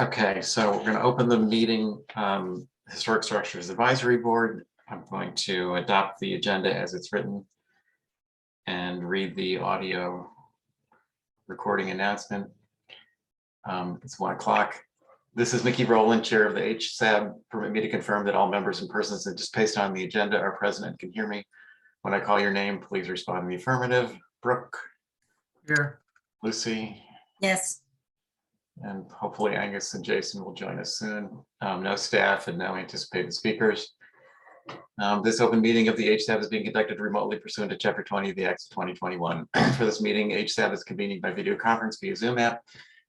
Okay, so we're going to open the meeting, Historic Structures Advisory Board. I'm going to adopt the agenda as it's written and read the audio recording announcement. It's 1 o'clock. This is Mickey Rowland, Chair of the HSAB. Permit me to confirm that all members and persons that just pasted on the agenda are present and can hear me. When I call your name, please respond in the affirmative. Brooke? Here. Lucy? Yes. And hopefully Angus and Jason will join us soon. No staff and no anticipated speakers. This open meeting of the HSAB is being conducted remotely pursuant to Chapter 20 of the Acts of 2021. For this meeting, HSAB is convening by video conference via Zoom app,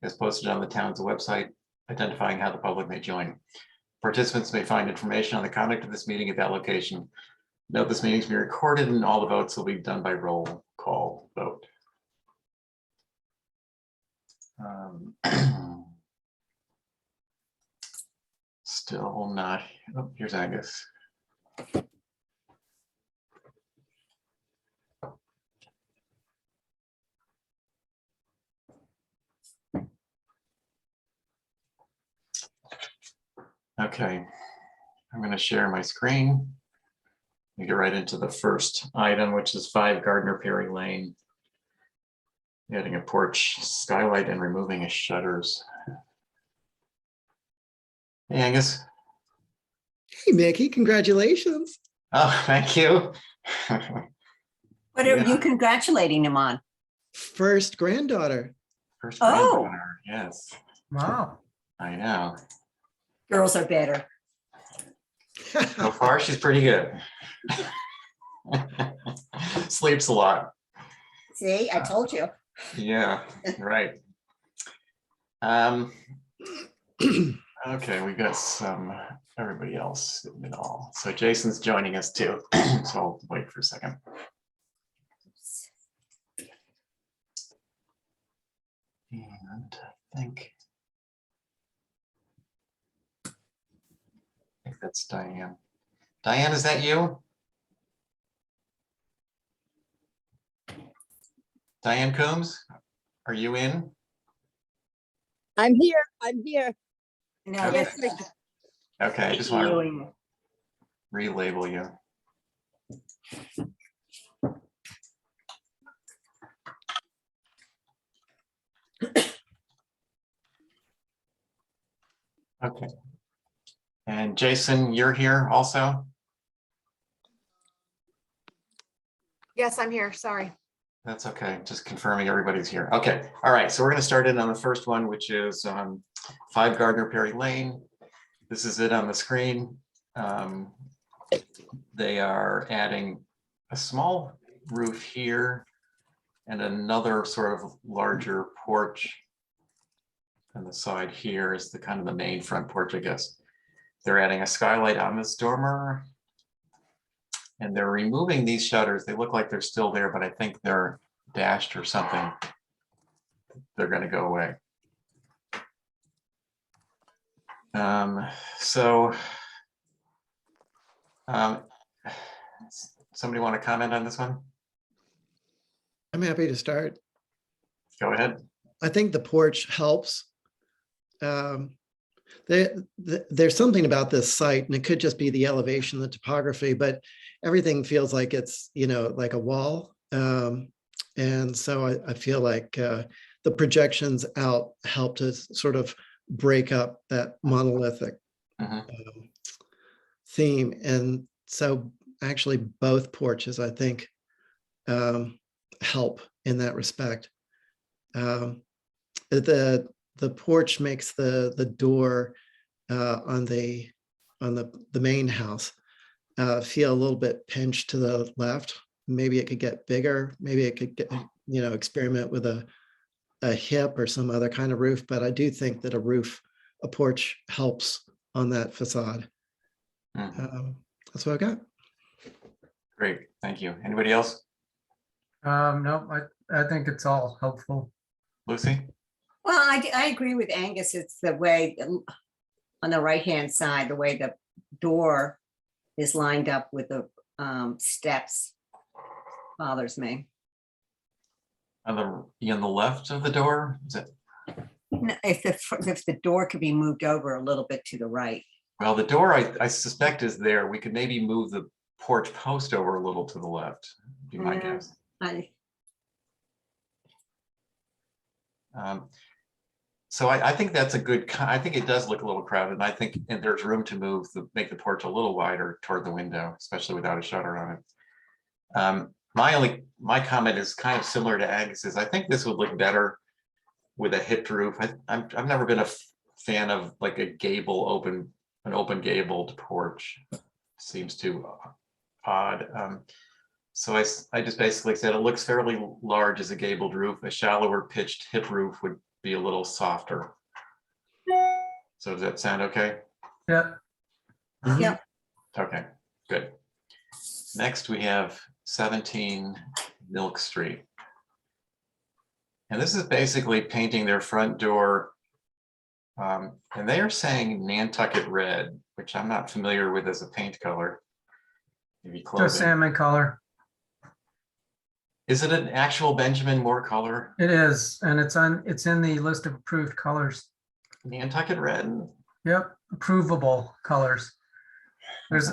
as posted on the town's website, identifying how the public may join. Participants may find information on the conduct of this meeting at that location. Note this meeting is being recorded and all the votes will be done by roll call vote. Still not. Oh, here's Angus. Okay, I'm going to share my screen. We get right into the first item, which is 5 Gardner Perry Lane. Adding a porch skylight and removing his shutters. Hey, Angus. Hey, Mickey, congratulations. Oh, thank you. What are you congratulating him on? First granddaughter. First Oh. granddaughter, yes. Wow. I know. Girls are better. So far, she's pretty good. Sleeps a lot. See, I told you. Yeah, right. Okay, we got some everybody else in it all. So Jason's joining us too. So I'll wait for a second. And I think that's Diane. Diane, is that you? Diane Coombs, are you in? I'm here. I'm here. No, Okay. that's Okay, I just want to viewing. relabel you. Okay. And Jason, you're here also? Yes, I'm here. Sorry. That's okay, just confirming everybody's here. Okay, all right, so we're gonna start in on the first one, which is 5 Gardner Perry Lane. This is it on the screen. They are adding a small roof here and another sort of larger porch. And the side here is the kind of the main front porch, I guess. They're adding a skylight on this dormer. And they're removing these shutters. They look like they're still there, but I think they're dashed or something. They're going to go away. Somebody want to comment on this one? I'm happy to start. Go ahead. I think the porch helps. There's something about this site, and it could just be the elevation, the topography, but everything feels like it's, like a wall. And so I feel like the projections out help to sort of break up that monolithic theme. And so actually both porches, I think, help in that respect. The porch makes the door on the main house feel a little bit pinched to the left. Maybe it could get bigger. Maybe it could get, experiment with a hip or some other kind of roof. But I do think that a porch helps on that facade. That's what I got. Great, thank you. Anybody else? No, I think it's all helpful. Lucy? Well, I agree with Angus. It's the way on the right-hand side, the way the door is lined up with the steps bothers me. On the left of the door? Is it? if the door could be moved over a little bit to the right. Well, the door I suspect is there. We could maybe move the porch post over a little to the left, be my Yeah. guess. So I think that's a good, I think it does look a little crowded, and I think and there's room to move, make the porch a little wider toward the window, especially without a shutter on it. My comment is kind of similar to Agnes's. I think this would look better with a hipped roof. I've never been a fan of like a an open gabled porch. Seems too odd. So I just basically said it looks fairly large as a gabled roof. A shallower pitched hip roof would be a little softer. So does that sound okay? Yeah, Yeah. Okay, good. Next, we have 17 Milk Street. And this is basically painting their front door. And they are saying Nantucket red, which I'm not familiar with as a paint color. Maybe just clothing. salmon color. Is it an actual Benjamin Moore color? It is, and it's in the list of approved colors. Nantucket red? Yep, approvable colors. There's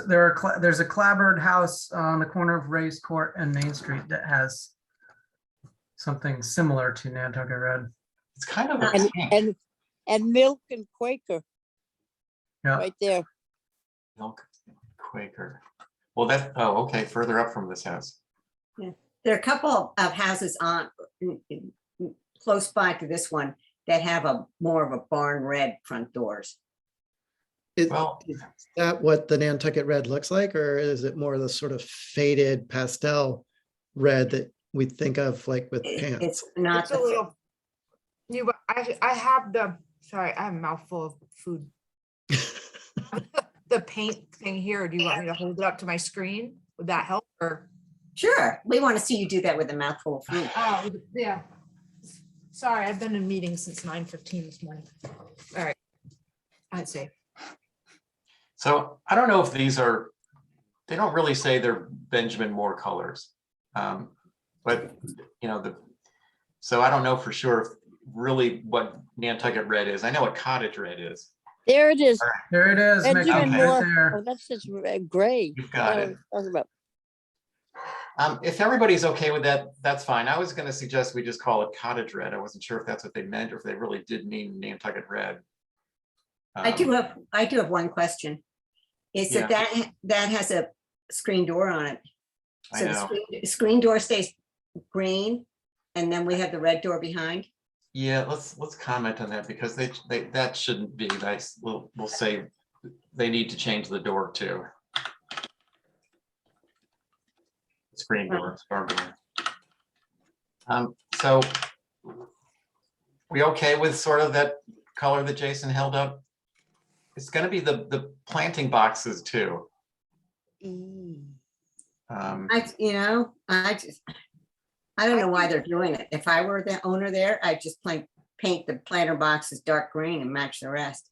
a clapboard house on the corner of Ray's Court and Main Street that has something similar to Nantucket red. It's kind of a And, pink. and Milk and Quaker Yeah, right there. Milk Quaker. Well, okay, further up from this house. There are a couple of houses close by to this one that have more of a barn red front doors. Well, Is that what the Nantucket red looks like, or is it more the sort of faded pastel red that we think of like with pants? It's not. It's a little. I have sorry, I have a mouthful of food. The paint thing here. Do you want me to hold it up to my screen? Would that help or? Sure, we want to see you do that with a mouthful of food. Oh, yeah. Sorry, I've been in meetings since 9:15 this morning. All right. I'd say. so I don't know if they don't really say they're Benjamin Moore colors. But so I don't know for sure really what Nantucket red is. I know what cottage red is. There it is. there it is. Mickey, Benjamin Okay. right Moore. there. Oh, that's just gray. You've got That's it. what I was talking about. If everybody's okay with that, that's fine. I was going to suggest we just call it cottage red. I wasn't sure if that's what they meant or if they really did mean Nantucket red. I do have one question. Is Yeah. that has a screen door on it? I So know. the screen door stays green, and then we have the red door behind? Yeah, let's comment on that because that shouldn't be nice. We'll say they need to change the door too. Screen door, storm door. So we okay with sort of that color that Jason held up? It's gonna be the planting boxes too. I don't know why they're doing it. If I were the owner there, I'd just paint the planter boxes dark green and match the rest.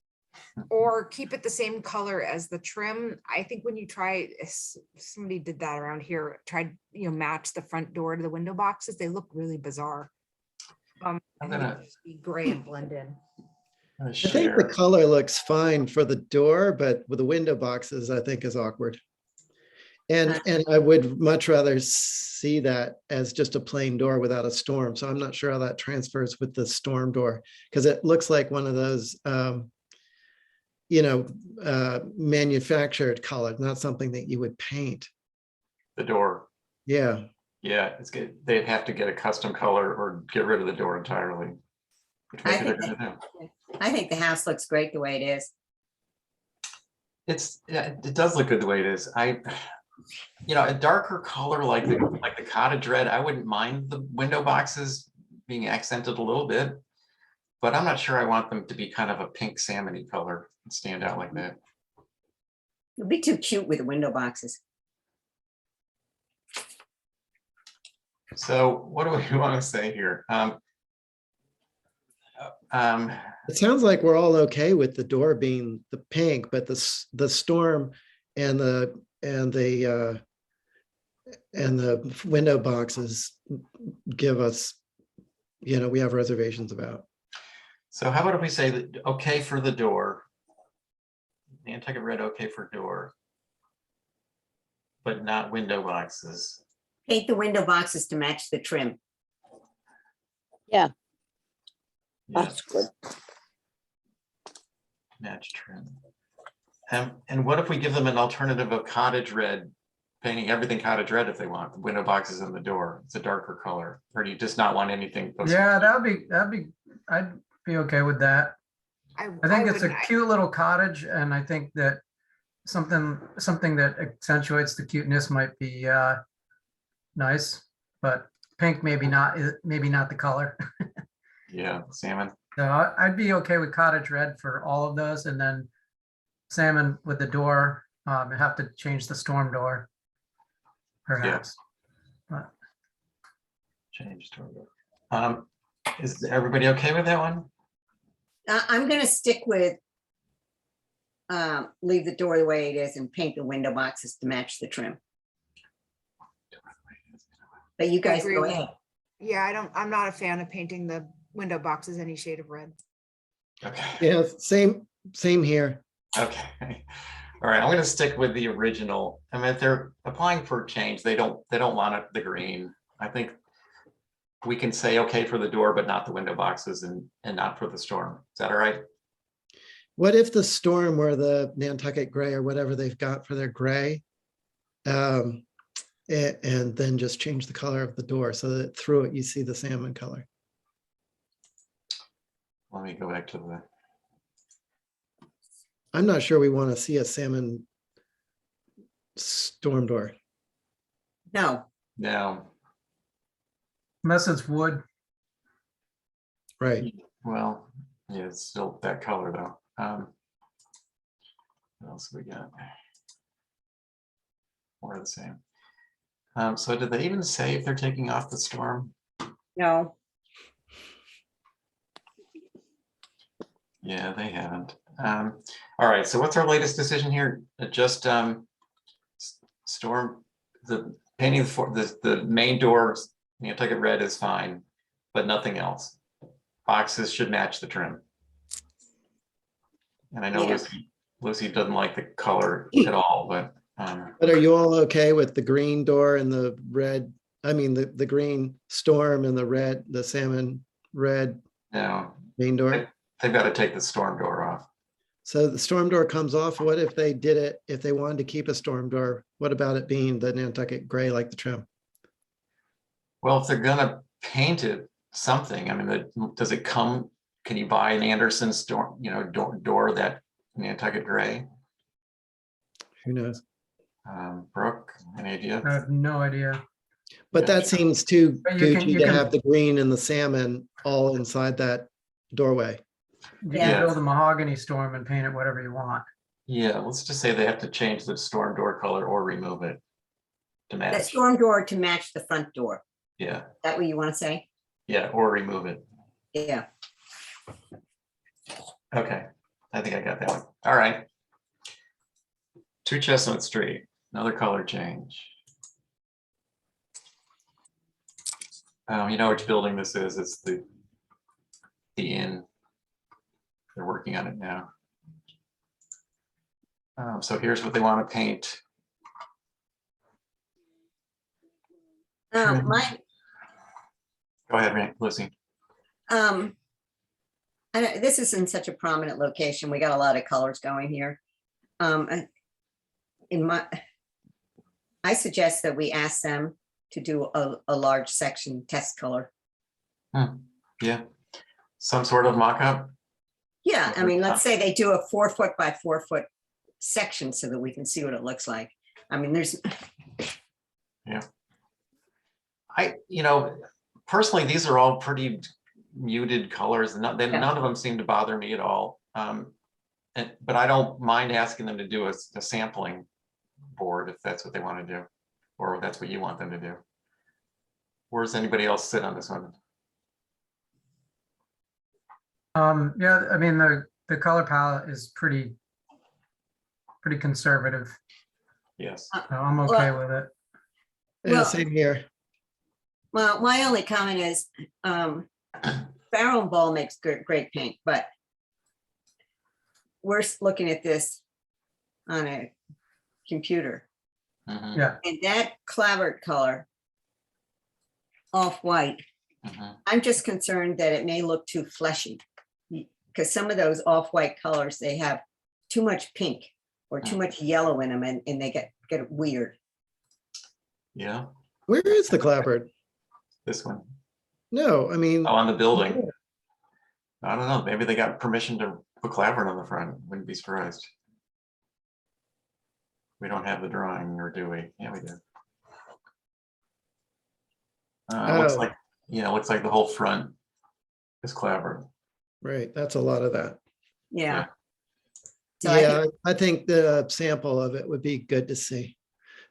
Or keep it the same color as the trim. I think when you try, somebody did that around here, tried, match the front door to the window boxes, they look really bizarre. I I'm think it gonna- should just be gray and blend in. I'm gonna I think share. the color looks fine for the door, but with the window boxes, I think is awkward. And I would much rather see that as just a plain door without a storm. So I'm not sure how that transfers with the storm door, because it looks like one of those, manufactured colors, not something that you would paint. The door. Yeah. Yeah, it's good. They'd have to get a custom color or get rid of the door entirely. Which I maybe they're think gonna do. I think the house looks great the way it is. It does look good the way it is. A darker color like the cottage red, I wouldn't mind the window boxes being accented a little bit, but I'm not sure I want them to be kind of a pink salmony color and stand out like that. It'd be too cute with the window boxes. So what do we want to say here? It sounds like we're all okay with the door being the pink, but the storm and the window boxes give us, we have reservations about. So how about if we say that, okay for the door? Nantucket red, okay for door. But not window boxes. Paint the window boxes to match the trim. Yeah, That's good. match trim. And what if we give them an alternative of cottage red, painting everything cottage red if they want, the window boxes and the door, it's a darker color, or do you just not want anything? Yeah, I'd be okay with that. I think it's a wouldn't- cute little cottage, and I think that something that accentuates the cuteness might be nice, but pink maybe not the color. Yeah, salmon. So I'd be okay with cottage red for all of those, and then salmon with the door. You have to change the storm door, perhaps. But Change to. Is everybody okay with that one? I'm gonna stick with leave the door the way it is and paint the window boxes to match the trim. But you guys agree go with- ahead. Yeah, I'm not a fan of painting the window boxes any shade of red. Okay. Yeah, same here. Okay. All right, I'm gonna stick with the original. I mean, if they're applying for change, they don't want it the green. I think we can say okay for the door, but not the window boxes and not for the storm. Is that all right? What if the storm were the Nantucket gray or whatever they've got for their gray? And then just change the color of the door so that through it you see the salmon color. Let me go back to the, I'm not sure we want to see a salmon storm door. No, now, unless it's wood. Right. well, yeah, it's still that color though. What else we got? More of the same. So did they even say if they're taking off the storm? no, Yeah, they haven't. All right, so what's our latest decision here? Just storm, the painting for the main doors, Nantucket red is fine, but nothing else. Boxes should match the trim. And I know Yeah. Lucy doesn't like the color at all, but But are you all okay with the green door and the red? I mean, the green storm and the salmon red no, main door? they've got to take the storm door off. So the storm door comes off. What if they did it, if they wanted to keep a storm door, what about it being the Nantucket gray like the trim? Well, if they're gonna paint it something, I mean, does it come, can you buy an Anderson storm, door that Nantucket gray? Who knows? Brooke, any idea? I have no idea. But Yeah, that seems too But you can- Gucci you to can- have the green and the salmon all inside that doorway. You Yeah. can build a mahogany storm and paint it whatever you want. Yeah, let's just say they have to change the storm door color or remove it to that match. storm door to match the front door. Yeah, Is that what you want to say? yeah, or remove it. Yeah, Okay, I think I got that one. All right. 2 Chestnut Street, another color change. You know which building this is? It's the inn. They're working on it now. So here's what they want to paint. my, Go ahead, Lucy. I don't, this is in such a prominent location. We got a lot of colors going here. I suggest that we ask them to do a large section test color. Yeah, some sort of mock-up. Yeah, I mean, let's say they do a 4 foot by 4 foot section so that we can see what it looks like. I mean, there's, Personally, these are all pretty muted colors, and none of them seem to bother me at all. But I don't mind asking them to do a sampling board if that's what they want to do, or if that's what you want them to do. Where does anybody else sit on this one? Yeah, I mean, the color palette is pretty conservative. Yes. So I'm okay with it. Yeah, Well- same here. well, my only comment is, Barrel and ball makes great paint, but we're looking at this on a computer, Mhm, Yeah, and that clabbered color, off-white, mhm. I'm just concerned that it may look too fleshy. Because some of those off-white colors, they have too much pink or too much yellow in them, and they get weird. Yeah, Where is the clapboard? this one. No, I mean, Oh, on the building. I don't know, maybe they got permission to put clapboard on the front, wouldn't be surprised. We don't have the drawing, or do we? Yeah, we do. It looks Oh. like, yeah, it looks like the whole front is clapboard. right, that's a lot of that. Yeah. So I Yeah, think- I think the sample of it would be good to see.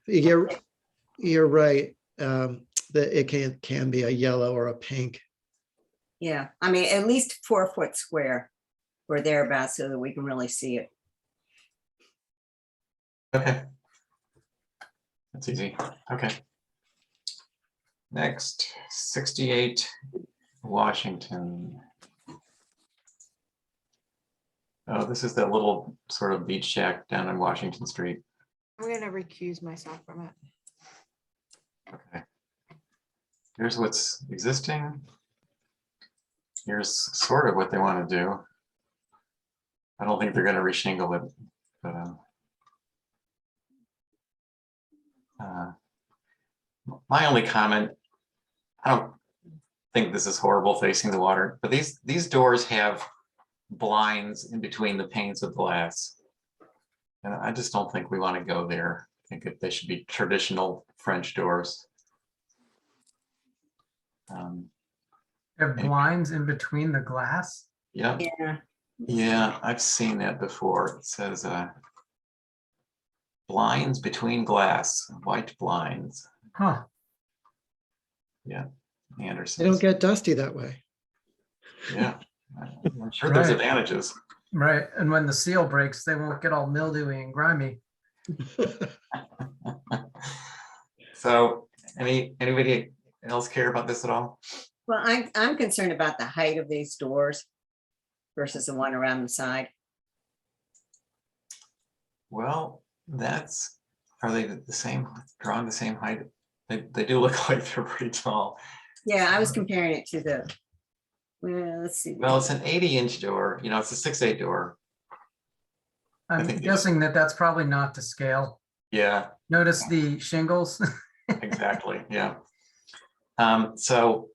You're right, that it can be a yellow or a pink. Yeah, I mean, at least 4 foot square or thereabouts so that we can really see it. Okay. That's easy. Okay. Next, 68 Washington. Oh, this is that little sort of beach shack down on Washington Street. I'm gonna recuse myself from it. Okay. Here's what's existing. Here's sort of what they want to do. I don't think they're going to reshingle it, but my only comment, I don't think this is horrible facing the water, but these doors have blinds in between the panes of glass. And I just don't think we want to go there. I think that they should be traditional French doors. they have blinds in between the glass. Yeah, Yeah, yeah, I've seen that before. It says blinds between glass, white blinds. Huh, Yeah, They Anderson. don't get dusty that way. Yeah, I'm sure there's Right. advantages. right. And when the seal breaks, they won't get all mildewy and grimy. So, anybody else care about this at all? well, I'm concerned about the height of these doors versus the one around the side. Well, are they the same, drawn the same height? They do look like they're pretty tall. Yeah, I was comparing it to the, well, let's see. Well, it's an 80-inch door, it's a 6'8" door. I I'm think they guessing that that's probably not to scale. Yeah, Notice the shingles. exactly, yeah. So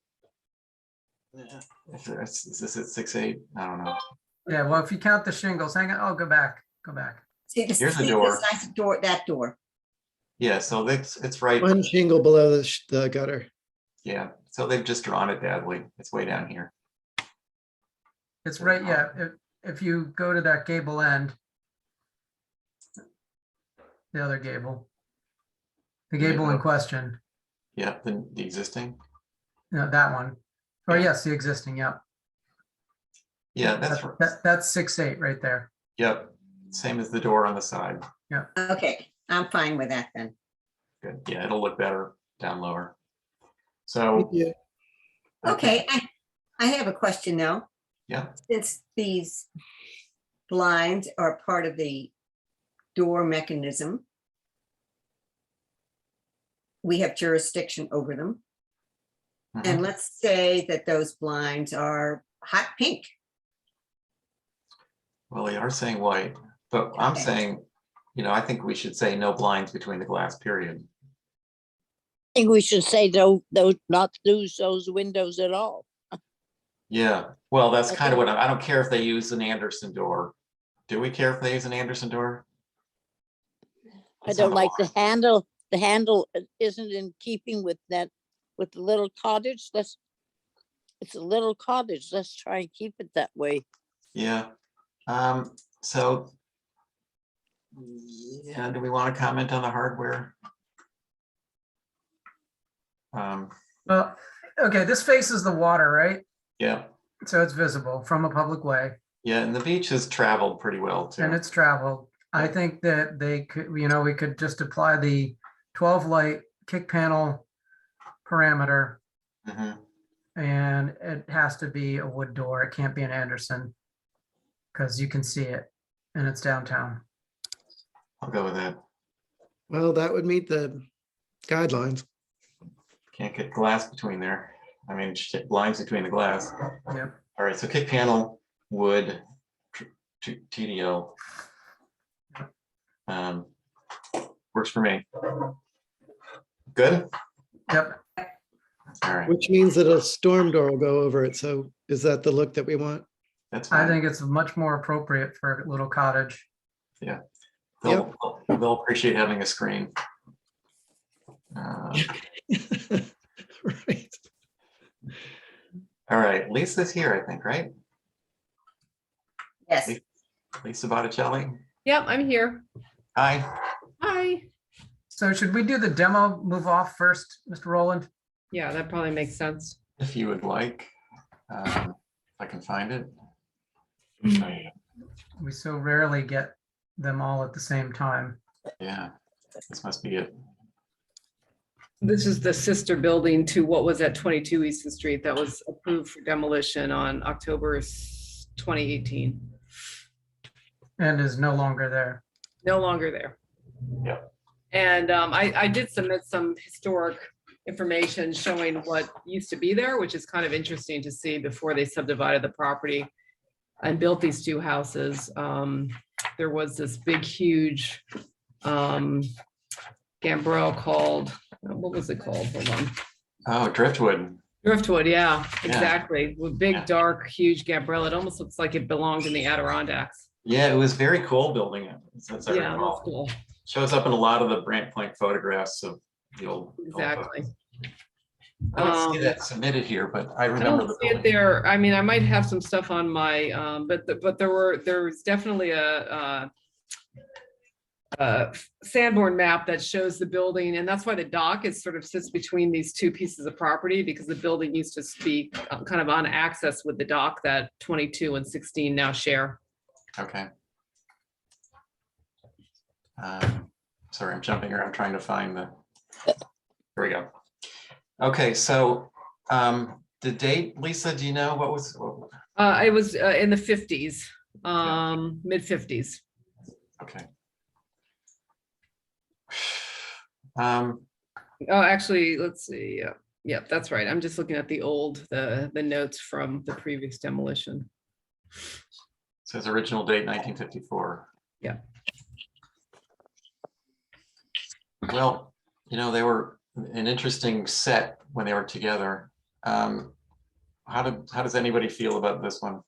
is this at 6'8"? I don't know. Yeah, well, if you count the shingles, hang on, oh, go back. See, Here's the see door. the size of door, that door. Yeah, so it's right, One shingle below the gutter. yeah. So they've just drawn it badly. It's way down here. It's right, yeah, if you go to that gable end. The other gable. The gable in question, Yeah, the existing. that one. Oh, Yeah. yes, the existing, yep. Yeah, that's right. That's 6'8" right there. Yep, same as the door on the side. Okay, I'm fine with that then. Good. Yeah, it'll look better down lower. So. Yeah. Okay, I have a question though. Yeah. Since these blinds are part of the door mechanism, we have jurisdiction over them. Mhm. And let's say that those blinds are hot pink. Well, you are saying white, but I'm Okay. saying, I think we should say no blinds between the glass, period. I think we should say not use those windows at all. Yeah, well, that's kind of Okay. what I don't care if they use an Anderson door. Do we care if they use an Anderson door? I It's don't not a like lot. the handle. The handle isn't in keeping with that, with the little cottage. It's a little cottage. Let's try and keep it that way. Yeah, so. Yeah, do we want to comment on the hardware? Well, okay, this faces the water, right? Yeah, So it's visible from a public way yeah, and the beach has traveled pretty well too. and it's traveled. I think that they could, we could just apply the 12 light kick panel parameter Mhm. and it has to be a wood door. It can't be an Anderson because you can see it and it's downtown. I'll go with that. Well, that would meet the guidelines. Can't get glass between there. I mean, blinds between the glass. Yep. All right, so kick panel, wood, TDO. Works for me. Good? Yep. All right, Which means that a storm door will go over it. So is that the look that we want? that's I fine. think it's much more appropriate for a little cottage. They'll appreciate having a screen. Right. All right, Lisa's here, I think, right? Yes, Lisa Botticelli. Yep, I'm here. Hi. Hi. So should we do the demo move off first, Mr. Rowland? Yeah, that probably makes sense. If you would like, if I can find it. We so rarely get them all at the same time. Yeah, this must be it. This is the sister building to what was at 22 Easton Street that was approved for demolition on October 2018. And is no longer there. No longer there. Yep. And I did submit some historic information showing what used to be there, which is kind of interesting to see before they subdivided the property and built these two houses. There was this big, huge gambrel called, what was it called? Hold on. Oh, driftwood. Driftwood, yeah, Yeah. exactly. With big, Yeah. dark, huge gambrel. It almost looks like it belonged in the Adirondacks. Yeah, it was very cool building it. Since I Yeah, that's recall. cool. Shows up in a lot of the Brant Point photographs of the old. Exactly. I don't see that submitted here, but I I remember don't the see it building. there. I mean, I might have some stuff on my, but there was definitely a Sanborn map that shows the building, and that's why the dock is sort of sits between these two pieces of property, because the building used to be kind of on access with the dock that 22 and 16 now share. Okay. Sorry, I'm jumping around trying to find the, here we go. Okay, so the date, Lisa, do you know what was? It was in the 50s, mid 50s. Okay. Oh, actually, let's see. Yeah, yeah, that's right. I'm just looking at the old, the notes from the previous demolition. Says original date 1954. Yeah. Well, you know, they were an interesting set when they were together. How does anybody feel about this one?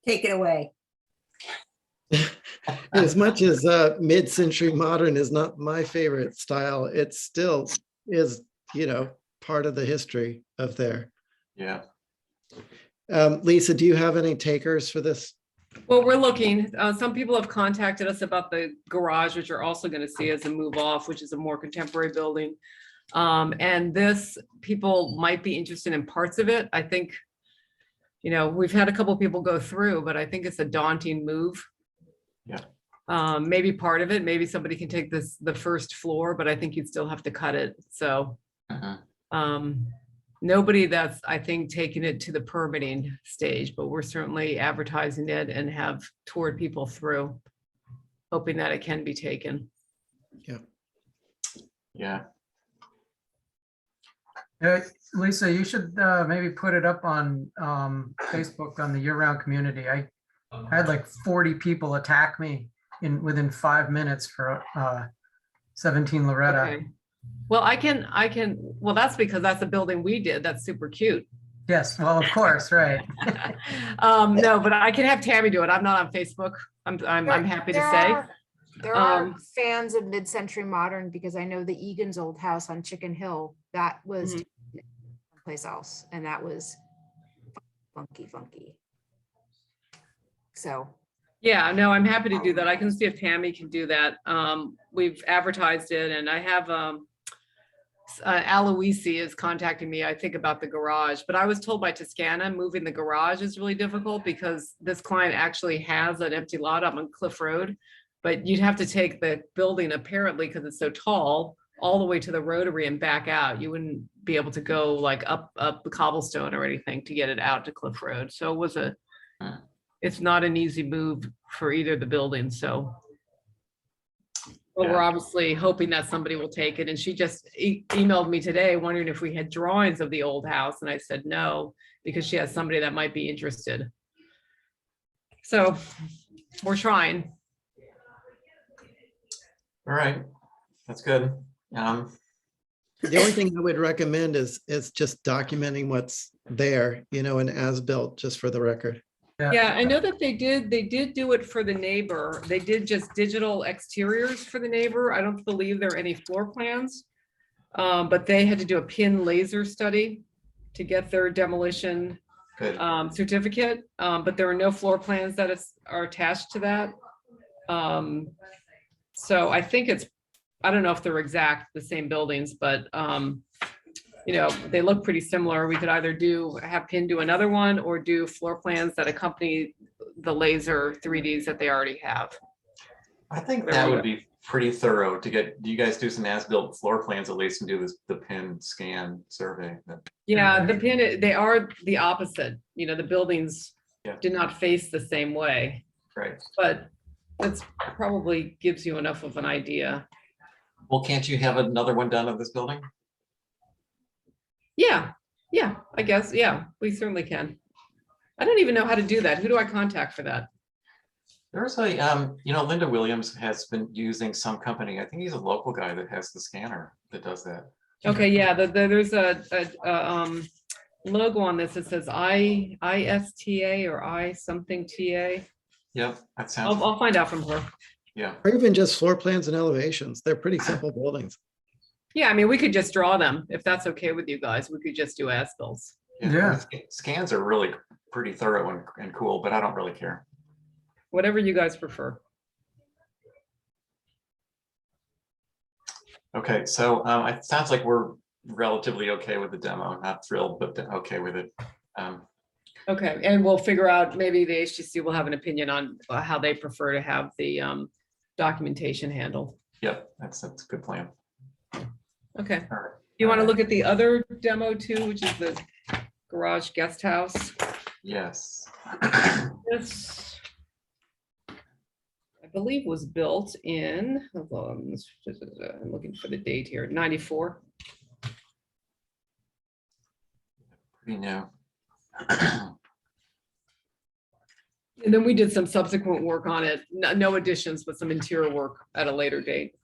take it away. As much as mid-century modern is not my favorite style, it still is, part of the history of there. Yeah. Lisa, do you have any takers for this? Well, we're looking, some people have contacted us about the garage, which are also going to see as a move off, which is a more contemporary building. And this, people might be interested in parts of it. I think, we've had a couple people go through, but I think it's a daunting move. Yeah. Maybe part of it, maybe somebody can take the first floor, but I think you'd still have to cut it. So nobody that's, I think, taken it to the permitting stage, but we're certainly advertising it and have toured people through, hoping that it can be taken. Yeah. Lisa, you should maybe put it up on Facebook on the year-round community. I had like 40 people attack me within 5 minutes for 17 Loretta. Okay. Well, well, that's because that's a building we did. That's super cute. Yes, well, of course, right. No, but I can have Tammy do it. I'm not on Facebook. I'm happy to say. There are fans of mid-century modern, because I know the Egan's old house on Chicken Hill, that was someplace else, and that was funky. So. Yeah, no, I'm happy to do that. I can see if Tammy can do that. We've advertised it, and I have Aloisi is contacting me, I think, about the garage, but I was told by Toscana moving the garage is really difficult because this client actually has an empty lot up on Cliff Road, but you'd have to take the building apparently, because it's so tall, all the way to the rotary and back out. You wouldn't be able to go like up the cobblestone or anything to get it out to Cliff Road. So it was it's not an easy move for either of the buildings, so. But we're Yeah. obviously hoping that somebody will take it. And she just emailed me today wondering if we had drawings of the old house. And I said no, because she has somebody that might be interested. So we're trying. All right, that's good. The only thing I would recommend is just documenting what's there, an as-built, just for the record. Yeah, I know that they did do it for the neighbor. They did just digital exteriors for the neighbor. I don't believe there are any floor plans. But they had to do a pin laser study to get their demolition Good. certificate. But there are no floor plans that are attached to that. So I think I don't know if they're the same buildings, but they look pretty similar. We could either have Pin do another one or do floor plans that accompany the laser 3Ds that they already have. I think There that we would go. be pretty thorough to get, do you guys do some as-built floor plans at least and do the pin scan survey? Yeah, the Pin, they are the opposite. The buildings Yeah. do not face the same way, Right. but that's probably gives you enough of an idea. Well, can't you have another one done of this building? Yeah, I guess, yeah, we certainly can. I don't even know how to do that. Who do I contact for that? There's Linda Williams has been using some company. I think he's a local guy that has the scanner that does that. Okay, yeah, there's a logo on this that says ISTA or I something TA. Yep, that sounds, I'll find out from her. yeah. Or even just floor plans and elevations. They're pretty simple buildings. Yeah, I mean, we could just draw them if that's okay with you guys. We could just do as-bills. Yeah. Scans are really pretty thorough and cool, but I don't really care. Whatever you guys prefer. Okay, so it sounds like we're relatively okay with the demo. Not thrilled, but okay with it. Okay, and we'll figure out, maybe the HTC will have an opinion on how they prefer to have the documentation handled. Yep, that's a good plan. Okay, All right. you want to look at the other demo too, which is the garage guest house? Yes. This, I believe, was built in, hold on, I'm looking for the date here, 94. Pretty new. And then we did some subsequent work on it, no additions, but some interior work at a later date.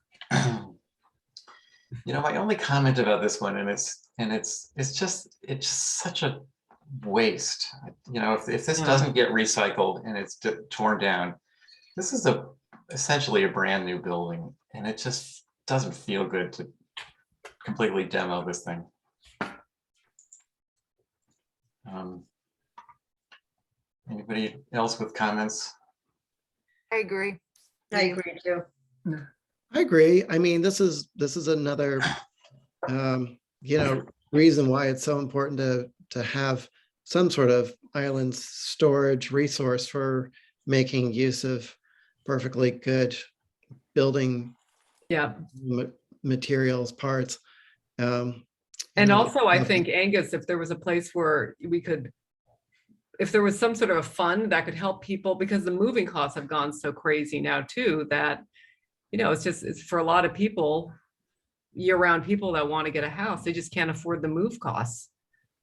My only comment about this one, and it's just such a waste. If this Yeah. doesn't get recycled and it's torn down, this is essentially a brand new building, and it just doesn't feel good to completely demo this thing. Anybody else with comments? I agree. I agree too. I agree. I mean, this is another, reason why it's so important to have some sort of island storage resource for making use of perfectly good building Yeah, materials, parts. and also I think, Angus, if there was a place where we could, if there was some sort of a fund that could help people, because the moving costs have gone so crazy now too, that, it's for a lot of people, year-round people that want to get a house, they just can't afford the move costs.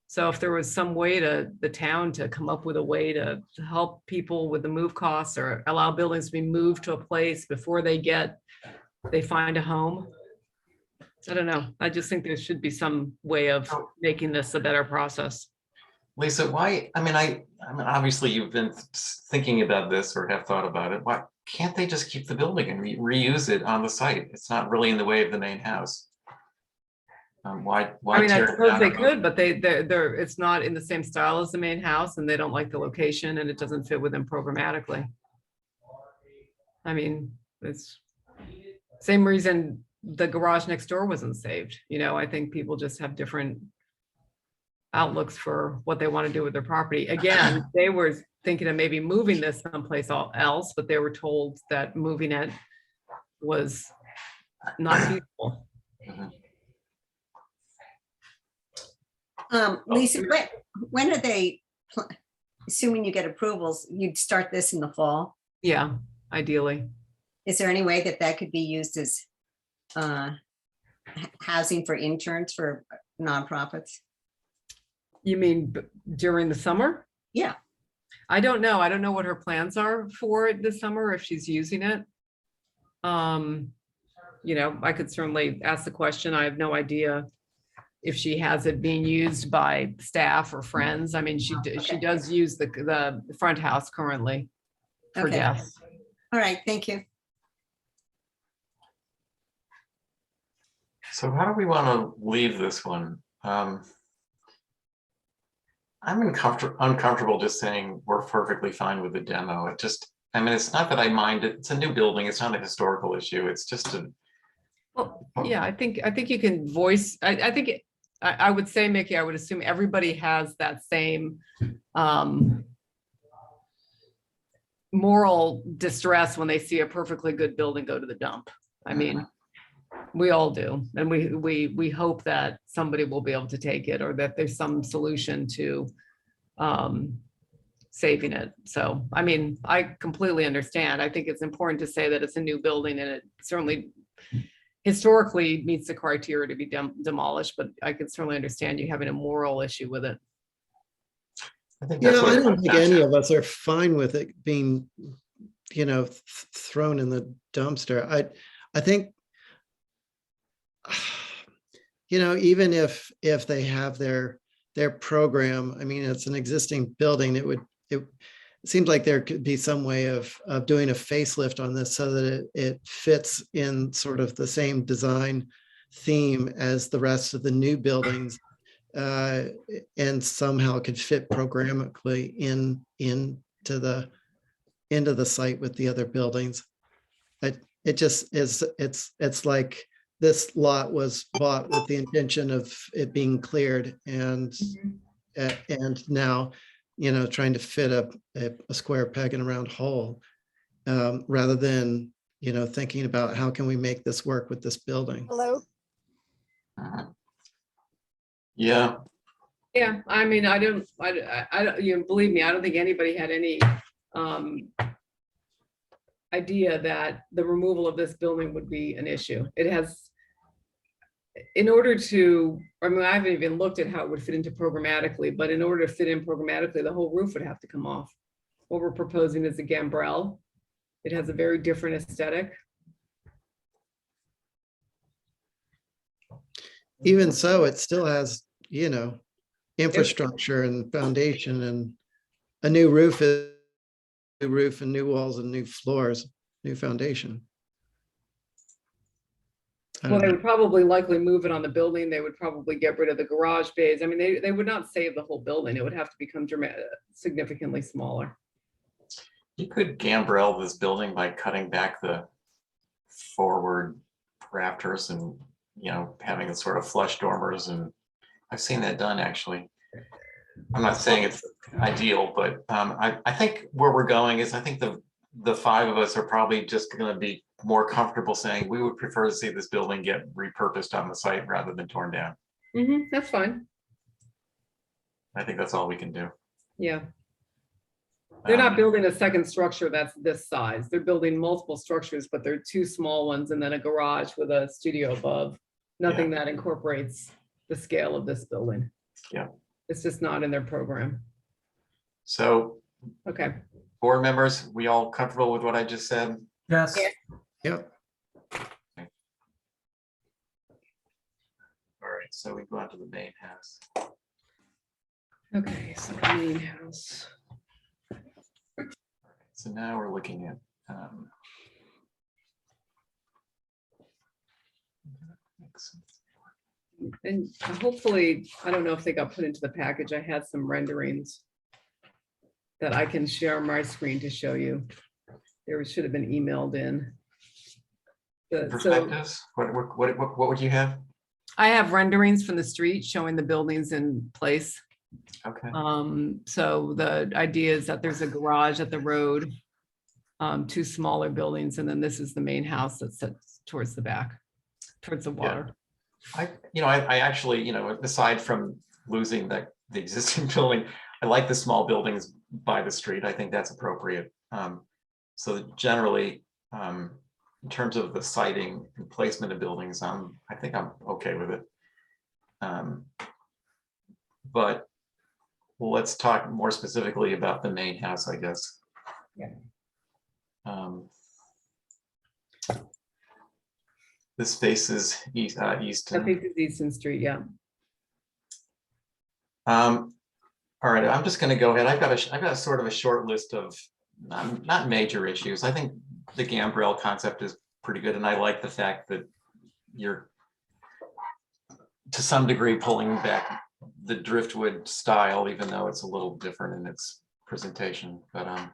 So if there was some way the town to come up with a way to help people with the move costs, or allow buildings to be moved to a place before they find a home. I don't know. I just think there should be some way of making this a better process. Lisa, why? I mean, obviously you've been thinking about this or have thought about it. Why can't they just keep the building and reuse it on the site? It's not really in the way of the main house. Why I mean, I tear it suppose down? they could, but it's not in the same style as the main house, and they don't like the location, and it doesn't fit with them programmatically. I mean, it's same reason the garage next door wasn't saved. I think people just have different outlooks for what they want to do with their property. Again, they were thinking of maybe moving this someplace else, but they were told that moving it was not feasible. Lisa, when are they, assuming you get approvals, you'd start this in the fall? Yeah, ideally. Is there any way that that could be used as housing for interns for nonprofits? You mean during the summer? Yeah. I don't know. I don't know what her plans are for it this summer, if she's using it. I could certainly ask the question. I have no idea if she has it being used by staff or friends. I mean, she Okay. does use the front house currently for Okay. guests. All right, thank you. So how do we want to leave this one? I'm uncomfortable just saying we're perfectly fine with the demo. It's not that I mind it. It's a new building. It's not a historical issue. It's just Well, yeah, I think you can voice, I would say, Mickey, I would assume everybody has that same moral distress when they see a perfectly good building go to the dump. I mean, we all do. And we hope that somebody will be able to take it, or that there's some solution to saving it. So, I mean, I completely understand. I think it's important to say that it's a new building, and it certainly historically meets the criteria to be demolished, but I can certainly understand you having a moral issue with it. I think that's what I it don't comes think down any to. of us are fine with it being, thrown in the dumpster. I think, even if they have their program, I mean, it's an existing building, it seems like there could be some way of doing a facelift on this so that it fits in sort of the same design theme as the rest of the new buildings, and somehow could fit programmatically into the site with the other buildings. It just is, it's like this lot was bought with the intention of it being cleared, and now, trying to fit a square peg in a round hole, rather than, thinking about how can we make this work with this building. Hello? Yeah, Yeah, I mean, I don't, believe me, I don't think anybody had any idea that the removal of this building would be an issue. It has, in order to, I mean, I haven't even looked at how it would fit into programmatically, but in order to fit in programmatically, the whole roof would have to come off. What we're proposing is a gambrel. It has a very different aesthetic. Even so, it still has, infrastructure and foundation, and a new roof and new walls and new floors, new foundation. I Well, don't they know. would probably likely move it on the building. They would probably get rid of the garage bays. I mean, they would not save the whole building. It would have to become significantly smaller. you could gambrel this building by cutting back the forward rafters and, having a sort of flush dormers, and I've seen that done, actually. I'm not saying it's ideal, but I think where we're going is, I think the five of us are probably just going to be more comfortable saying we would prefer to see this building get repurposed on the site rather than torn down. That's fine. I think that's all we can do. Yeah. They're not Um, building a second structure that's this size. They're building multiple structures, but they're two small ones and then a garage with a studio above. Nothing that incorporates the scale of this building. Yeah. It's just not in their program. So, Okay. board members, we all comfortable with what I just said? Yes. Yep. All right, so we go on to the main house. Okay, so the main house. So now we're looking at And hopefully, I don't know if they got put into the package. I had some renderings that I can share my screen to show you. There should have been emailed in. So perspectives. What would you have? I have renderings from the street showing the buildings in place. Okay. So the idea is that there's a garage at the road, two smaller buildings, and then this is the main house that sits towards the back, towards the water. I actually, aside from losing the existing building, I like the small buildings by the street. I think that's appropriate. So generally, in terms of the siting and placement of buildings, I think I'm okay with it. But let's talk more specifically about the main house, I guess. Yeah. This faces east, I Easton. think it's Easton Street, yeah. All right, I'm just going to go ahead. I've got a sort of a short list of not major issues. I think the gambrel concept is pretty good, and I like the fact that you're to some degree pulling back the driftwood style, even though it's a little different in its presentation. But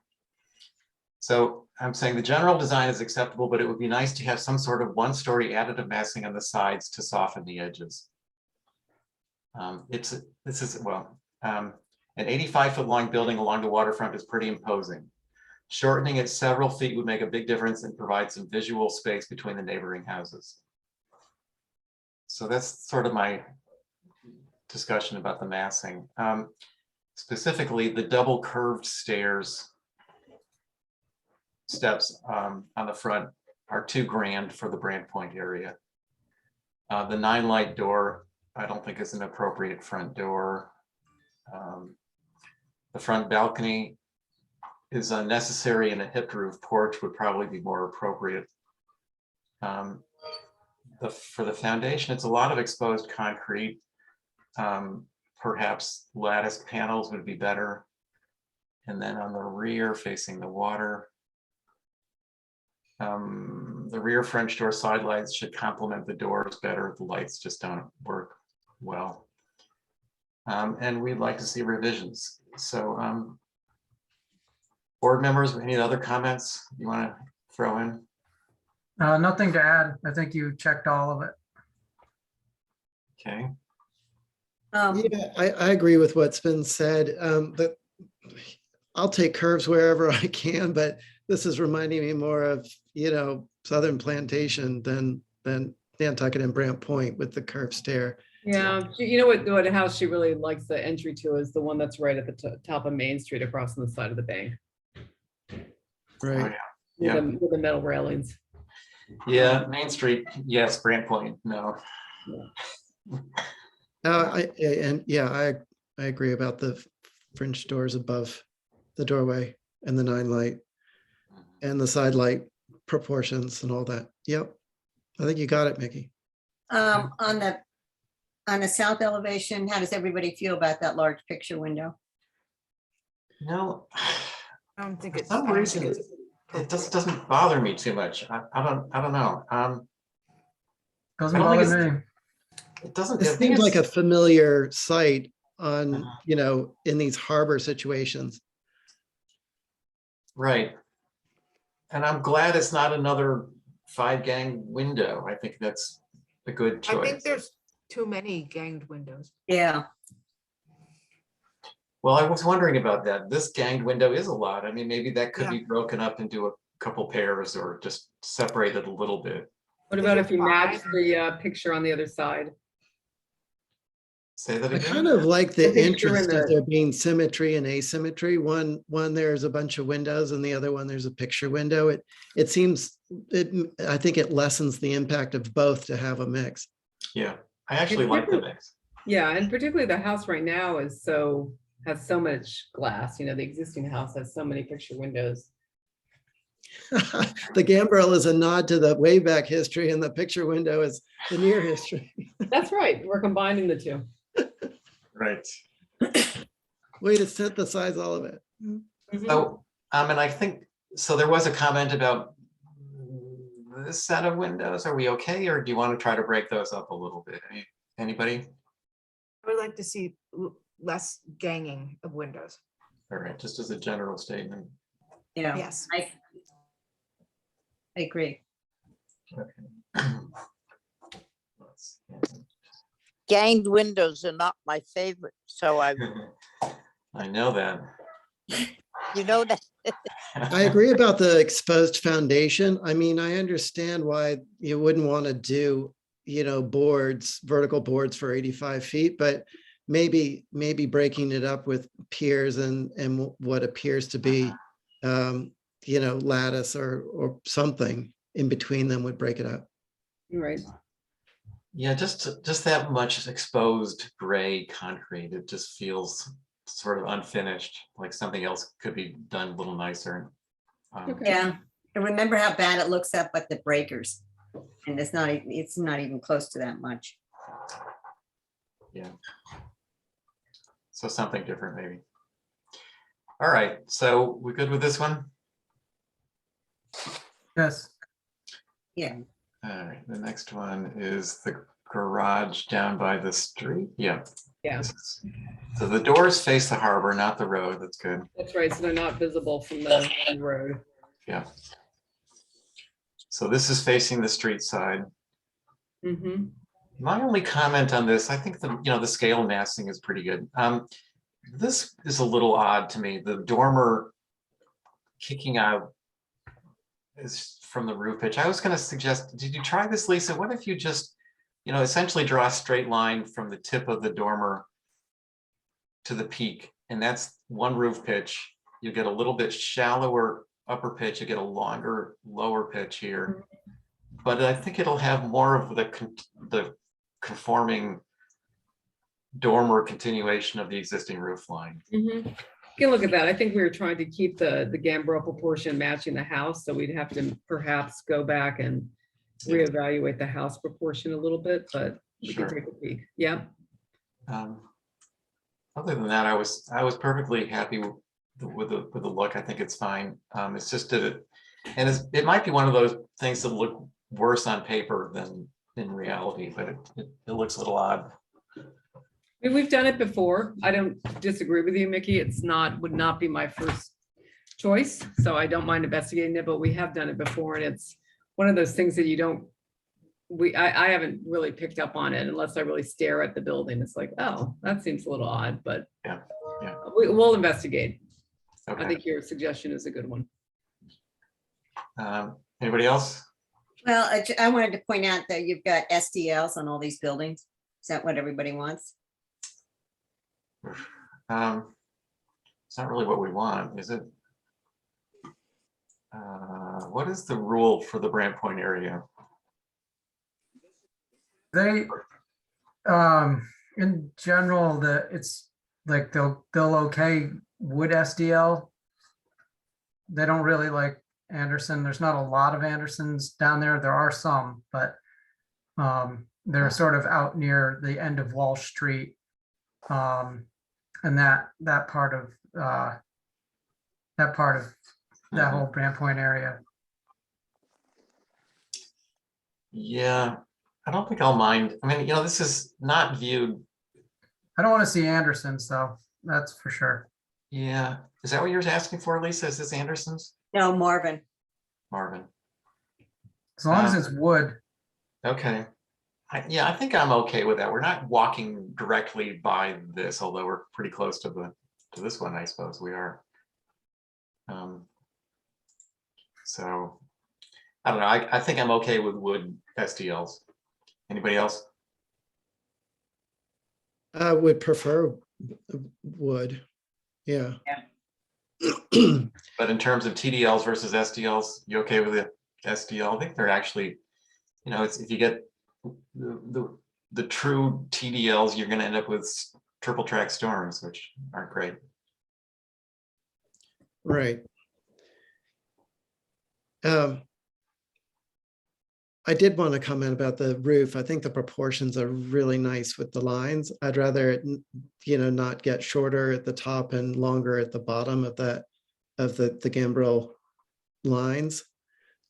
so I'm saying the general design is acceptable, but it would be nice to have some sort of one-story additive massing on the sides to soften the edges. An 85-foot long building along the waterfront is pretty imposing. Shortening it several feet would make a big difference and provide some visual space between the neighboring houses. So that's sort of my discussion about the massing. Specifically, the double curved steps on the front are too grand for the Brand Point area. The 9-light door, I don't think is an appropriate front door. The front balcony is unnecessary, and a hipped roof porch would probably be more appropriate. For the foundation, it's a lot of exposed concrete. Perhaps lattice panels would be better. And then on the rear facing the water, the rear French door side lights should complement the doors better. The lights just don't work well. And we'd like to see revisions. So board members, any other comments you want to throw in? Nothing to add. I think you checked all of it. Okay. Yeah, I agree with what's been said. But I'll take curves wherever I can, but this is reminding me more of, Southern Plantation than Nantucket and Brant Point with the curved stair. Yeah, you know what house she really likes the entry to is the one that's right at the top of Main Street across on the side of the bank. Right. Yeah. With the metal railings. Yeah, Main Street, yes. Brand Point, no. I agree about the French doors above the doorway and the 9-light and the side light proportions and all that. Yep. I think you got it, Mickey. On the south elevation, how does everybody feel about that large picture window? No, I don't think for it's. some reason it just doesn't bother me too much. I don't know. Doesn't I don't think bother me. It doesn't. It I think seems like a it's- familiar sight on, Uh-huh. In these harbor situations. Right. And I'm glad it's not another 5-gang window. I think that's a good choice. I think there's too many ganged windows. Yeah, Well, I was wondering about that. This ganged window is a lot. I mean, maybe that could Yeah. be broken up into a couple pairs or just separated a little bit. What Is about it if you match 5? the picture on the other side? Say that I again. kind of like the I think you're in interest of the- there being symmetry and asymmetry. One there's a bunch of windows and the other one there's a picture window. I think it lessens the impact of both to have a mix. Yeah, I actually like the mix. Yeah, Yeah, and particularly the house right now has so much glass, the existing house has so many picture windows. The gambrel is a nod to the way back history and the picture window is the near history. That's right, we're combining the two. right. Way to synthesize all of it. So, and I think, so there was a comment about this set of windows. Are we okay? Or do you want to try to break those up a little bit? Anybody? I would like to see less ganging of windows. All right, just as a general statement. yeah, Yes. I agree. Ganged windows are not my favorite, so I know that. you know that. I agree about the exposed foundation. I mean, I understand why you wouldn't want to do boards, vertical boards for 85 feet, but maybe breaking it up with piers and what appears to be, lattice or something in between them would break it up. Right. Yeah, just that much exposed gray concrete, it just feels sort of unfinished, like something else could be done a little nicer. Okay. Yeah, and remember how bad it looks up at the breakers. And it's not even close to that much. Yeah. So something different maybe. All right, so we good with this one? Yes. Yeah, All right, the next one is the garage down by the street. Yeah. Yeah, So the doors face the harbor, not the road. That's good. that's right. So they're not visible from the road. Yeah. So this is facing the street side. Mm-hmm. My only comment on this, I think the scale massing is pretty good. This is a little odd to me. The dormer kicking out is from the roof pitch. I was going to suggest, did you try this, Lisa? What if you just, essentially draw a straight line from the tip of the dormer to the peak, and that's one roof pitch. You get a little bit shallower upper pitch, you get a longer lower pitch here. But I think it'll have more of the conforming dormer continuation of the existing roof line. Mm-hmm. You can look at that. I think we were trying to keep the gambrel proportion matching the house, so we'd have to perhaps go back and reevaluate the house proportion a little bit, but we can Sure. take a peek. Yeah. Other than that, I was perfectly happy with the look. I think it's fine. It's just that it might be one of those things that look worse on paper than in reality, but it looks a little odd. I mean, we've done it before. I don't disagree with you, Mickey. Would not be my first choice, so I don't mind investigating it, but we have done it before, and it's one of those things that I haven't really picked up on it unless I really stare at the building. It's like, oh, that seems a little odd, but Yeah. We'll investigate. Okay. I think your suggestion is a good one. Anybody else? well, I wanted to point out that you've got SDLs on all these buildings. Is that what everybody wants? It's not really what we want, is it? What is the rule for the Brant Point area? They, in general, it's like they'll okay wood SDL. They don't really like Anderson. There's not a lot of Andersons down there. There are some, but they're sort of out near the end of Walsh Street. And that part of that whole Brant Point area. Yeah, I don't think I'll mind. I mean, this is not viewed. I don't want to see Andersons though. That's for sure. Yeah, is that what you're asking for, Lisa? Is this Anderson's? No, Marvin. Marvin. As long as it's wood. Okay. I think I'm okay with that. We're not walking directly by this, although we're pretty close to this one, I suppose we are. So I don't know. I think I'm okay with wood SDLs. Anybody else? I would prefer wood. Yeah. But in terms of TDLs versus SDLs, you okay with the SDL? I think they're actually, if you get the true TDLs, you're going to end up with triple track storms, which aren't great. Right. I did want to comment about the roof. I think the proportions are really nice with the lines. I'd rather it, not get shorter at the top and longer at the bottom of the gambrel lines.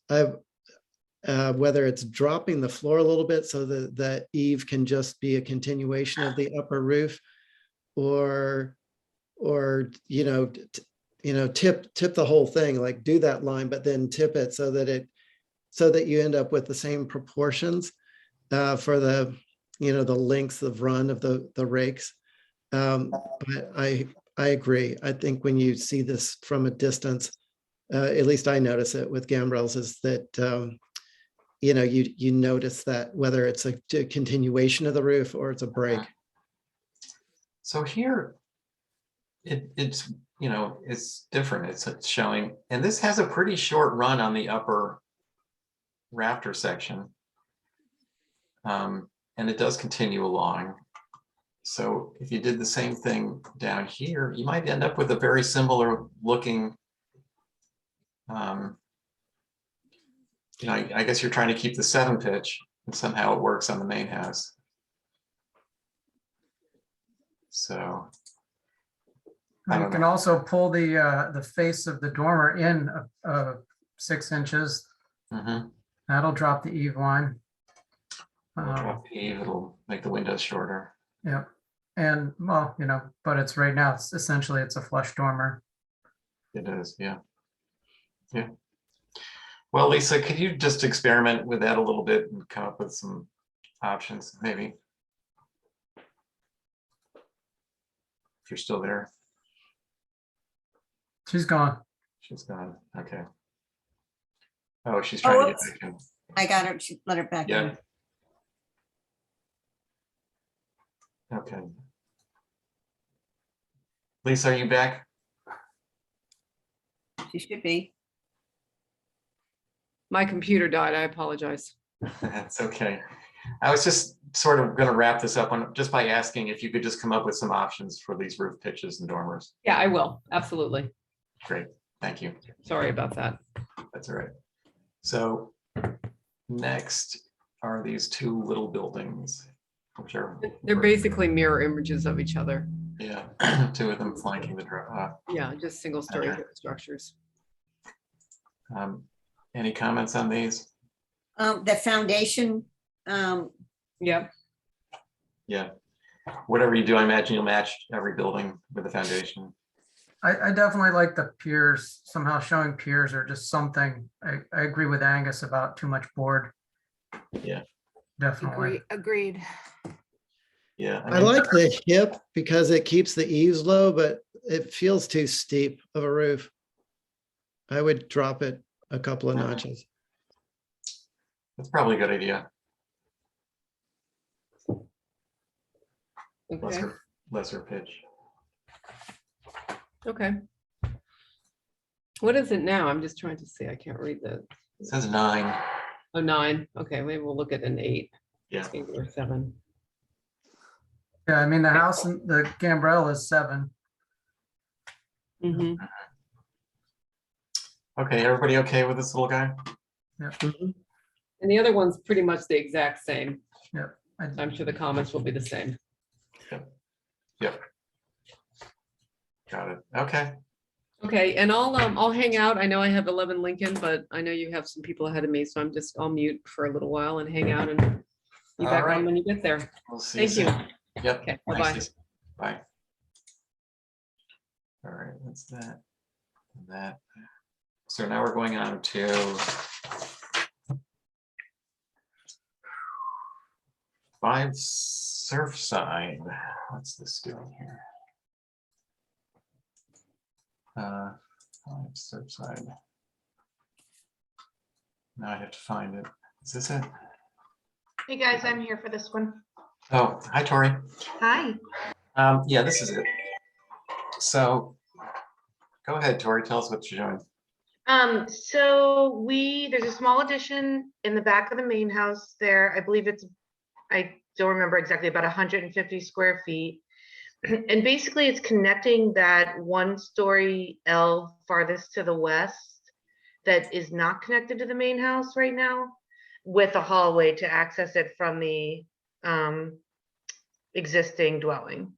Whether it's dropping the floor a little bit so that the eave can just be a continuation of the upper roof, or tip the whole thing, like do that line, but then tip it so that you end up with the same proportions for the length of run of the rakes. But I agree. I think when you see this from a distance, at least I notice it with gambrels, is that you know, you notice that whether it's a continuation of the roof or it's a break. So here, it's, you know, it's different. It's showing, and this has a pretty short run on the upper rafter section. And it does continue along. So if you did the same thing down here, you might end up with a very similar looking, you know, I guess you're trying to keep the 7 pitch, and somehow it works on the main house. So I You don't can know. also pull the face of the dormer in 6 inches. Mhm. That'll drop the eave line. It'll drop the eave, it'll make the windows shorter. Yep. And well, you know, but it's right now, it's essentially it's a flush dormer. It is, yeah. Yeah. Well, Lisa, could you just experiment with that a little bit and come up with some options, maybe? If you're still there. She's gone. She's gone. Okay. Oh, she's trying to get oops. back in. I got her, let her back Yeah. in. Okay. Lisa, are you back? She should be. My computer died. I apologize. That's okay. I was just sort of going to wrap this up on just by asking if you could just come up with some options for these roof pitches and dormers. Yeah, I will. Absolutely. Great. Thank you. Sorry about that. That's all right. So next are these 2 little buildings, which are, They're basically mirror images of each other. yeah, 2 of them flanking the Yeah, just single story Okay. structures. any comments on these? The foundation, Yep. Yeah. Whatever you do, I imagine you'll match every building with the foundation. I definitely like the piers, somehow showing piers or just something. I agree with Angus about too much board. Yeah. Definitely. Agreed. Yeah. I like the hip because it keeps the eaves low, but it feels too steep of a roof. I would drop it a couple of notches. That's probably a good idea. Okay. Lesser pitch. Okay. What is it now? I'm just trying to see. I can't read the. It says 9. Oh, 9. Okay, maybe we'll look at an 8. Yeah. 8 or 7. Yeah, I mean, the house and the gambrel is 7. Mhm. Okay, everybody okay with this little guy? Mhm. And the other one's pretty much the exact same. Yep. I'm sure the comments will be the same. Yep. Got it. Okay. Okay, and I'll hang out. I know I have 11 Lincoln, but I know you have some people ahead of me, so I'll mute for a little while and hang out and be All back right. on when you get there. We'll see. Thank you. soon. Yep. Okay, Thanks, bye-bye. Lisa. Bye. All right, that's that. And that. So now we're going on to Five Surfside. What's this doing here? 5 Surfside. Now I have to find it. Is this it? Hey guys, I'm here for this one. Oh, hi, Tori. Hi. Yeah, this is it. So go ahead, Tori. Tell us what you're doing. So there's a small addition in the back of the main house there. I believe I don't remember exactly, about 150 square feet. And basically it's connecting that 1-story L farthest to the west that is not connected to the main house right now with a hallway to access it from the existing dwelling.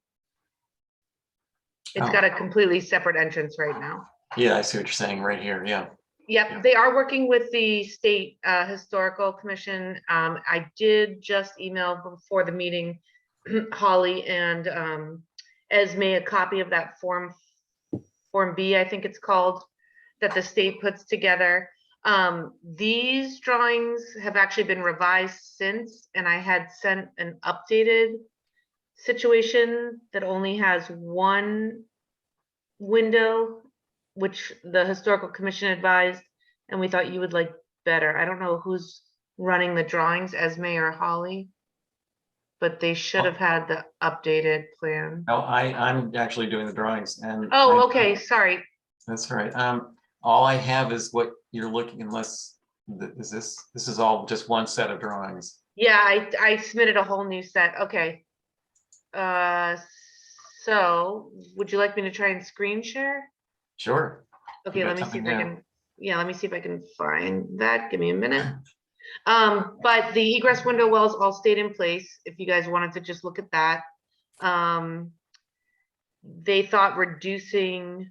It's Oh. got a completely separate entrance right now. Yeah, I see what you're saying right here. Yeah. Yep, Yeah. they are working with the state historical commission. I did just email before the meeting, Holly and Esme, a copy of that form B, I think it's called, that the state puts together. These drawings have actually been revised since, and I had sent an updated situation that only has 1 window, which the historical commission advised, and we thought you would like better. I don't know whose running the drawings, Esme or Holly. But they should have had the updated plan. No, I'm actually doing the drawings and. Oh, okay, sorry. That's all right. All I have is what you're looking, unless, this is all just one set of drawings. Yeah, I submitted a whole new set. Okay. So would you like me to try and screen share? Sure. Okay, got let me see something if I now. can, yeah, let me see if I can find that. Give me a minute. But the egress window wells all stayed in place, if you guys wanted to just look at that. They thought reducing,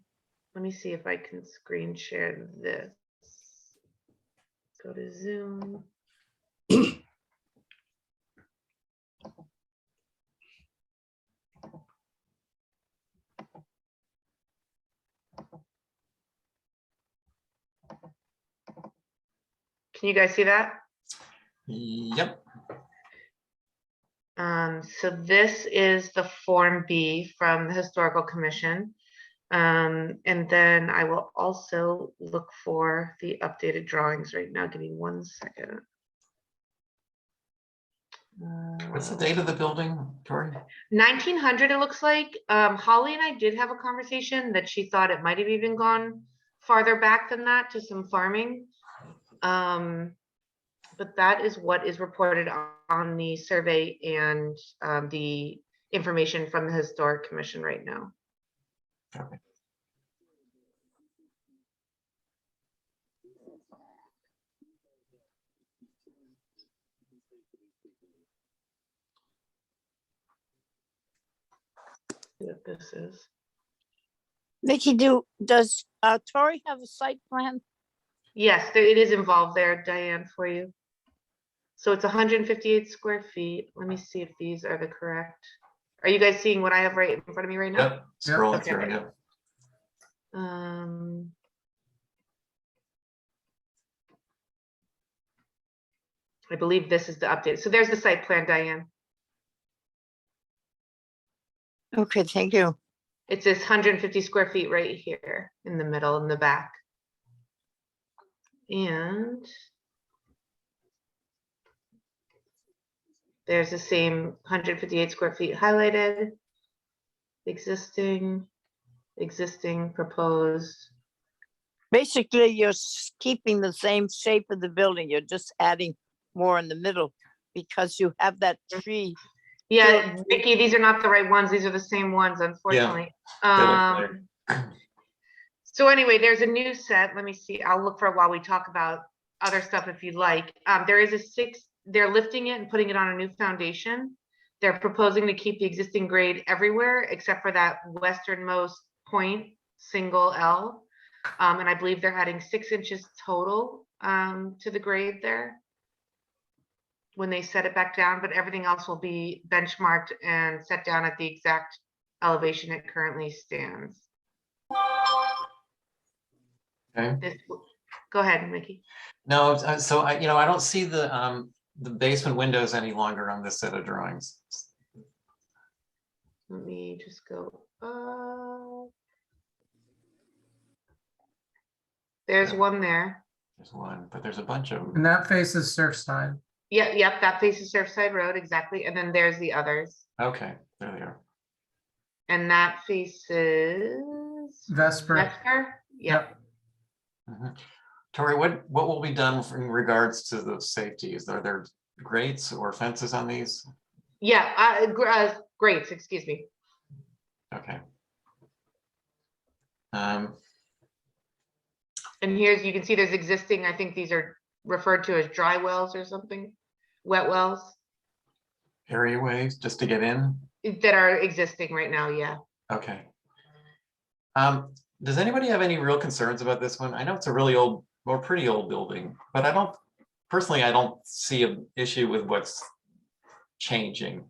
let me see if I can screen share this. Go to Zoom. Can you guys see that? Yep. So this is the Form B from the Historical Commission. And then I will also look for the updated drawings right now. Give me 1 second. What's the date of the building, Tori? 1900, it looks like. Holly and I did have a conversation that she thought it might have even gone farther back than that to some farming. But that is what is reported on the survey and the information from the Historic Commission right now. Okay. See what this is. Mickey, does Tori have a site plan? Yes, it is involved there, Diane, for you. So it's 158 square feet. Let me see if these are the correct. Are you guys seeing what I have right in front of me right now? Yep, scrolling Okay. through, yeah. I believe this is the update. So there's the site plan, Diane. Okay, thank you. It's this 150 square feet right here in the middle, in the back. And there's the same 158 square feet highlighted. Existing, proposed. Basically, you're keeping the same shape of the building. You're just adding more in the middle because you have that tree. Yeah, Vicky, these are not the right ones. These are the same ones, unfortunately. They look clear. So anyway, there's a new set. Let me see. I'll look for it while we talk about other stuff if you'd like. There is they're lifting it and putting it on a new foundation. They're proposing to keep the existing grade everywhere except for that westernmost point, single L. And I believe they're adding 6 inches total to the grade there when they set it back down, but everything else will be benchmarked and set down at the exact elevation it currently stands. Okay. Go ahead, Mickey. No, so I don't see the basement windows any longer on this set of drawings. Let me just go. There's one there. There's one, but there's a bunch of them. And that faces Surfside. Yep, that faces Surfside Road, exactly. And then there's the others. Okay, there they are. And that faces Vesper. Yep. Mhm. Tori, what will be done in regards to the safety? Are there grates or fences on these? Yeah, great, excuse me. Okay. And here's, you can see there's existing, I think these are referred to as dry wells or something, wet wells Areaways just to get in? that are existing right now, yeah. Okay. Does anybody have any real concerns about this one? I know it's a really old, or pretty old building, but I don't see an issue with what's changing.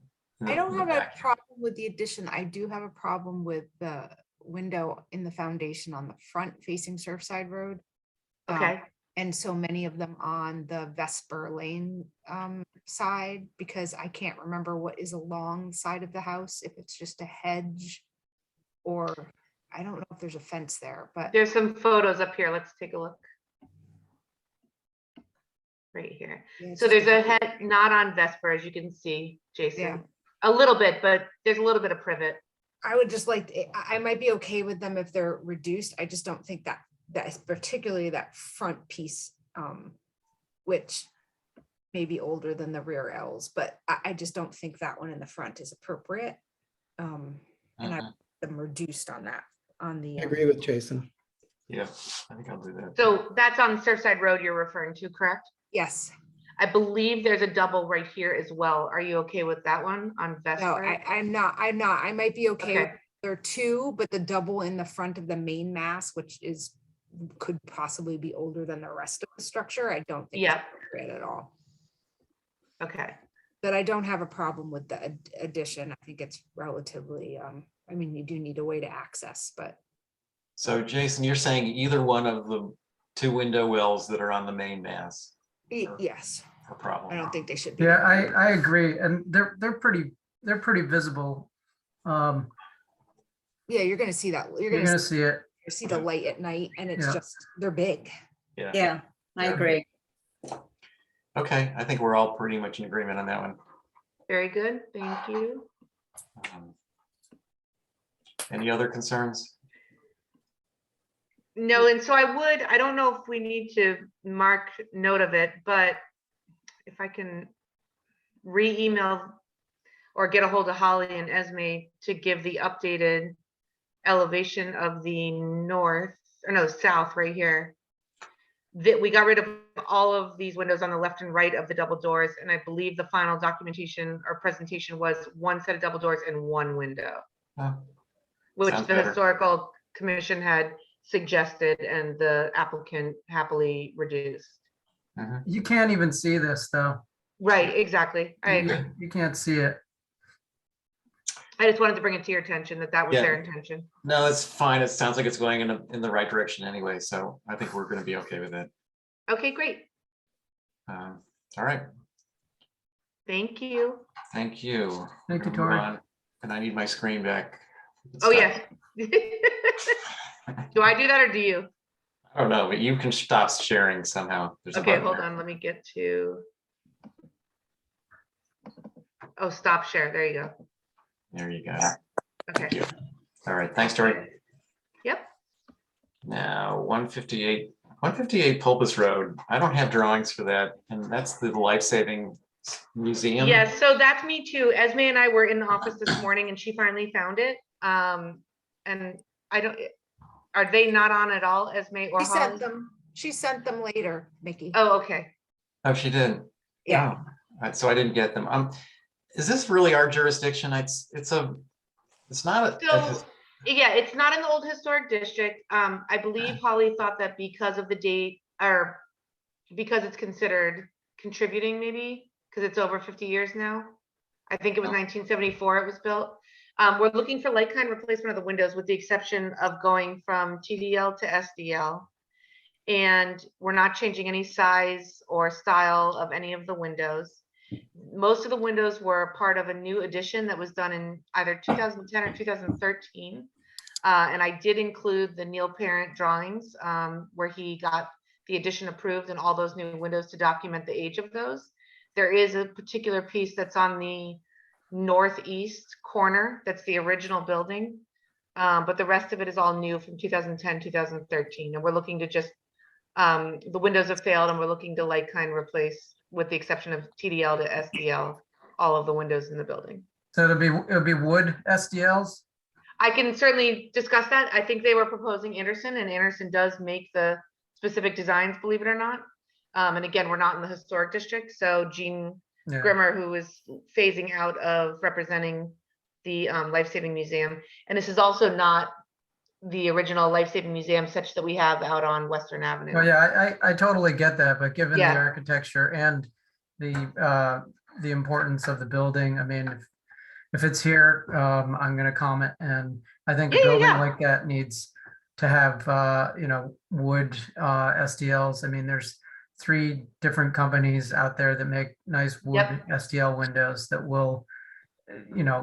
I don't have a problem with the addition. I do have a problem with the window in the foundation on the front facing Surfside Road. Okay. And so many of them on the Vesper Lane side, because I can't remember what is along the side of the house, if it's just a hedge or I don't know if there's a fence there, but There's some photos up here. Let's take a look. right here. Yeah, So just there's a head not on Vesper, as you can see, Yeah. Jason. A little bit, but there's a little bit of privet. I would just like, I might be okay with them if they're reduced. I just don't think that is particularly that front piece, which may be older than the rear L's, but I just don't think that one in the front is appropriate. And I Mhm. them reduced on that, on the. I agree with Jason. Yeah, I think I'll do that. So that's on Surfside Road you're referring to, correct? Yes, I believe there's a double right here as well. Are you okay with that one on no, Vesper? I'm not, I might be okay. with Okay. There are two, but the double in the front of the main mass, which could possibly be older than the rest of the structure, I don't think. Yeah. That's appropriate at all. Okay. But I don't have a problem with the addition. I think it's relatively, I mean, you do need a way to access, but So Jason, you're saying either one of the two window wells that are on the main mass yes, are problem. I don't think they should be. Yeah, I agree. And they're pretty visible. Yeah, you're gonna see that. You're You're gonna gonna see it. see the light at night and it's Yeah. just, they're big. Yeah, I Yeah. agree. Okay, I think we're all pretty much in agreement on that one. Very good. Thank you. Um, Any other concerns? No, and so I don't know if we need to mark note of it, but if I can re-email or get a hold of Holly and Esme to give the updated elevation of the south right here. That we got rid of all of these windows on the left and right of the double doors. And I believe the final documentation or presentation was one set of double doors and one window, Oh, which sounds the better. historical commission had suggested and the applicant happily reduced. mhm. You can't even see this though. Right, exactly. I agree. You can't see it. I just wanted to bring it to your attention that was Yeah. their intention. No, it's fine. It sounds like it's going in the right direction anyway, so I think we're gonna be okay with it. Okay, great. All right, Thank you. thank you. Thank you, We're gonna move Tori. on, and I need my screen back. Oh, Stop. yes. Do I do that or do you? I don't know, but you can stop sharing somehow. There's a Okay, button hold there. on, let me get to. Oh, stop share, there you go. There you go. Okay. Thank you. All right, thanks, Tori. Yep, Now, 158 Pulpus Road. I don't have drawings for that, and that's the life-saving museum. yes, so that's me too. Esme and I were in the office this morning and she finally found it. And I don't, are they not on at all, Esme or Holly? She sent them later, Mickey. Oh, okay. Oh, she did. Yeah. Oh, so I didn't get them. Is this really our jurisdiction? It's not. So, yeah, it's not in the old historic district. I believe Holly thought that because of the date or because it's considered contributing maybe, because it's over 50 years now. I think it was 1974 it was built. We're looking for like-kind replacement of the windows with the exception of going from TDL to SDL. And we're not changing any size or style of any of the windows. Most of the windows were part of a new addition that was done in either 2010 or 2013. And I did include the Neil Parent drawings where he got the addition approved and all those new windows to document the age of those. There is a particular piece that's on the northeast corner. That's the original building. But the rest of it is all new from 2010, 2013. And we're looking to just, the windows have failed and we're looking to like kind replace, with the exception of TDL to SDL, all of the windows in the building. So it'll be wood SDLs. I can certainly discuss that. I think they were proposing Anderson, and Anderson does make the specific designs, believe it or not. And again, we're not in the historic district, so Jean Yeah. Grimmer, who is phasing out of representing the Life-Saving Museum. And this is also not the original Life-Saving Museum such that we have out on Western Avenue. Oh, yeah, I totally get that, but given the Yeah. architecture and the importance of the building, I mean, if it's here, I'm gonna comment, and I think a Yeah, building yeah. like that needs to have, wood SDLs. I mean, there's 3 different companies out there that make nice wood Yep. SDL windows that will,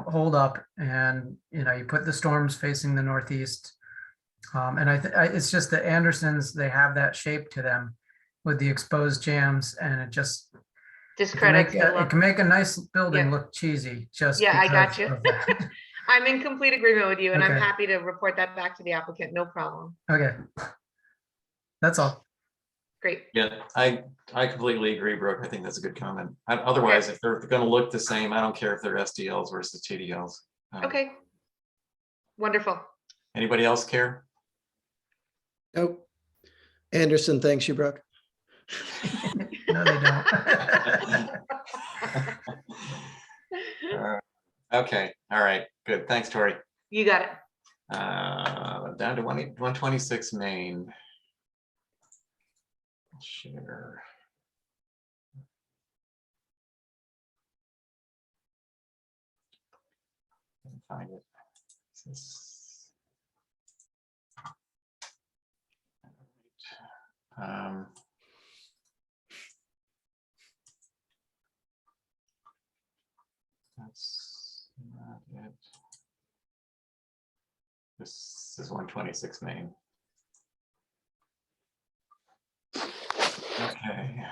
hold up, and, you put the storms facing the northeast. And it's just the Andersons, they have that shape to them. with the exposed jams, and it just Discredits the it look. can make a nice building Yeah. look cheesy just Yeah, I got because you. of that. I'm in complete agreement with you, and I'm Okay. happy to report that back to the applicant. No problem. Okay. That's all. Great. Yeah, I completely agree, Brooke. I think that's a good comment. Otherwise, if they're gonna look the same, I don't care if they're SDLs versus TDLs. Okay. Wonderful. Anybody else care? Nope. Anderson thanks you, Brooke. No, they don't. Okay, all right, good. Thanks, Tori. You got it. Down to 126 Main. Share. Can't find it. Um, that's not it. This is 126 Main. Okay.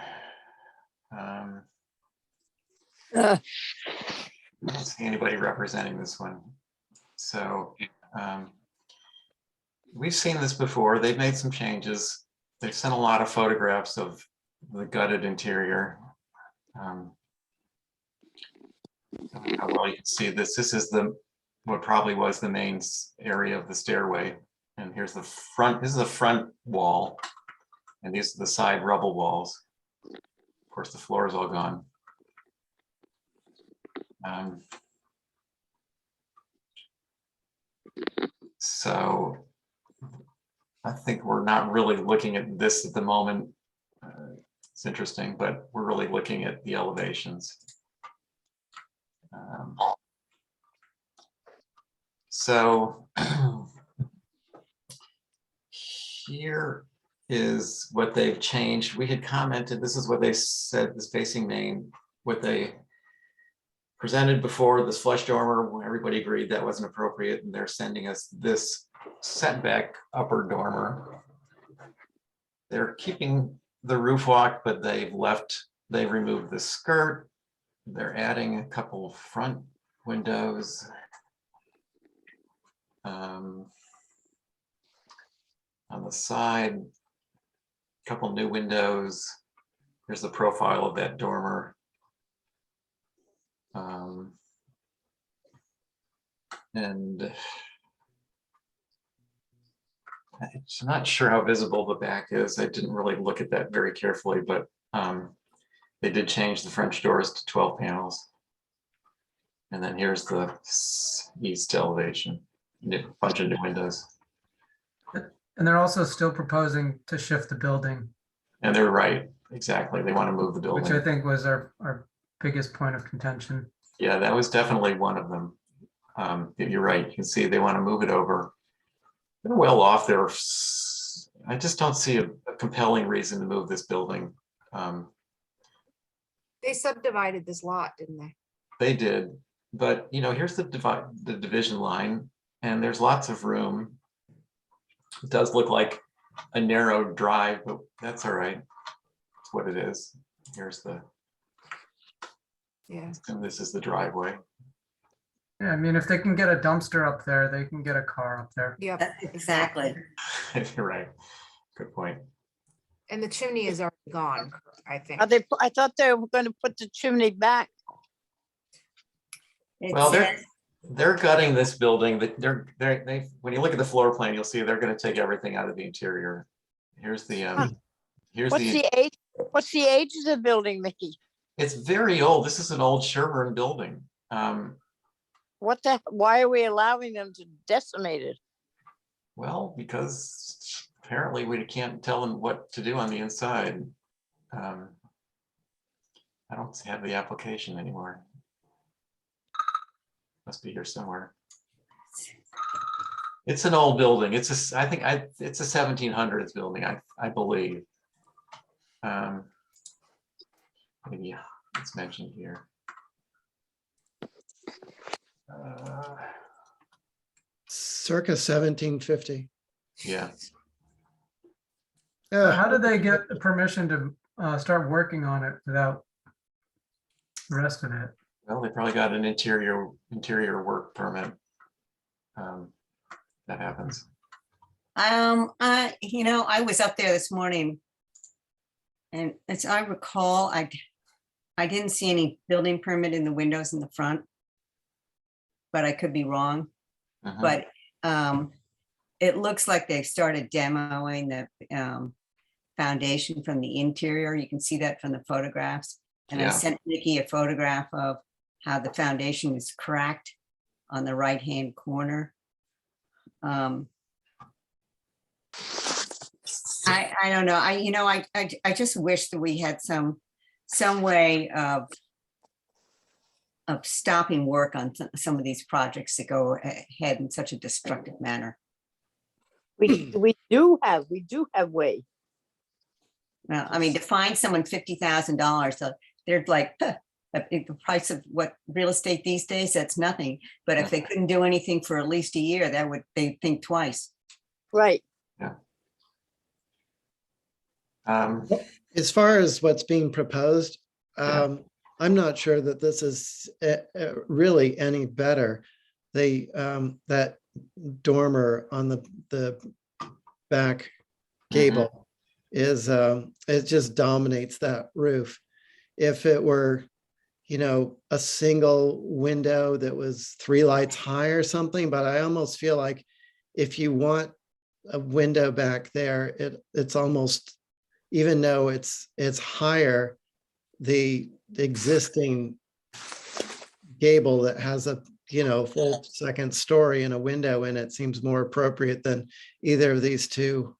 I don't see anybody representing this one. So we've seen this before. They've made some changes. They've sent a lot of photographs of the gutted interior. Well, you can see this. This is what probably was the main area of the stairway. And here's the front. This is the front wall. And these are the side rubble walls. Of course, the floor is all gone. So I think we're not really looking at this at the moment. It's interesting, but we're really looking at the elevations. So here is what they've changed. We had commented, this is what they said, this facing main, what they presented before, this flush dormer, everybody agreed that wasn't appropriate, and they're sending us this setback upper dormer. They're keeping the roof walk, but they've removed the skirt. They're adding a couple front windows. On the side, a couple new windows. Here's the profile of that dormer. And I'm not sure how visible the back is. I didn't really look at that very carefully, but they did change the French doors to 12 panels. And then here's the east elevation, a bunch of new windows. And they're also still proposing to shift the building, And they're right, exactly. They want to move the building. which I think was our biggest point of contention. Yeah, that was definitely one of them. You're right. You can see they want to move it over. They're well off there. I just don't see a compelling reason to move this building. They subdivided this lot, didn't they? They did, but here's the division line, and there's lots of room. It does look like a narrow drive, but that's all right. That's what it is. Here's and this is the driveway. Yeah, I mean, if they can get a dumpster up there, they can get a car up there. Yep. Exactly. You're right. Good point. And the chimney is already gone, I think. I thought they were going to put the chimney back. It Well, says- they're gutting this building. When you look at the floor plan, you'll see they're going to take everything out of the interior. Here's the What's the age of the building, Mickey? It's very old. This is an old Sherburne building. Why are we allowing them to decimate it? Well, because apparently we can't tell them what to do on the inside. I don't have the application anymore. Must be here somewhere. It's an old building. It's a 1700s building, I believe. Maybe it's mentioned here. Circa 1750. Yeah. How did they get the permission to start working on it without the rest of it? Well, they probably got an interior work permit. That happens. I was up there this morning. And as I recall, I didn't see any building permit in the windows in the front. But I could be wrong. Mhm. But it looks like they've started demoing the foundation from the interior. You can see that from the photographs. And I Yeah. sent Nikki a photograph of how the foundation is cracked on the right-hand corner. I don't know. I just wish that we had some way of stopping work on some of these projects that go ahead in such a destructive manner. We do have way. Well, I mean, to find someone $50,000, so they're like, huh, the price of what real estate these days, that's nothing. But if they couldn't do anything for at least a year, they'd think twice. Right. As far as what's being proposed, Yeah. I'm not sure that this is really any better. That dormer on the back gable is it just dominates that roof. If it were, a single window that was 3 lights high or something, but I almost feel like if you want a window back there, it's almost, even though it's higher, the existing gable that has a full second story and a window in it seems more appropriate than either of these two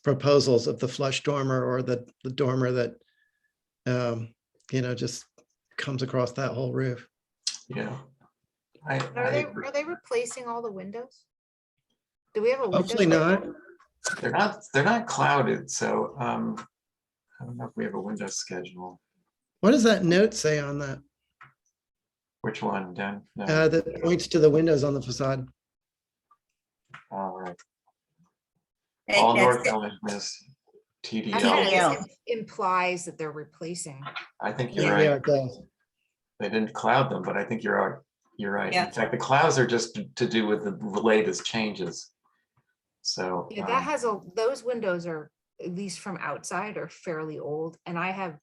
proposals of the flush dormer or the dormer that just comes across that whole roof. Yeah. Are they replacing all the windows? Do we have a window? Hopefully not. They're not clouded, so I don't know if we have a window schedule. What does that note say on that? Which one, Dan? No. That points to the windows on the facade. All right. It- All that's- north elements, I mean, TDL. it implies that they're replacing. I think you're Yeah, right. it does. They didn't cloud them, but I think you're right. You're right. Yeah. In fact, the clouds are just to do with the latest changes. So Yeah, that has those windows are, at least from outside, are fairly old, and I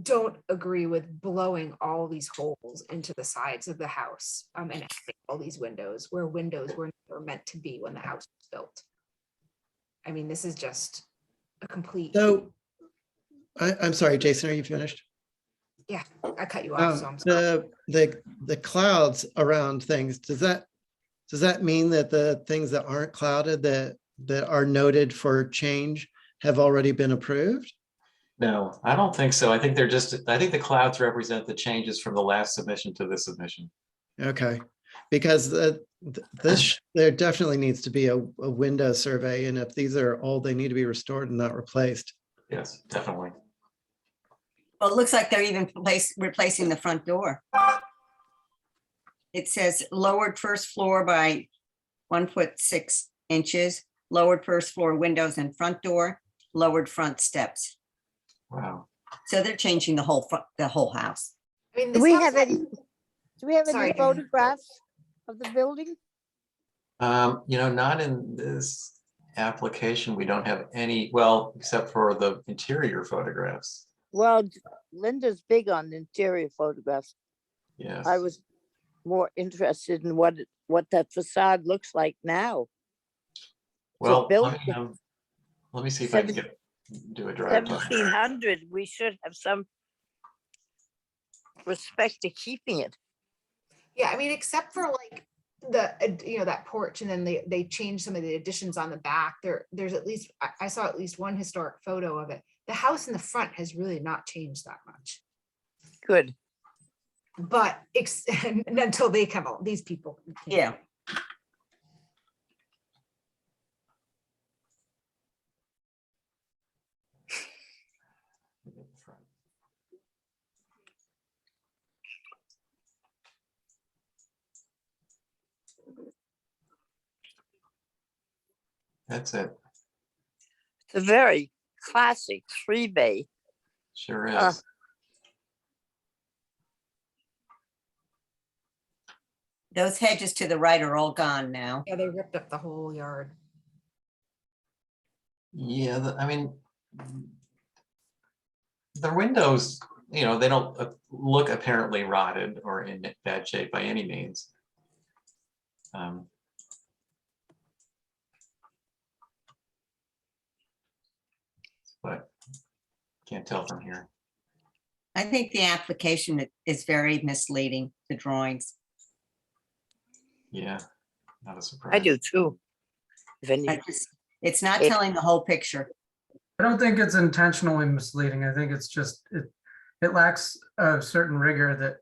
don't agree with blowing all these holes into the sides of the house, and adding all these windows where windows were never meant to be when the house was built. I mean, this is just a complete, So I'm sorry, Jason, are you finished? yeah, I cut you off, so I'm sorry. The clouds around things, does that mean that the things that aren't clouded that are noted for change have already been approved? no, I don't think so. I think I think the clouds represent the changes from the last submission to this submission. Okay, because there definitely needs to be a window survey, and if these are old, they need to be restored and not replaced. Yes, definitely. Well, it looks like they're even replacing the front door. It says lowered first floor by 1'6", lowered first floor windows and front door, lowered front steps. Wow. So they're changing the whole house. I mean, Do this we house have had- any, Sorry, Diane. photographs of the building? Not in this application. We don't have any, well, except for the interior photographs. Well, Linda's big on interior photographs. Yes. I was more interested in what that facade looks like now. Well, built- let me see if I can do a drive. 1700, we should have some respect to keeping it. Yeah, I mean, except for like that porch, and then they changed some of the additions on the back. There's at least, I saw at least one historic photo of it. The house in the front has really not changed that much. Good. But and until they come out, these people. Yeah. That's it. It's a very classic 3-bay. Sure Uh, is. Those hedges to the right are all gone now. Yeah, they ripped up the whole yard. Yeah, I mean, the windows, you know, they don't look apparently rotted or in bad shape by any means. But can't tell from here. I think the application is very misleading, the drawings. Yeah, not a surprise. I do too. If any, It's not It- telling the whole picture. I don't think it's intentionally misleading. I think it's just, it lacks a certain rigor that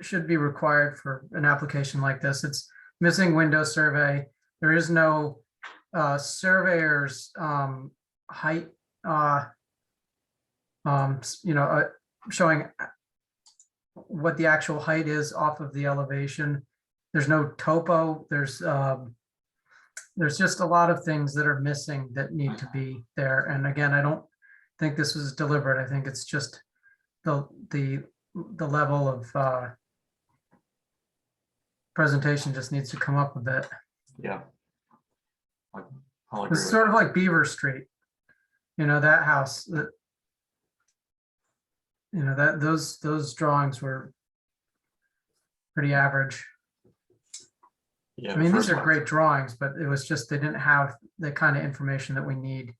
should be required for an application like this. It's missing window survey. There is no surveyor's height, showing what the actual height is off of the elevation. There's no topo. There's just a lot of things that are missing that need to be there. And again, I don't think this was deliberate. I think it's just the level of presentation just needs to come up a bit. Yeah. I'll agree It's with sort of like Beaver Street, that house that, that those drawings were pretty average. Yeah, I the mean, these first are one. great drawings, but it was just, they didn't have the kind of information that we need.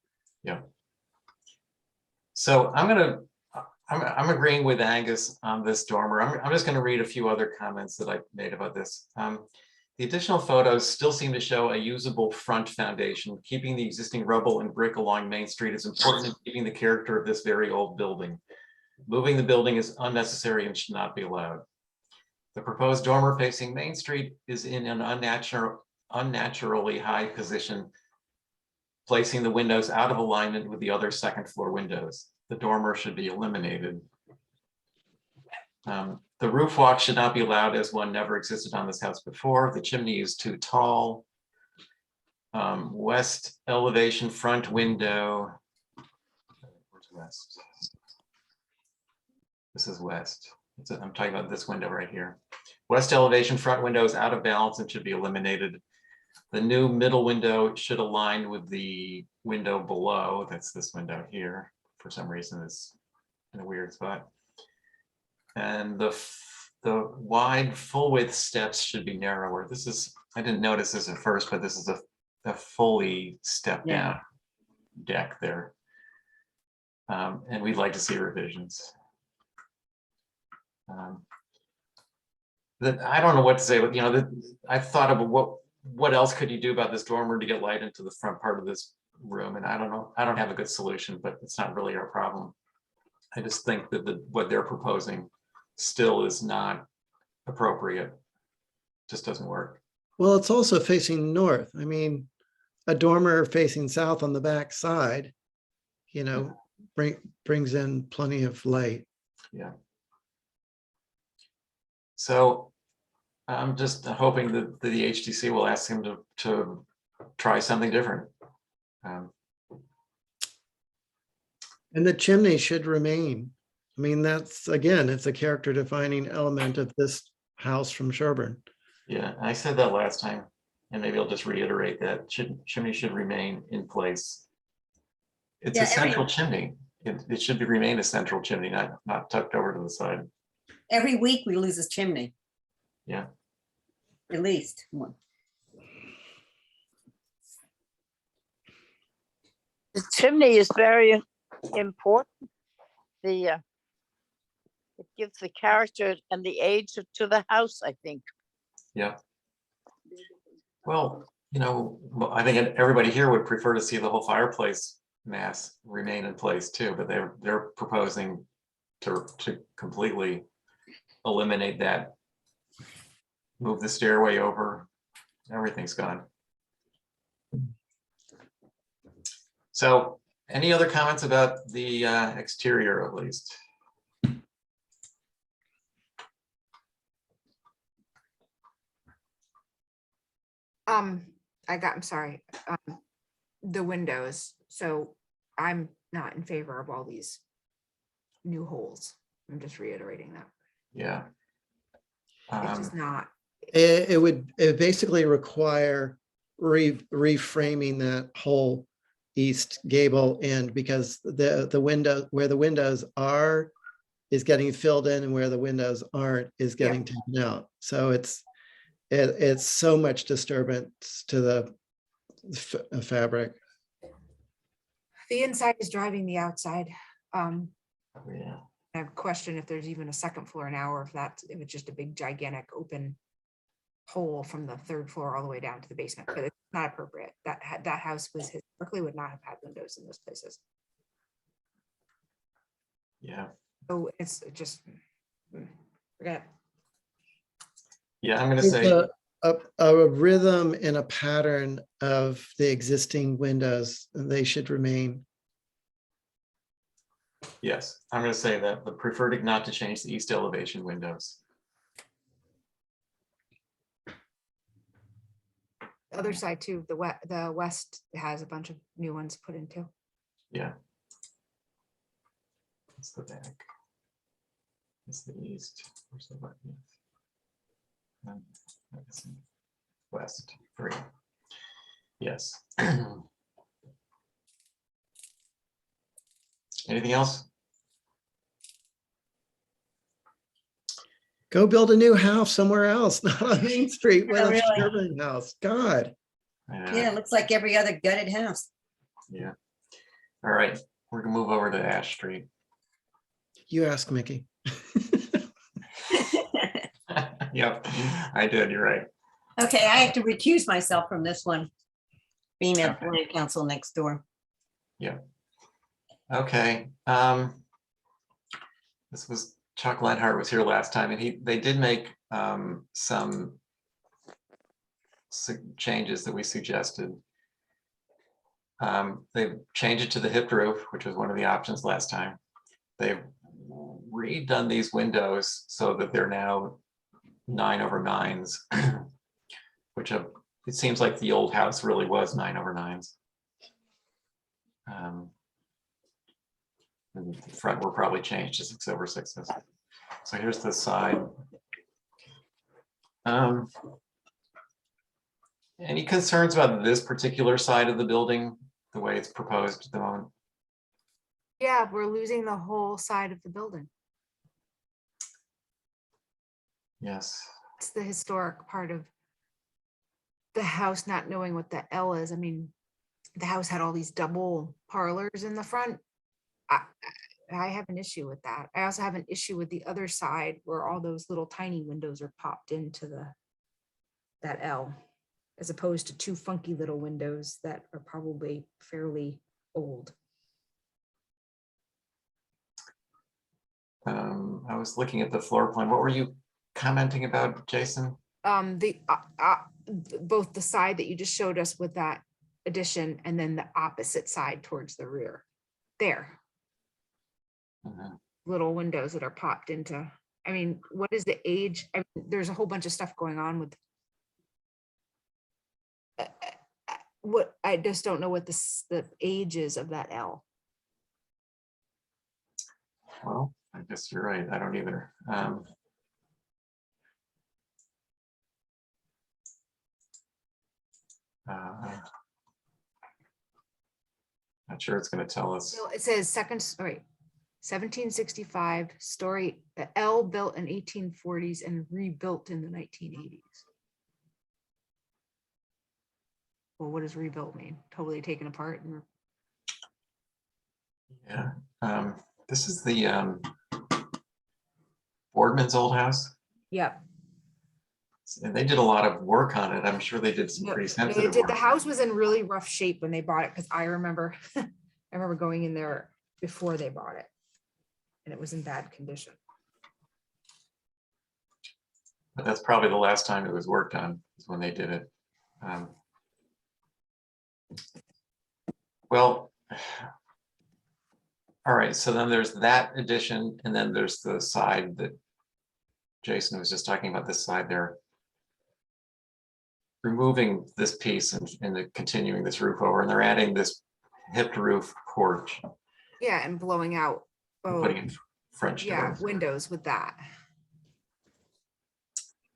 Yeah. So I'm agreeing with Angus on this dormer. I'm just going to read a few other comments that I made about this. The additional photos still seem to show a usable front foundation. Keeping the existing rubble and brick along Main Street is important in keeping the character of this very old building. Moving the building is unnecessary and should not be allowed. The proposed dormer facing Main Street is in an unnaturally high position, placing the windows out of alignment with the other second floor windows. The dormer should be eliminated. The roof walk should not be allowed as one never existed on this house before. The chimney is too tall. West elevation front window. Where's west? This is west. I'm talking about this window right here. West elevation front window is out of balance and should be eliminated. The new middle window should align with the window below. That's this window here. For some reason, it's in a weird spot. And the wide full width steps should be narrower. This is, I didn't notice this at first, but this is a fully stepped down deck there. And we'd like to see revisions. I don't know what to say, but I thought of what else could you do about this dormer to get light into the front part of this room, and I don't know. I don't have a good solution, but it's not really our problem. I just think that what they're proposing still is not appropriate. Just doesn't work. Well, it's also facing north. I mean, a dormer facing south on the back side, brings in plenty of light. Yeah. So I'm just hoping that the HTC will ask him to try something different. And the chimney should remain. I mean, that's, again, it's a character defining element of this house from Sherburne. Yeah, I said that last time, and maybe I'll just reiterate that chimney should remain in place. It's a central chimney. It should remain a central chimney, not tucked over to the side. Every week we lose a chimney, Yeah. at least one. the chimney is very important. It gives the character and the age to the house, I think. Yeah. Well, I think everybody here would prefer to see the whole fireplace mass remain in place too, but they're proposing to completely eliminate that, move the stairway over, everything's gone. So any other comments about the exterior at least? I'm sorry. The windows. So I'm not in favor of all these new holes. I'm just reiterating that. Yeah. It's just not, It would basically require reframing that whole east gable end, because the window, where the windows are is getting filled in, and where the windows aren't is Yeah. getting taken out. So it's so much disturbance to the fabric. the inside is driving the outside. Yeah. I question if there's even a second floor now, or if it's just a big gigantic open hole from the third floor all the way down to the basement, but it's not appropriate. That house was historically would not have had windows in those places. Yeah. So it's just, forget. Yeah, I'm gonna There's say, a rhythm and a pattern of the existing windows, and they should remain. yes, I'm gonna say that the preferred not to change the east elevation windows. The other side too, the west has a bunch of new ones put in too. Yeah. That's the back. It's the east. Where's the button? West, 3. Yes. Anything else? Go build a new house somewhere else, not on Main Street with Yeah, a really. Sherman house. God. Yeah, it looks like every other gutted house. Yeah. All right, we're gonna move over to Ash Street. You ask Mickey. Yep, I did, you're right. Okay, I have to recuse myself from this one, being a Okay. land council next door. Okay. This was Chuck Lenhart was here last time, and they did make some changes that we suggested. They changed it to the hip roof, which was one of the options last time. They've redone these windows so that they're now 9/9s, which it seems like the old house really was 9/9s. And the front were probably changed to 6/6s. So here's the side. Any concerns about this particular side of the building, the way it's proposed at the moment? Yeah, we're losing the whole side of the building. Yes. It's the historic part of the house not knowing what the L is. I mean, the house had all these double parlors in the front. I have an issue with that. I also have an issue with the other side where all those little tiny windows are popped into that L, as opposed to 2 funky little windows that are probably fairly old. I was looking at the floor plan. What were you commenting about, Jason? Both the side that you just showed us with that addition and then the opposite side towards the rear. There, Mhm. little windows that are popped into, I mean, what is the age? I mean, there's a whole bunch of stuff going on with what, I just don't know what the age is of that L. Well, I guess you're right. I don't either. Not sure it's going to tell us. So it says second story, 1765 story, the L built in 1840s and rebuilt in the 1980s. Well, what does rebuilt mean? Totally taken apart and Yeah. This is the Boardman's old house. yep. And they did a lot of work on it. I'm sure they did some pretty sensitive The work. house was in really rough shape when they bought it, because I remember, I remember going in there before they bought it. And it was in bad condition. But that's probably the last time it was worked on, is when they did it. Well, all right, so then there's that addition, and then there's the side that Jason was just talking about, this side there. Removing this piece and continuing this roof over, and they're adding this hipped roof porch, Yeah, and blowing out, and oh, putting in French yeah, doors. windows with that.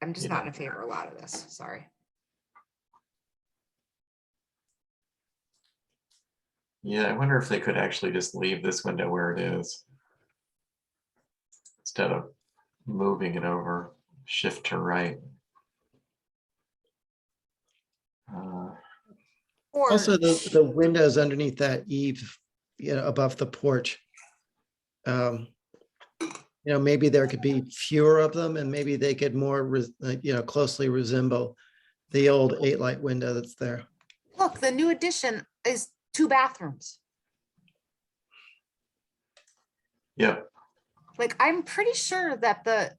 I'm just not Yeah. in favor of a lot of this, sorry. Yeah, I wonder if they could actually just leave this window where it is instead of moving it over, shift to right. Or, Also, the windows underneath that eave, above the porch. Maybe there could be fewer of them and maybe they could more, closely resemble the old 8-light window that's there. look, the new addition is 2 bathrooms. Yep. Like, I'm pretty sure that the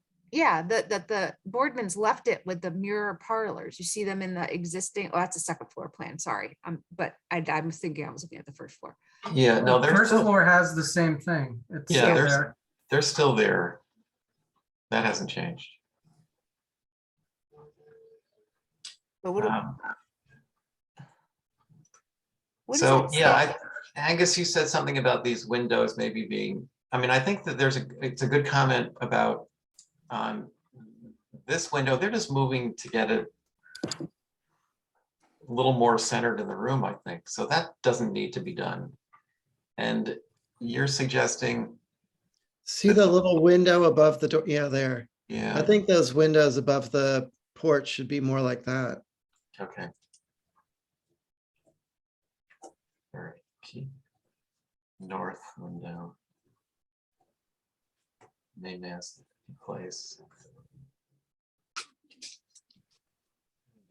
Boardmans left it with the mirror parlors. You see them in the existing, oh, that's a second floor plan, sorry. But I'm thinking I was looking at the first floor. Yeah, no, The they're first still, floor has the same thing. It's Yeah, still there's- there. they're still there. That hasn't changed. But what Um, does So, that yeah, say? Angus, you said something about these windows maybe being, I mean, I think that it's a good comment about this window. They're just moving to get it a little more centered in the room, I think. So that doesn't need to be done. And you're suggesting, See the little window above the door? Yeah, there. I yeah, think those windows above the porch should be more like that. okay. All right, keep north window. Mainmast in place.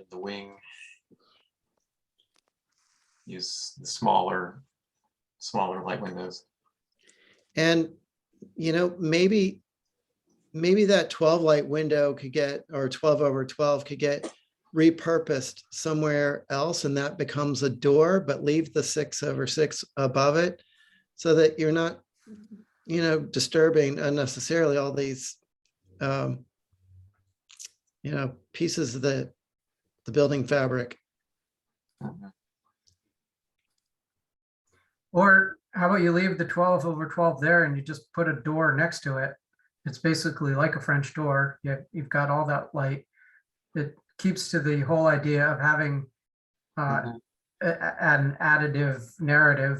The wing. Use the smaller light windows. And, maybe that 12-light window could get, or 12/12 could get repurposed somewhere else and that becomes a door, but leave the 6/6 above it so that you're not, disturbing unnecessarily all these, pieces of the building fabric. Mhm. Or how about you leave the 12/12 there and you just put a door next to it? It's basically like a French door. You've got all that light. It keeps to the whole idea of having Mhm. an additive narrative.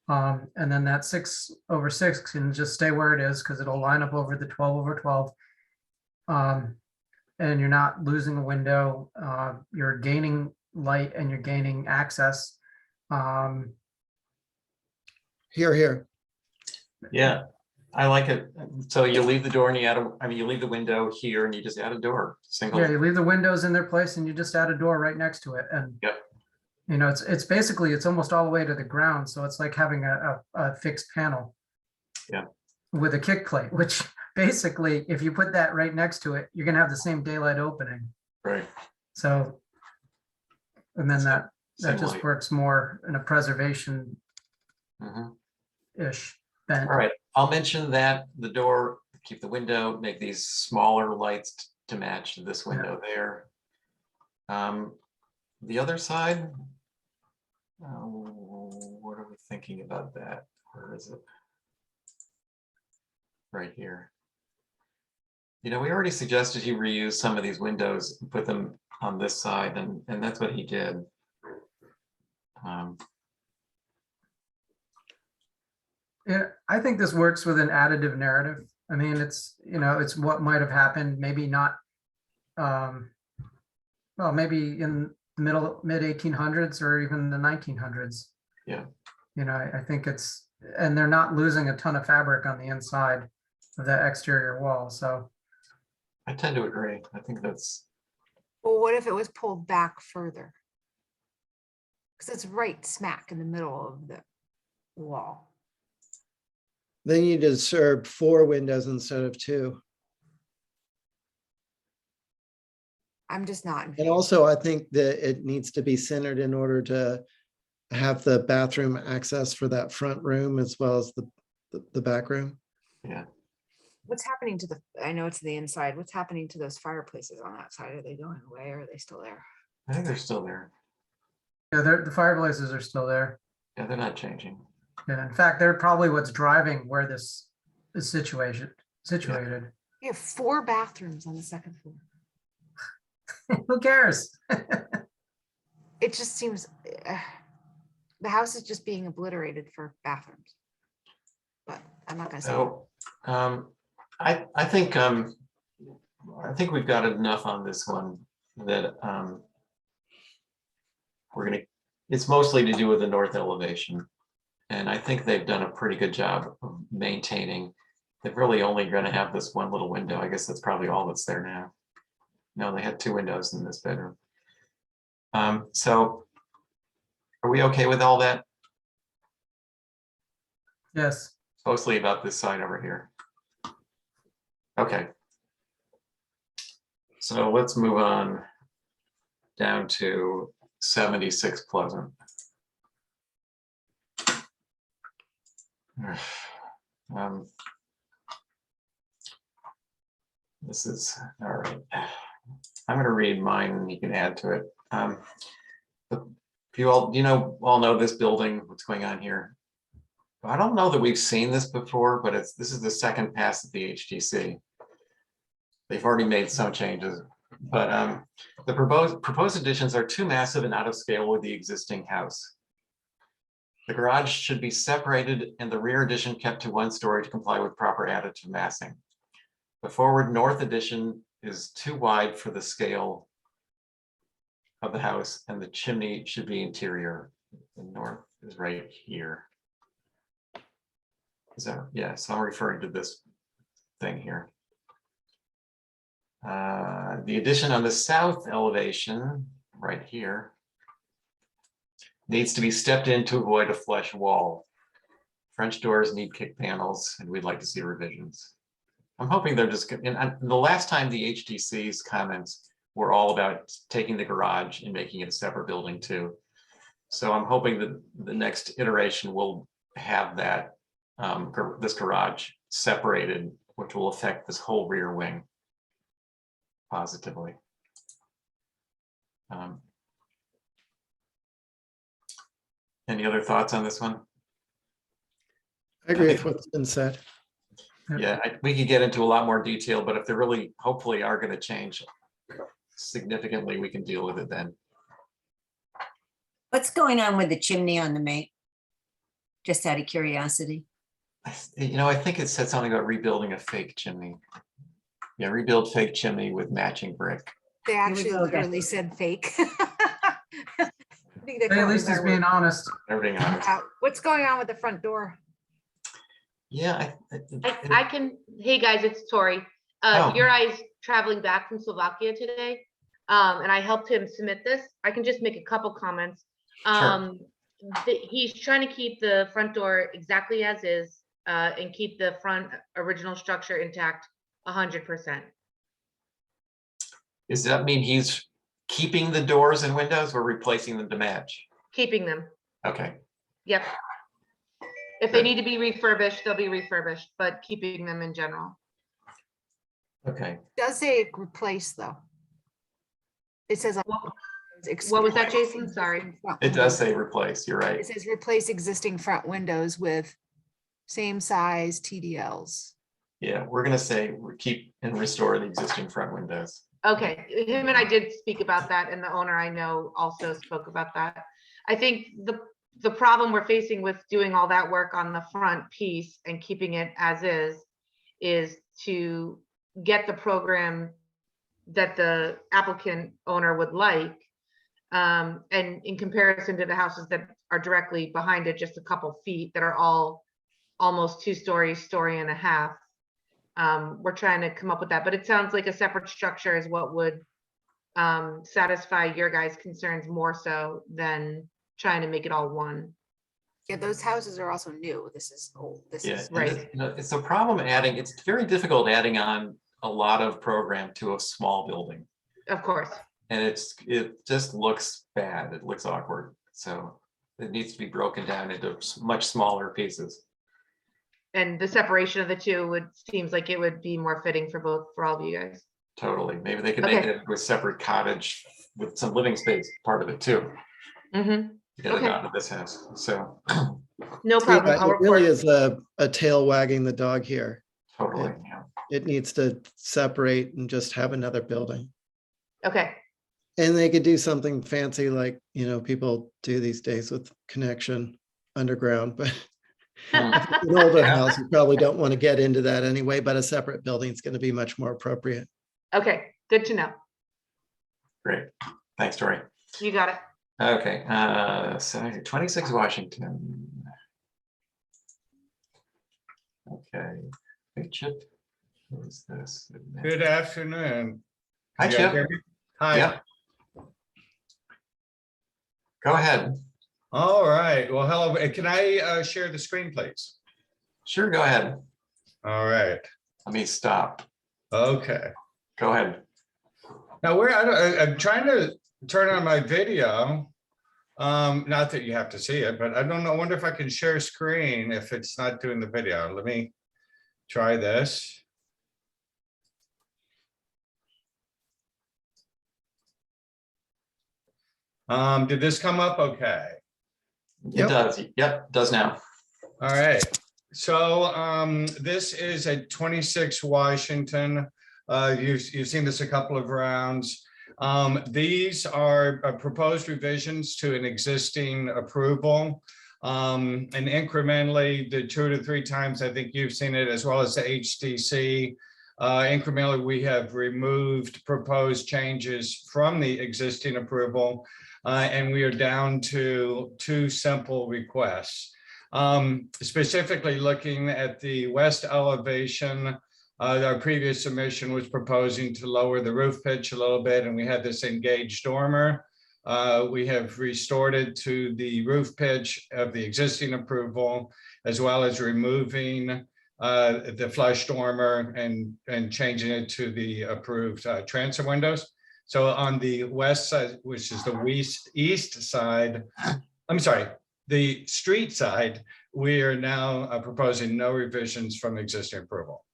And then that 6/6 can just stay where it is because it'll line up over the 12/12. And you're not losing a window. You're gaining light and you're gaining access. Here. Yeah, I like it. So you leave the door and you you leave the window here and you just add a door, single. Yeah, you leave the windows in their place and you just add a door right next to it. And Yep. it's basically, it's almost all the way to the ground. So it's like having a fixed panel. Yeah. With a kick plate, which basically, if you put that right next to it, you're gonna have the same daylight opening. Right. So, and then that Same just light. works more in a preservation-ish Mhm. bent. All right, I'll mention that the door, keep the window, make these smaller lights to match this window there. The other side, what are we thinking about that? Where is it? Right here. We already suggested he reuse some of these windows and put them on this side, and that's what he did. Yeah, I think this works with an additive narrative. I mean, it's what might have happened, maybe not. Well, maybe in the mid 1800s or even the 1900s. Yeah. I think and they're not losing a ton of fabric on the inside of that exterior wall. So I tend to agree. I think that's, Well, what if it was pulled back further? Because it's right smack in the middle of the wall. Then you disturb 4 windows instead of 2. I'm just not. in And favor. also, I think that it needs to be centered in order to have the bathroom access for that front room as well as the back room. yeah. What's happening to I know it's the inside. What's happening to those fireplaces on that side? Are they going away or are they still there? I think they're still there. yeah, the fireplaces are still there. Yeah, they're not changing. Yeah, in fact, they're probably what's driving where this is situated. You have 4 bathrooms on the second floor. Who cares? It just seems, the house is just being obliterated for bathrooms. But I'm not gonna say. So I think we've got enough on this one that it's mostly to do with the north elevation. And I think they've done a pretty good job of maintaining. They're really only gonna have this one little window. I guess that's probably all that's there now. No, they had 2 windows in this bedroom. So are we okay with all that? Yes. Mostly about this side over here. Okay. So let's move on down to 76 Pleasant. This is all right. I'm going to read mine and you can add to it. If you all, all know this building, what's going on here? I don't know that we've seen this before, but this is the second pass at the HTC. They've already made some changes, but the proposed additions are too massive and out of scale with the existing house. The garage should be separated and the rear addition kept to 1 story to comply with proper additive massing. The forward north addition is too wide for the scale of the house, and the chimney should be interior. The north is right here. Is that, yeah, so I'm referring to this thing here. The addition on the south elevation, right here, needs to be stepped in to avoid a flush wall. French doors need kick panels, and we'd like to see revisions. I'm hoping they're just, and the last time the HTC's comments were all about taking the garage and making it a separate building too. So I'm hoping that the next iteration will have that, this garage separated, which will affect this whole rear wing positively. Any other thoughts on this one? I agree with what's been said. Yeah, we could get into a lot more detail, but if they really, hopefully are going to change significantly, we can deal with it then. What's going on with the chimney on the main? Just out of curiosity. I think it said something about rebuilding a fake chimney. Yeah, rebuild fake chimney with matching brick. They actually go again. literally said fake. I think they Hey, at call it least he's that being word. honest. Everything on it. What's going on with the front door? Yeah, I can, hey guys, it's Tori. Oh. Your eyes traveling back from Slovakia today. And I helped him submit this. I can just make a couple comments. Sure. He's trying to keep the front door exactly as is, and keep the front original structure intact 100%. Does that mean he's keeping the doors and windows or replacing them to match? Keeping them. Okay, Yep. If they Good. need to be refurbished, they'll be refurbished, but keeping them in general. okay. Does say replace though. It says. What was that, Jason? Sorry. It does say replace, you're right. It says replace existing front windows with same size TDLs. Yeah, we're gonna say keep and restore the existing front windows. Okay, him and I did speak about that, and the owner I know also spoke about that. I think the problem we're facing with doing all that work on the front piece and keeping it as is to get the program that the applicant owner would like. And in comparison to the houses that are directly behind it, just a couple feet, that are all almost 2 stories, story and a half. We're trying to come up with that, but it sounds like a separate structure is what would satisfy your guys' concerns more so than trying to make it all one. Yeah, those houses are also new. This is old. This Yeah, is right. It's a problem adding, it's very difficult adding on a lot of program to a small building. Of course. And it just looks bad. It looks awkward. So it needs to be broken down into much smaller pieces. And the separation of the two seems like it would be more fitting for all of you guys. Totally. Maybe they could make Okay. it into a separate cottage with some living space part of it too. Mm-hmm. to get it Okay. out of this house. So No problem. I'll It really report. is a tail wagging the dog here. totally, yeah. It needs to separate and just have another building. Okay. And they could do something fancy like, people do these days with connection underground, but if it's an older Yeah. house, you probably don't want to get into that anyway, but a separate building is going to be much more appropriate. Okay, good to know. Great. Thanks, Tori. You got it. Okay, so 26 Washington. Okay, hey Chip, who is this? Good afternoon. Hi, Can you guys Chip. hear me? Hi. Yeah. Go ahead. All right. Well, hello. Can I share the screen, please? Sure, go ahead. All right. Let me stop. Okay. Go ahead. Now, I'm trying to turn on my video. Not that you have to see it, but I don't know. I wonder if I can share screen if it's not doing the video. Let me try this. Did this come up okay? It Yep. does. Yep, does now. All right, so this is at 26 Washington. You've seen this a couple of rounds. These are proposed revisions to an existing approval. And incrementally, the 2 to 3 times I think you've seen it, as well as the HDC. Incrementally, we have removed proposed changes from the existing approval. And we are down to 2 simple requests. Specifically looking at the west elevation, our previous submission was proposing to lower the roof pitch a little bit, and we had this engaged dormer. We have restored it to the roof pitch of the existing approval, as well as removing the flush dormer and changing it to the approved transom windows. So on the west side, which is the east side, I'm sorry, the street side, we are now proposing no revisions from existing approval.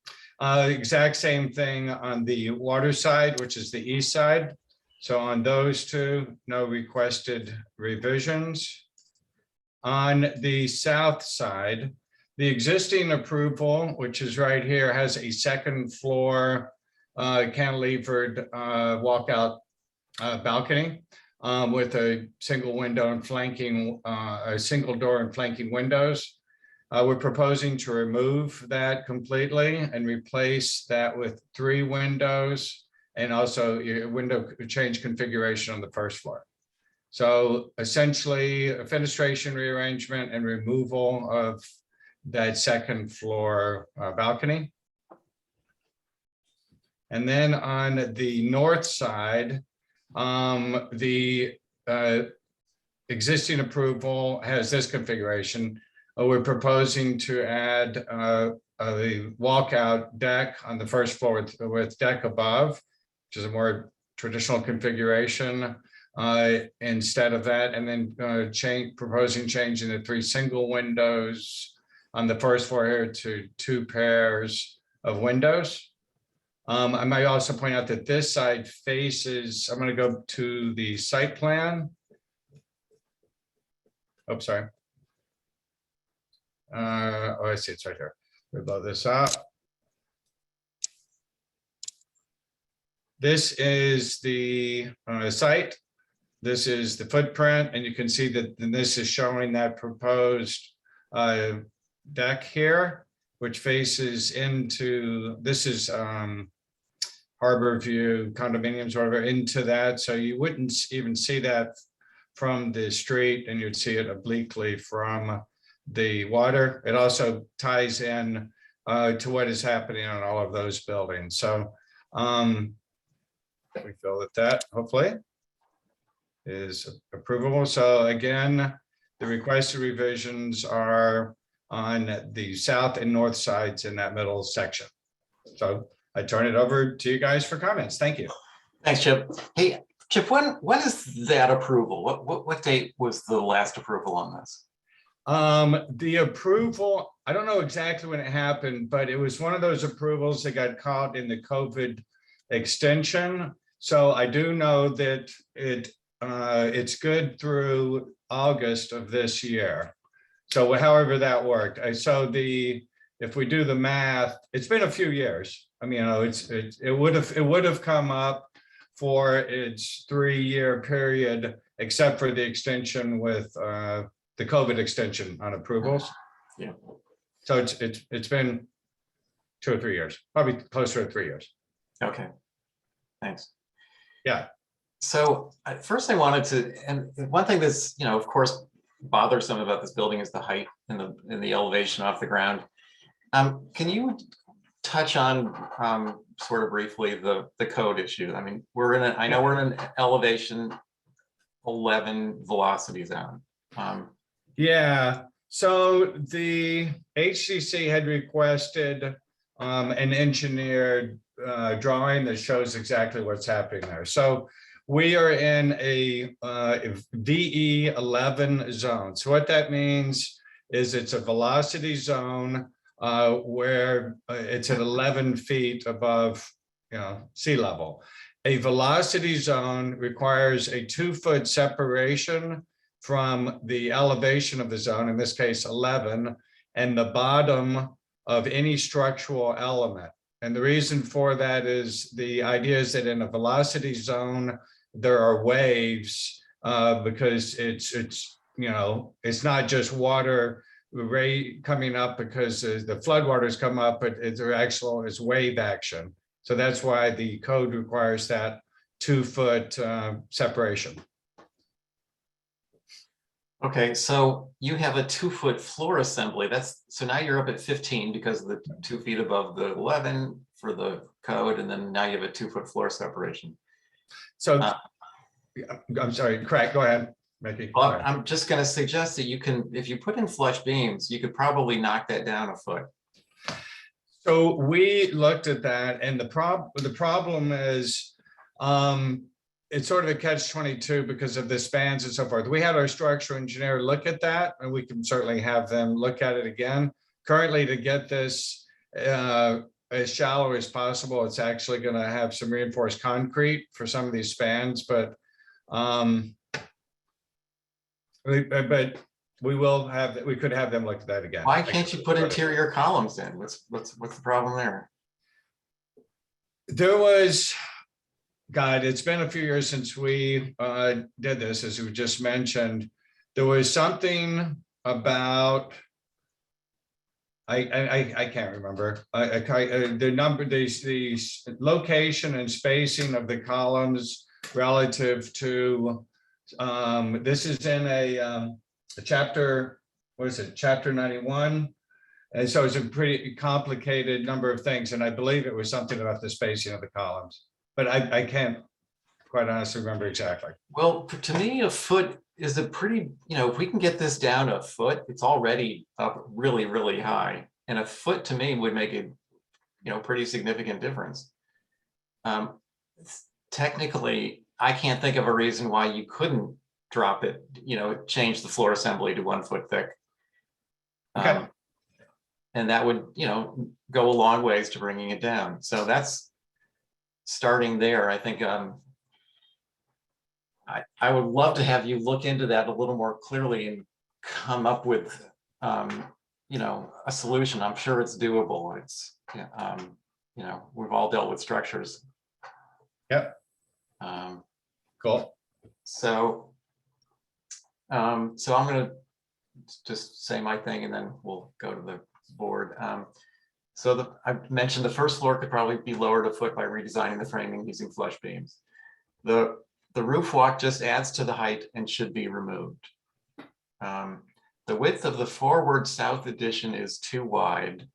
Exact same thing on the water side, which is the east side. So on those 2, no requested revisions. On the south side, the existing approval, which is right here, has a 2nd floor cantilevered walkout balcony with a single window and flanking, a single door and flanking windows. We're proposing to remove that completely and replace that with 3 windows and also your window change configuration on the 1st floor. So essentially a fenestration rearrangement and removal of that 2nd floor balcony. And then on the north side, the existing approval has this configuration. We're proposing to add a walkout deck on the 1st floor with deck above, which is a more traditional configuration instead of that. And then proposing changing the 3 single windows on the 1st floor here to 2 pairs of windows. I might also point out that this side faces, I'm going to go to the site plan. Oh, sorry. Oh, I see, it's right here. We'll blow this up. This is the site. This is the footprint, and you can see that this is showing that proposed deck here, which faces into, this is Harbor View condominiums, whatever, into that. So you wouldn't even see that from the street, and you'd see it obliquely from the water. It also ties in to what is happening on all of those buildings. So we feel that hopefully is approvable. So again, the requested revisions are on the south and north sides in that middle section. So I turn it over to you guys for comments. Thank you. Thanks, Chip. Hey, Chip, when is that approval? What date was the last approval on this? The approval, I don't know exactly when it happened, but it was one of those approvals that got caught in the COVID extension. So I do know that it's good through August of this year. So however that worked, if we do the math, it's been a few years. I mean, it would have come up for its 3-year period, except for the extension with the COVID extension on approvals. Yeah. So it's been 2 or 3 years, probably closer to 3 years. Okay, thanks. Yeah. So first I wanted to, and one thing that's, of course, bothersome about this building is the height and the elevation off the ground. Can you touch on sort of briefly the code issue? I mean, I know we're in an elevation 11 velocity zone. Yeah, so the HCC had requested an engineered drawing that shows exactly what's happening there. So we are in a VE 11 zone. So what that means is it's a velocity zone where it's at 11 feet above, sea level. A velocity zone requires a 2-foot separation from the elevation of the zone, in this case 11, and the bottom of any structural element. And the reason for that is the idea is that in a velocity zone, there are waves because it's not just water coming up because the floodwaters come up, but it's wave action. So that's why the code requires that 2-foot separation. Okay, so you have a 2-foot floor assembly. So now you're up at 15 because of the 2 feet above the 11 for the code, and then now you have a 2-foot floor separation. So I'm sorry, Craig, go ahead, Mickey. Well, I'm just going to suggest that you can, if you put in flush beams, you could probably knock that down a foot. So we looked at that, and the problem is it's sort of a catch-22 because of the spans and so forth. We had our structural engineer look at that, and we can certainly have them look at it again. Currently, to get this as shallow as possible, it's actually going to have some reinforced concrete for some of these spans, but we could have them look at that again. Why can't you put interior columns in? What's the problem there? There was, God, it's been a few years since we did this, as we just mentioned. There was something about, I can't remember, the number, the location and spacing of the columns relative to, this is in a chapter, what is it, chapter 91? And so it's a pretty complicated number of things. And I believe it was something about the spacing of the columns, but I can't quite honestly remember exactly. Well, to me, a foot is a pretty, if we can get this down a foot, it's already up really, really high. And a foot to me would make a, pretty significant difference. Technically, I can't think of a reason why you couldn't drop it, change the floor assembly to 1 foot thick. Okay. And that would, go a long ways to bringing it down. So that's starting there. I think I would love to have you look into that a little more clearly and come up with, a solution. I'm sure it's doable. It's, we've all dealt with structures. Yep. Cool. So I'm going to just say my thing and then we'll go to the board. So I mentioned the first floor could probably be lowered a foot by redesigning the framing using flush beams. The roof walk just adds to the height and should be removed. The width of the forward south addition is too wide.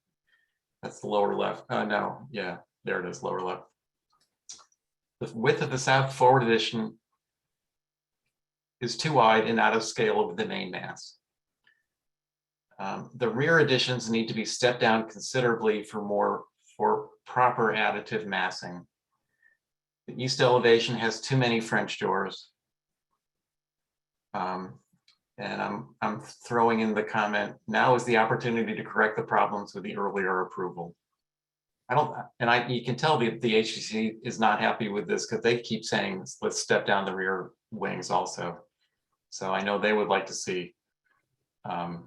That's the lower left. No, yeah, there it is, lower left. The width of the south forward addition is too wide and out of scale with the main mass. The rear additions need to be stepped down considerably for proper additive massing. The east elevation has too many French doors. And I'm throwing in the comment, now is the opportunity to correct the problems with the earlier approval. You can tell the HCC is not happy with this because they keep saying, let's step down the rear wings also. So I know they would like to see the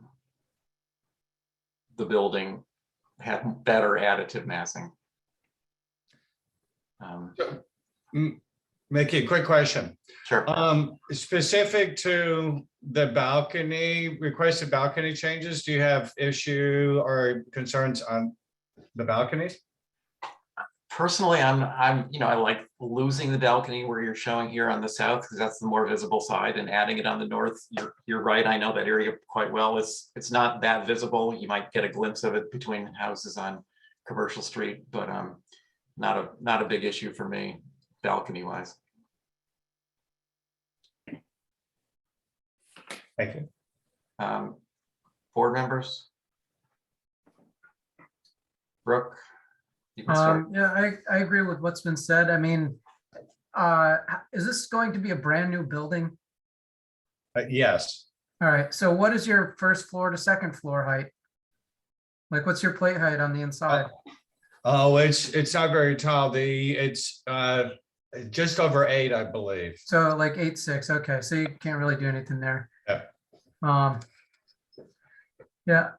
building have better additive massing. Mickey, quick question. Sure. Specific to the balcony, requested balcony changes, do you have issue or concerns on the balconies? Personally, I like losing the balcony where you're showing here on the south, because that's the more visible side, and adding it on the north. You're right. I know that area quite well. It's not that visible. You might get a glimpse of it between houses on Commercial Street, but not a big issue for me, balcony wise. Thank you. Board members? Brooke? You can start. Yeah, I agree with what's been said. I mean, is this going to be a brand new building? Yes. All right, so what is your first floor to second floor height? Like, what's your plate height on the inside? Oh, it's not very tall. It's just over 8, I believe. So like 8'6", okay, so you can't really do anything there. Yeah. Yeah.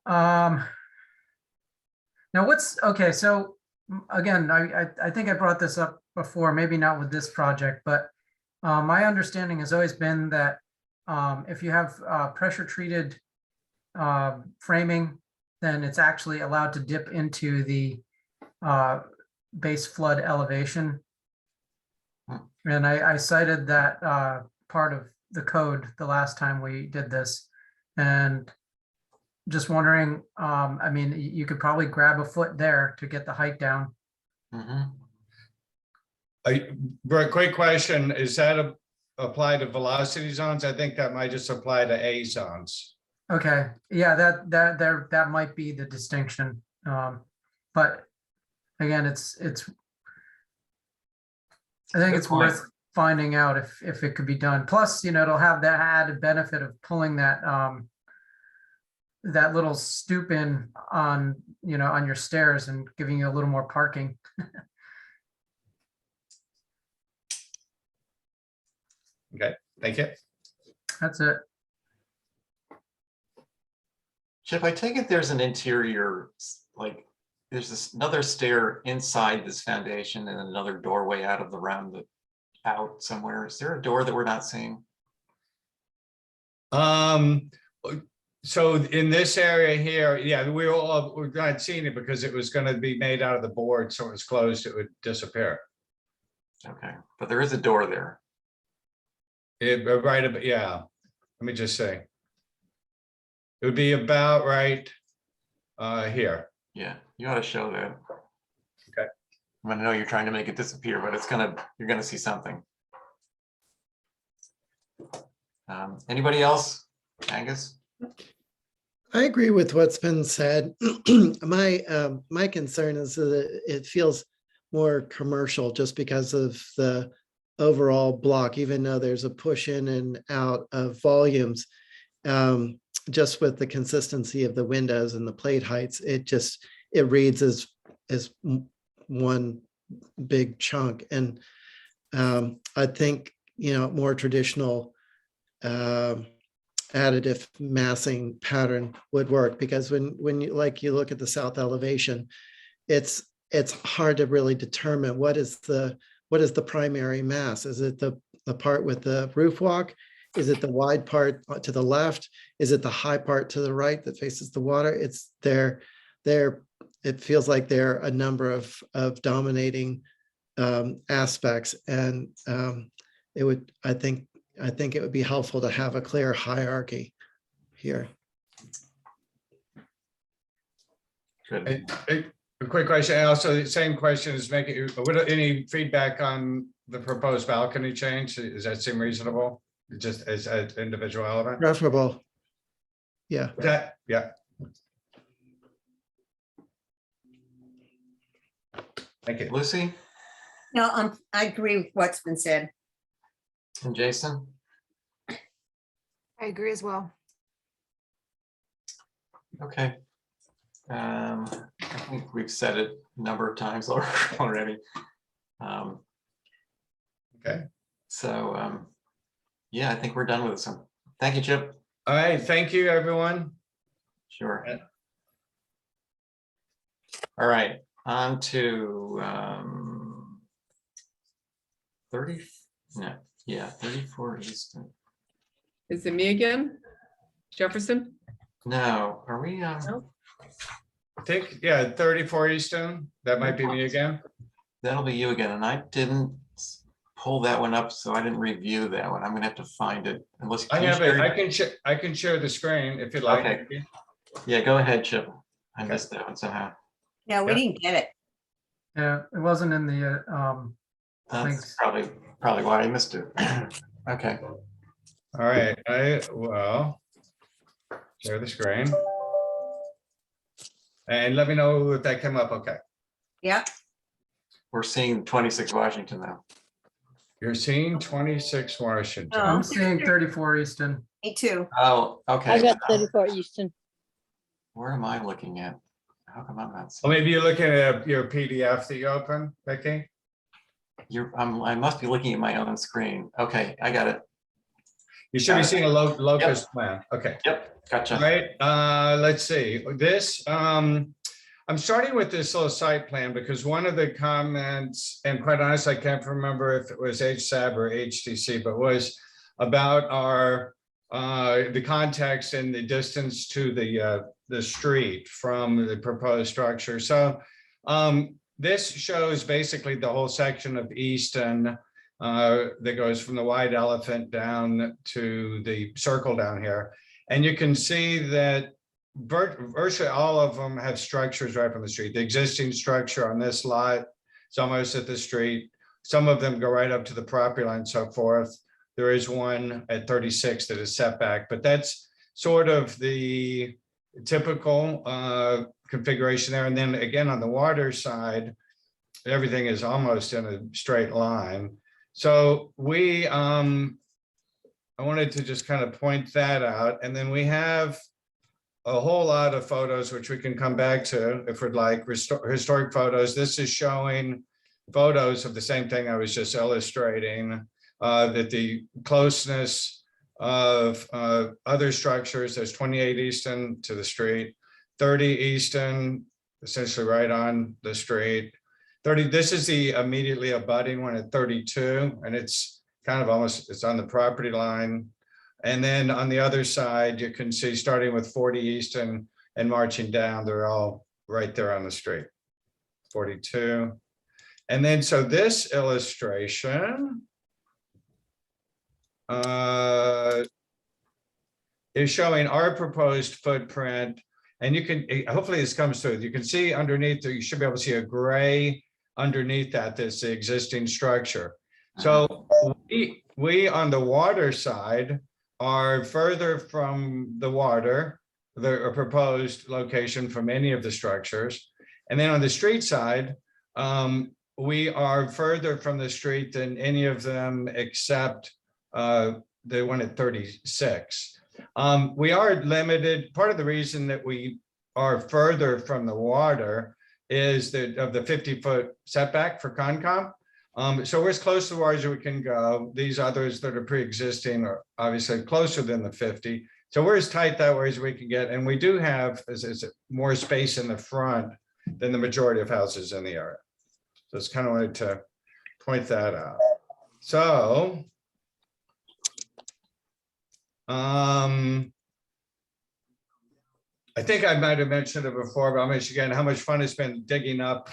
Now okay, so again, I think I brought this up before, maybe not with this project, but my understanding has always been that if you have pressure treated framing, then it's actually allowed to dip into the base flood elevation. And I cited that part of the code the last time we did this, and just wondering, I mean, you could probably grab a foot there to get the height down. Quick question, is that apply to velocity zones? I think that might just apply to A zones. Okay, yeah, that might be the distinction. But again, I think it's worth finding out if it could be done. Plus, it'll have that added benefit of pulling that that little stoop in on your stairs and giving you a little more parking. Okay, thank you. That's it. Chip, I take it there's an interior, like there's another stair inside this foundation and another doorway out of the round out somewhere. Is there a door that we're not seeing? So in this area here, yeah, we're not seeing it because it was going to be made out of the board, so it was closed, it would disappear. Okay, but there is a door there. Right, yeah. Let me just say. It would be about right here. Yeah, you ought to show that. Okay. I know you're trying to make it disappear, but you're gonna see something. Anybody else? Angus? I agree with what's been said. My concern is that it feels more commercial just because of the overall block, even though there's a push in and out of volumes. Just with the consistency of the windows and the plate heights, it reads as one big chunk. And I think more traditional additive massing pattern would work, because when you look at the south elevation, it's hard to really determine what is the primary mass. Is it the part with the roof walk? Is it the wide part to the left? Is it the high part to the right that faces the water? It's there. It feels like there are a number of dominating aspects, and I think it would be helpful to have a clear hierarchy here. Good. A quick question. Also, the same question is any feedback on the proposed balcony change? Does that seem reasonable? Just as an individual element? Preferable. Yeah. Yeah. Thank you. Lucy No, I agree with what's been said. and Jason? I agree as well. Okay. I think we've said it a number of times already. Okay. So, yeah, I think we're done with some Thank you, Chip. All right, thank you, everyone. Sure. All right, on to 30, no, yeah, 34 Easton. Is it me again? Jefferson? No, are we, No. I think, yeah, 34 Easton, that might be me again. that'll be you again, and I didn't pull that one up, so I didn't review that one. I'm gonna have to find it unless. I can you have it, share- I can share the screen if you'd like. Okay. Yeah, go ahead, Chip. I Okay. missed that one somehow. Yeah, we Yeah. didn't get it. Yeah, it wasn't in the, That's Thanks. probably why I missed it. Okay. All right, I will share the screen. And let me know if that came up okay. Yep. We're seeing 26 Washington now. You're seeing 26 Washington. Oh. I'm seeing 34 Easton. Me too. Oh, I okay. got 34 Easton. Where am I looking at? How come I'm not Well, seeing? maybe you're looking at your PDF that you open, Becky. I must be looking at my own screen. Okay, I got it. You should be Got it. seeing a locust plan. Okay. Yep, gotcha. All right, let's see, this, I'm starting with this little site plan because one of the comments, and quite honestly, I can't remember if it was HSAB or HTC, but was about our, the context and the distance to the street from the proposed structure. So this shows basically the whole section of Easton that goes from the White Elephant down to the circle down here. And you can see that virtually all of them have structures right from the street. The existing structure on this lot is almost at the street. Some of them go right up to the property line and so forth. There is one at 36 that is setback, but that's sort of the typical configuration there. And then again, on the water side, everything is almost in a straight line. So we, I wanted to just kind of point that out. And then we have a whole lot of photos, which we can come back to if we'd like, historic photos. This is showing photos of the same thing I was just illustrating, that the closeness of other structures, there's 28 Easton to the street, 30 Easton, essentially right on the street. 30, this is the immediately abutting one at 32, and it's kind of almost, it's on the property line. And then on the other side, you can see starting with 40 Easton and marching down, they're all right there on the street. 42. And then, so this illustration is showing our proposed footprint. And you can, hopefully this comes through. You can see underneath there, you should be able to see a gray underneath that, that's the existing structure. So we on the water side are further from the water, the proposed location from any of the structures. And then on the street side, we are further from the street than any of them except the one at 36. We are limited. Part of the reason that we are further from the water is that of the 50-foot setback for Concom. So we're as close to the water as we can go. These others that are pre-existing are obviously closer than the 50. So we're as tight that way as we can get. And we do have more space in the front than the majority of houses in the area. So it's kind of wanted to point that out. So I think I might have mentioned it before, but I'll mention again how much fun it's been digging up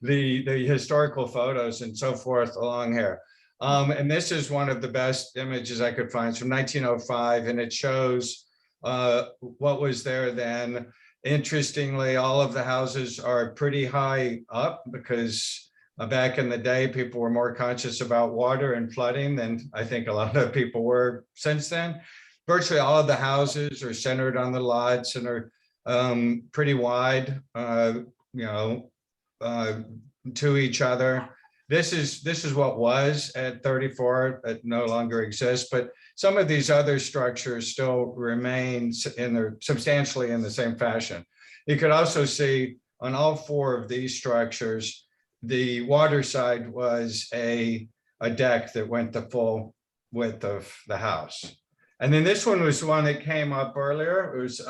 the historical photos and so forth along here. And this is one of the best images I could find. It's from 1905, and it shows what was there then. Interestingly, all of the houses are pretty high up because back in the day, people were more conscious about water and flooding than I think a lot of people were since then. Virtually all of the houses are centered on the lots and are pretty wide, to each other. This is what was at 34. It no longer exists, but some of these other structures still remain substantially in the same fashion. You could also see on all four of these structures, the water side was a deck that went the full width of the house. And then this one was the one that came up earlier. It was,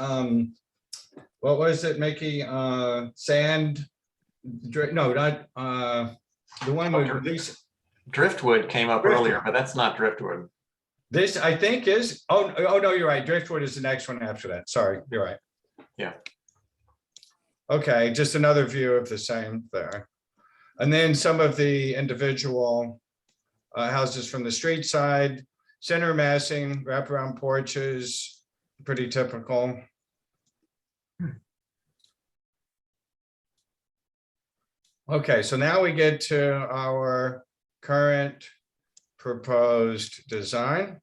what was it, Mickey? Sand? No, not, the one with these. Driftwood came up Driftwood. earlier, but that's not driftwood. This, I think is, oh, no, you're right. Driftwood is the next one after that. Sorry, you're right. Yeah. Okay, just another view of the same there. And then some of the individual houses from the street side, center massing, wraparound porches, pretty typical. Okay, so now we get to our current proposed design.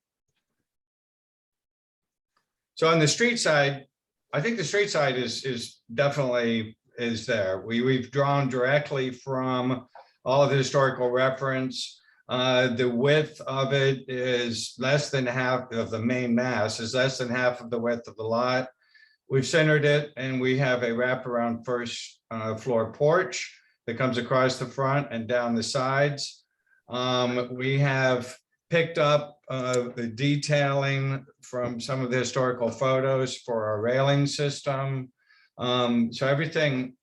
So on the street side, I think the street side is definitely is there. We've drawn directly from all of the historical reference. The width of it is less than half of the main mass, is less than half of the width of the lot. We've centered it and we have a wraparound first floor porch that comes across the front and down the sides. We have picked up the detailing from some of the historical photos for our railing system. So everything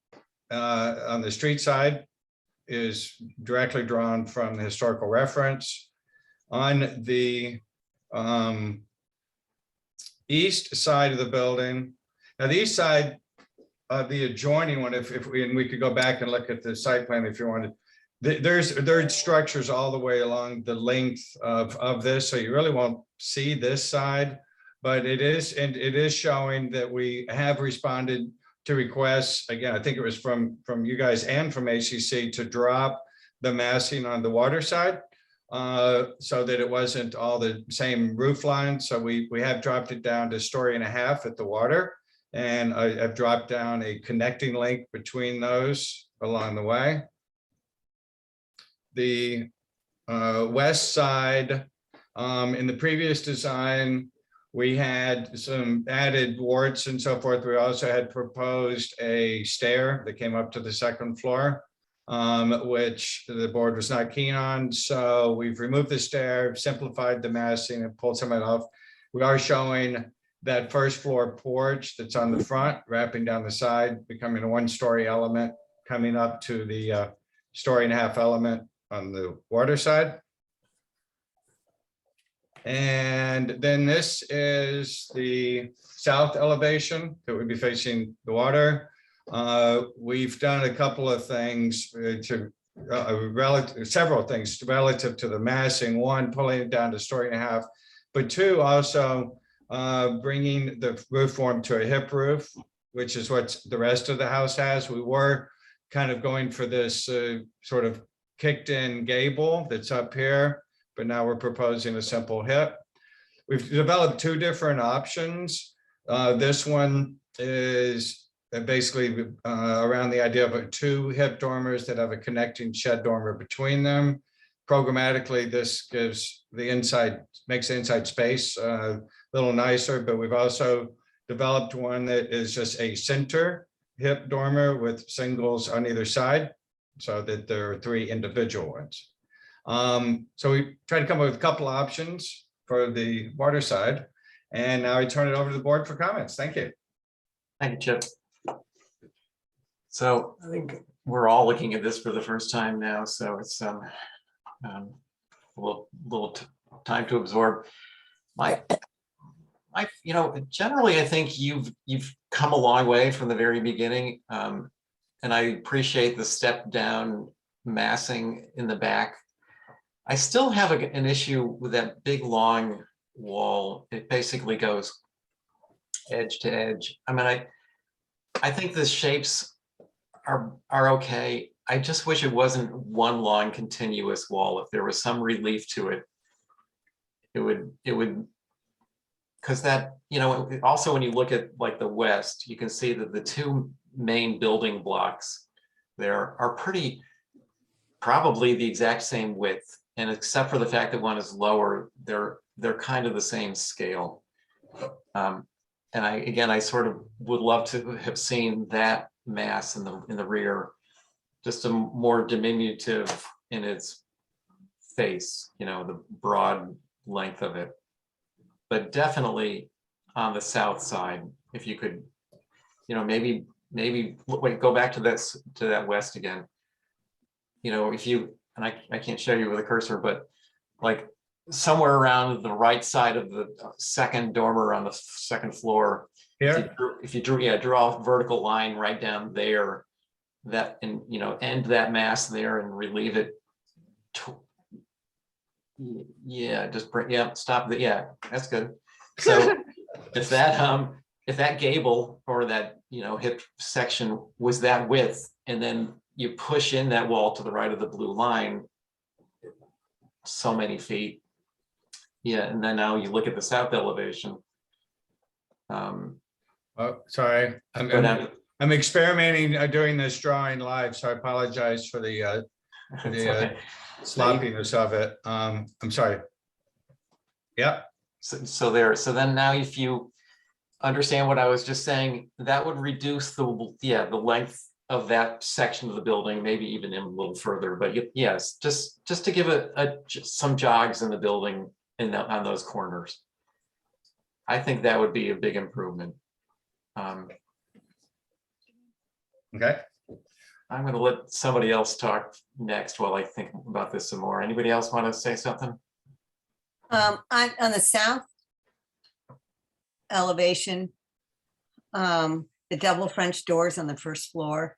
on the street side is directly drawn from the historical reference. On the east side of the building, now the east side of the adjoining one, if we could go back and look at the site plan if you wanted. There's structures all the way along the length of this, so you really won't see this side, but it is showing that we have responded to requests. Again, I think it was from you guys and from ACC to drop the massing on the water side so that it wasn't all the same roof line. So we have dropped it down to 1.5 stories at the water, and I've dropped down a connecting link between those along the way. The west side, in the previous design, we had some added wards and so forth. We also had proposed a stair that came up to the second floor, which the board was not keen on. So we've removed the stair, simplified the massing, and pulled some of it off. We are showing that first floor porch that's on the front, wrapping down the side, becoming a 1-story element, coming up to the 1.5 story element on the water side. And then this is the south elevation that would be facing the water. We've done a couple of things to several things relative to the massing. One, pulling it down to 1.5 stories, but two, also bringing the roof form to a hip roof, which is what the rest of the house has. We were kind of going for this sort of kicked in gable that's up here, but now we're proposing a simple hip. We've developed 2 different options. This one is basically around the idea of 2 hip dormers that have a connecting shed dormer between them. Programmatically, this gives the inside, makes the inside space a little nicer, but we've also developed one that is just a center hip dormer with singles on either side, so that there are 3 individual ones. So we tried to come up with a couple of options for the water side, and now I turn it over to the board for comments. Thank you. Thank you, Chip. So I think we're all looking at this for the first time now, so it's a little time to absorb. Generally, I think you've come a long way from the very beginning, and I appreciate the step down massing in the back. I still have an issue with that big long wall. It basically goes edge to edge. I mean, I think the shapes are okay. I just wish it wasn't one long continuous wall. If there was some relief to it, it would, because that, also when you look at like the west, you can see that the 2 main building blocks there are probably the exact same width. And except for the fact that one is lower, they're kind of the same scale. And I sort of would love to have seen that mass in the rear, just a more diminutive in its face, the broad length of it. but definitely on the south side, if you could, maybe wait, go back to that west again. If you, and I can't show you with a cursor, but like somewhere around the right side of the second dormer on the second floor. Here, If you draw a vertical line right down there, that, and end that mass there and relieve it. Just bring, stop the, that's good. So if that gable or that, hip section was that width, and then you push in that wall to the right of the blue line so many feet. And then now you look at the south elevation. oh, sorry, Go down I'm experimenting doing this drawing live, so I apologize for the it's okay. sloppiness of it. I'm sorry. Yeah, So then now if you understand what I was just saying, that would reduce the length of that section of the building, maybe even in a little further, but yes, just to give some jogs in the building on those corners. I think that would be a big improvement. okay. I'm going to let somebody else talk next while I think about this some more. Anybody else want to say something? On the south elevation, the double French doors on the first floor.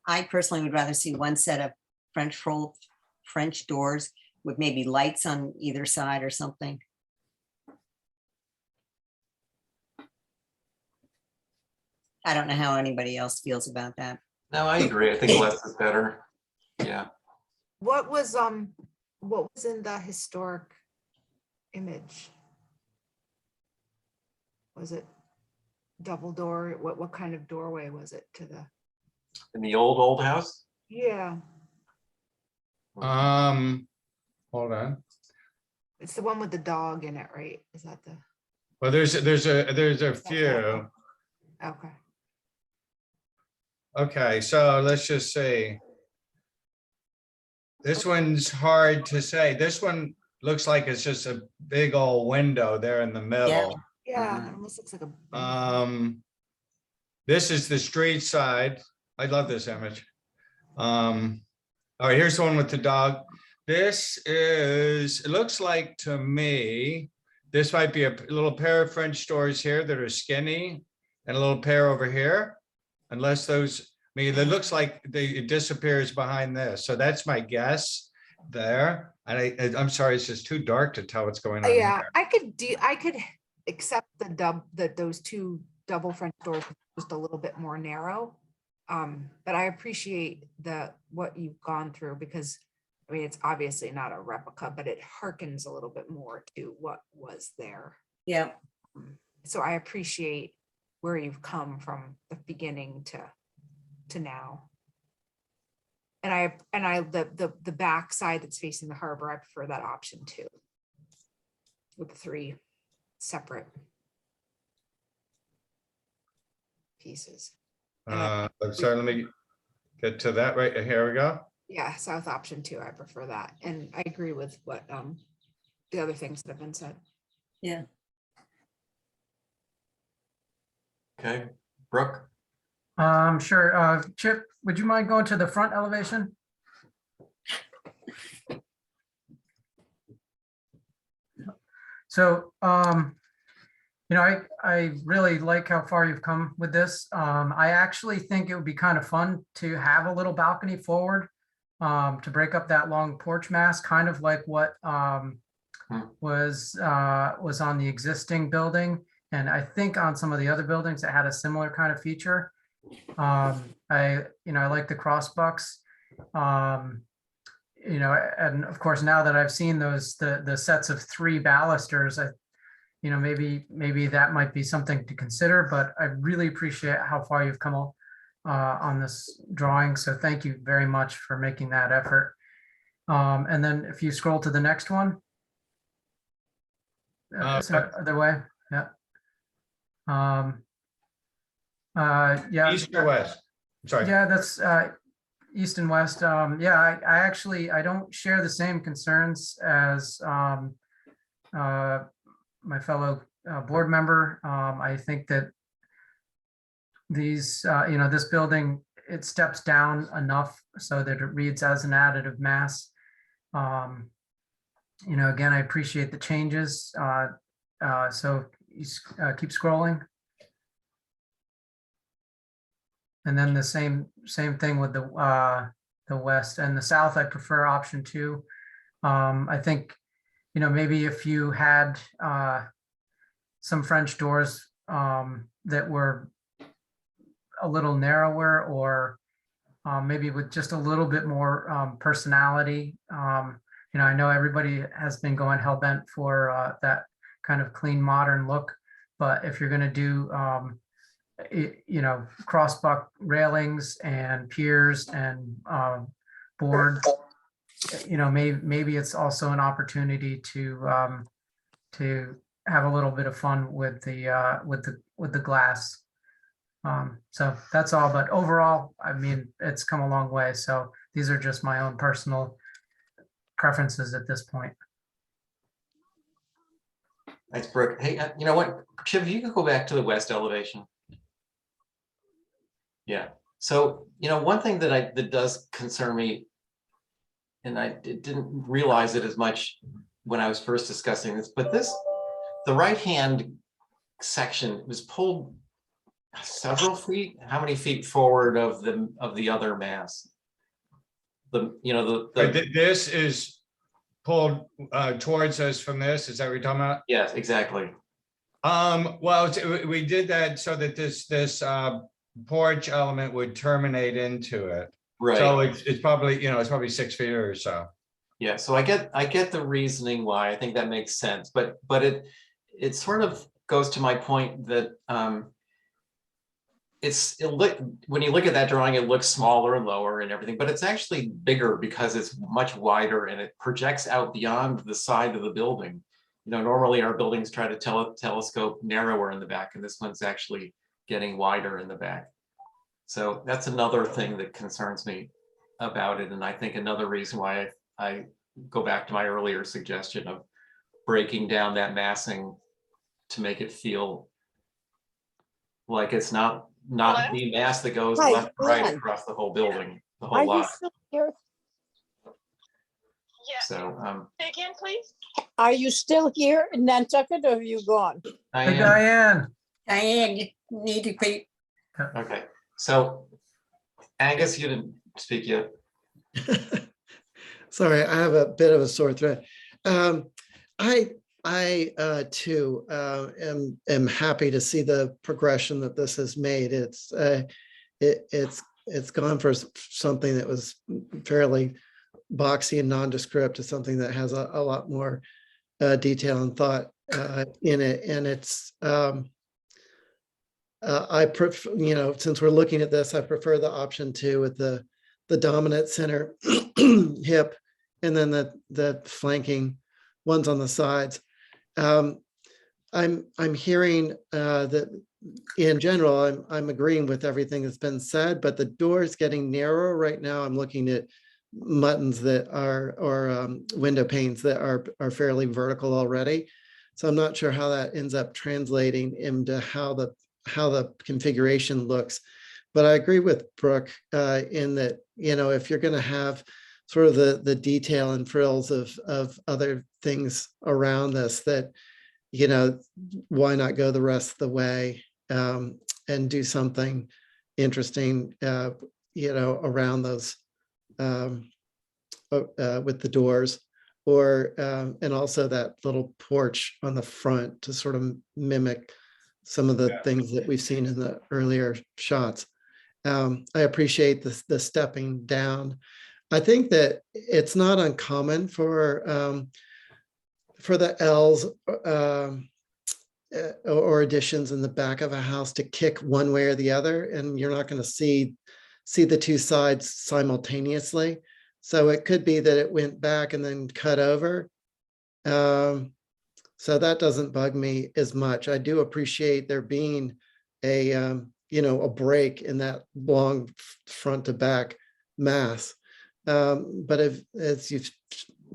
I personally would rather see one set of French doors with maybe lights on either side or something. I don't know how anybody else feels about that. No, I agree. I think less is better. Yeah. What was in the historic image? Was it double door? What kind of doorway was it to the? In the old house? Yeah, Hold on. it's the one with the dog in it, right? Is that the? Well, there's a few. Okay. Okay, so let's just see. This one's hard to say. This one looks like it's just a big old window there in the middle. Yeah, it almost looks like a. This is the street side. I love this image. All right, here's the one with the dog. This is, it looks like to me, this might be a little pair of French doors here that are skinny and a little pair over here. Unless those, I mean, it looks like it disappears behind this. So that's my guess there. And I'm sorry, it's just too dark to tell what's going on. Yeah, here. I could accept those two double French doors just a little bit more narrow. But I appreciate what you've gone through, because I mean, it's obviously not a replica, but it harkens a little bit more to what was there. Yeah. So I appreciate where you've come from the beginning to now. And the back side that's facing the harbor, I prefer that option too, with the 3 separate pieces. I'm sorry, let me get to that right here. We go. Yeah, south option 2, I prefer that. And I agree with what the other things that have been said. Yeah. Okay, Brooke? Sure. Chip, would you mind going to the front elevation? So, I really like how far you've come with this. I actually think it would be kind of fun to have a little balcony forward to break up that long porch mass, kind of like what was on the existing building. And I think on some of the other buildings that had a similar kind of feature. I like the cross bucks. And of course, now that I've seen the sets of 3 balusters, maybe that might be something to consider, but I really appreciate how far you've come on this drawing. So thank you very much for making that effort. And then if you scroll to the next one. Other way, yeah. Yeah. East or west? Sorry. Yeah, that's east and west. Yeah, I actually don't share the same concerns as my fellow board member. I think that these, this building, it steps down enough so that it reads as an additive mass. Again, I appreciate the changes. So you keep scrolling. And then the same thing with the west and the south. I prefer option 2. I think, maybe if you had some French doors that were a little narrower, or maybe with just a little bit more personality. I know everybody has been going hell bent for that kind of clean modern look, but if you're going to do crossbuck railings and piers and boards, maybe it's also an opportunity to have a little bit of fun with the glass. So that's all, but overall, I mean, it's come a long way. So these are just my own personal preferences at this point. Thanks, Brooke. Hey, you know what, Chip, you could go back to the west elevation. Yeah, so, one thing that does concern me, and I didn't realize it as much when I was first discussing this, but the right-hand section was pulled several feet. How many feet forward of the other mass? This is pulled towards us from this. Is that what you're talking about? Yes, exactly. Well, we did that so that this porch element would terminate into it. Right. So it's probably, it's probably 6 feet or so. Yeah, so I get the reasoning why. I think that makes sense, but it sort of goes to my point that when you look at that drawing, it looks smaller and lower and everything, but it's actually bigger because it's much wider and it projects out beyond the side of the building. Normally our buildings try to telescope narrower in the back, and this one's actually getting wider in the back. So that's another thing that concerns me about it. And I think another reason why I go back to my earlier suggestion of breaking down that massing to make it feel like it's not the mass that goes Hi, left and right Dan. across the whole building, the Are whole you lot. still here? So Say again, please. Are you still here in Nantucket, or have you gone? I Hey, am. Diane. Diane, you need to wait. Okay, so Angus, you didn't speak yet. Sorry, I have a bit of a sore throat. I too am happy to see the progression that this has made. It's gone for something that was fairly boxy and nondescript to something that has a lot more detail and thought in it, and it's I prefer, since we're looking at this, I prefer the option 2 with the dominant center hip and then the flanking ones on the sides. I'm hearing that in general, I'm agreeing with everything that's been said, but the door is getting narrower right now. I'm looking at muttons that are, or window panes that are fairly vertical already. So I'm not sure how that ends up translating into how the configuration looks. But I agree with Brooke in that, if you're going to have sort of the detail and frills of other things around this, that, why not go the rest of the way and do something interesting, around those with the doors, or and also that little porch on the front to sort of mimic some of the things that we've seen in the earlier shots. I appreciate the stepping down. I think that it's not uncommon for the L's or additions in the back of a house to kick one way or the other, and you're not going to see the two sides simultaneously. So it could be that it went back and then cut over. So that doesn't bug me as much. I do appreciate there being a break in that long front to back mass. But as you've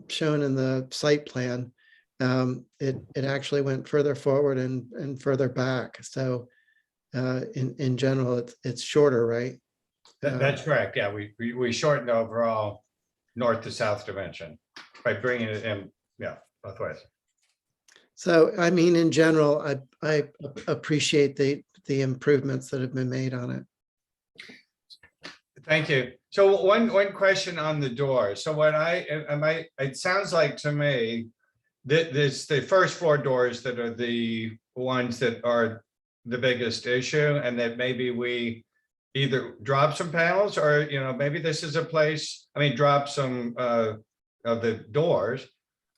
shown in the site plan, it actually went further forward and further back. So in general, it's shorter, right? That's correct. Yeah, we shortened the overall north to south dimension by bringing it in, yeah, both ways. So, I mean, in general, I appreciate the improvements that have been made on it. Thank you. So one question on the door. So what it sounds like to me that this the first floor doors that are the ones that are the biggest issue, and that maybe we either drop some panels or, you know, maybe this is a place, I mean, drop some of the doors,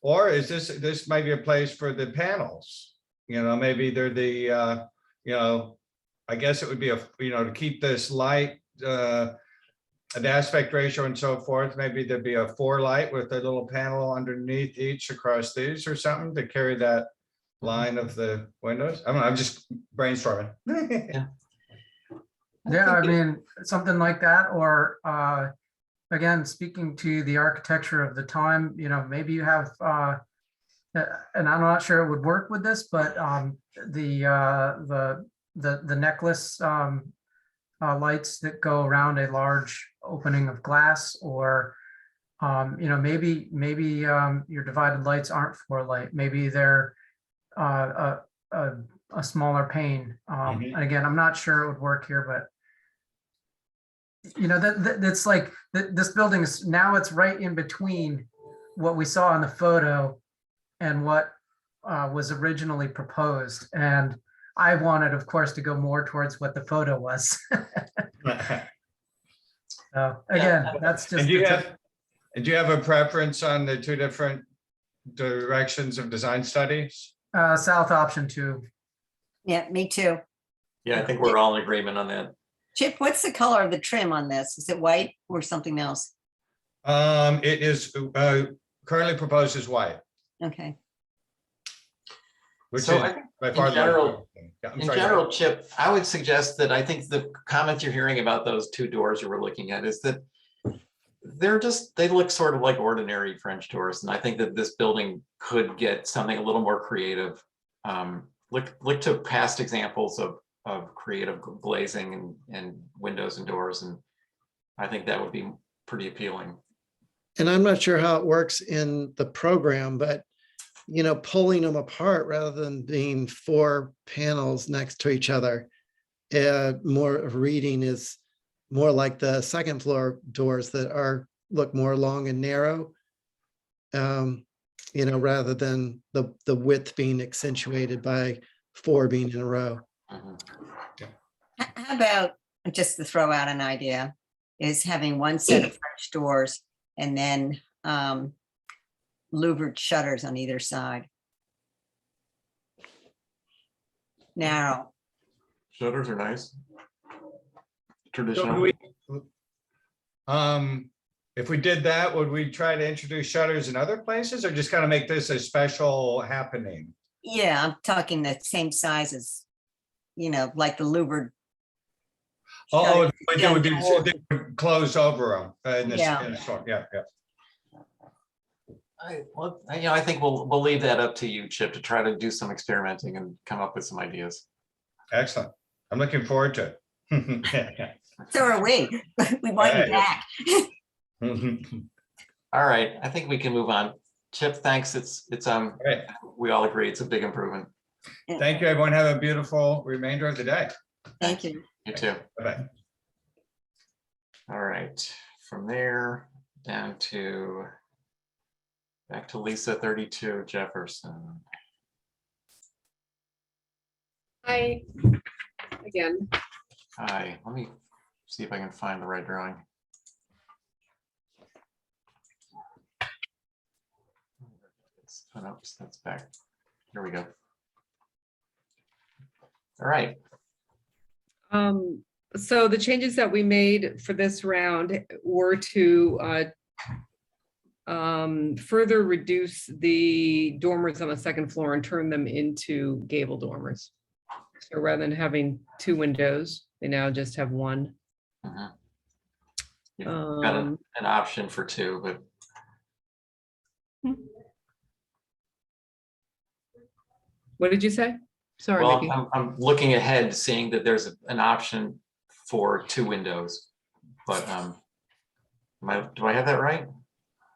or is this might be a place for the panels? You know, maybe they're the, you know, I guess it would be you know, to keep this light, the aspect ratio and so forth, maybe there'd be a 4 light with a little panel underneath each across these or something to carry that line of the windows. I don't know, I'm just brainstorming. Yeah, I mean, something like that, or again, speaking to the architecture of the time, you know, maybe you have, and I'm not sure it would work with this, but the necklace lights that go around a large opening of glass, or you know, maybe your divided lights aren't 4 light, maybe they're a smaller pane. And again, I'm not sure it would work here, but you know, that's like this building is now, it's right in between what we saw in the photo and what was originally proposed. And I wanted, of course, to go more towards what the photo was. So again, that's just. And do you have a preference on the 2 different directions of design studies? South option 2. Yeah, me too. Yeah, I think we're all in agreement on that. Chip, what's the color of the trim on this? Is it white or something else? It is currently proposed as white, Okay. which So is I think by far in the general, largest thing. Yeah, I'm in sorry, go general, ahead. Chip, I would suggest that I think the comment you're hearing about those 2 doors you were looking at is that they look sort of like ordinary French doors. And I think that this building could get something a little more creative. Look to past examples of creative glazing and windows and doors. And I think that would be pretty appealing. And I'm not sure how it works in the program, but you know, pulling them apart rather than being 4 panels next to each other, more of reading is more like the second floor doors that look more long and narrow, you know, rather than the width being accentuated by 4 being in a row. Mhm. How about, just to throw out an idea, is having one set of French doors and then louvered shutters on either side. Narrow. Shutters are nice. So would Traditional. if we did that, would we try to introduce shutters in other places, or just kind of make this a special happening? Yeah, I'm talking the same size as, you know, like the louvered. Oh, shutters it would be, done for- they would close over them in this, Yeah. in this one. Yeah, yeah. I think we'll leave that up to you, Chip, to try to do some experimenting and come up with some ideas. Excellent. I'm looking forward to it. So are we. We want you Right. back. All right, I think we can move on. Chip, thanks. It's Great. we all agree it's a big improvement. Thank you, everyone. Have a beautiful remainder of the day. Thank you. You too. Bye-bye. All right, from there down to back to Lisa 32 Jefferson. Hi, again. Hi, let me see if I can find the right drawing. Oops, that's back. Here we go. All right. So the changes that we made for this round were to further reduce the dormers on the second floor and turn them into gable dormers. So rather than having 2 windows, they now just have 1. Mhm. You've got an option for 2, but What did you say? Sorry, Well, Mickey. I'm looking ahead, seeing that there's an option for 2 windows, but do I have that right?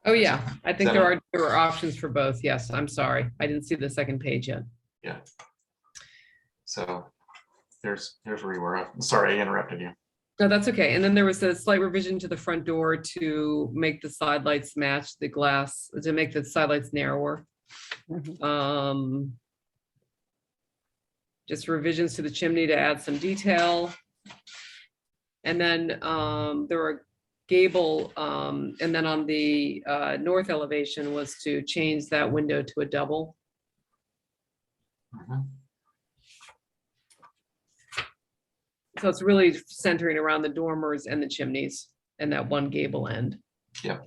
Oh, yeah, I think Seven. there are options for both. Yes, I'm sorry. I didn't see the second page yet. Yeah. So there's where we were. Sorry, I interrupted you. No, that's okay. And then there was a slight revision to the front door to make the side lights match the glass, to make the side lights narrower. Mhm. Just revisions to the chimney to add some detail. And then there were gable, and then on the north elevation was to change that window to a double. Mhm. So it's really centering around the dormers and the chimneys and that one gable end. Yep.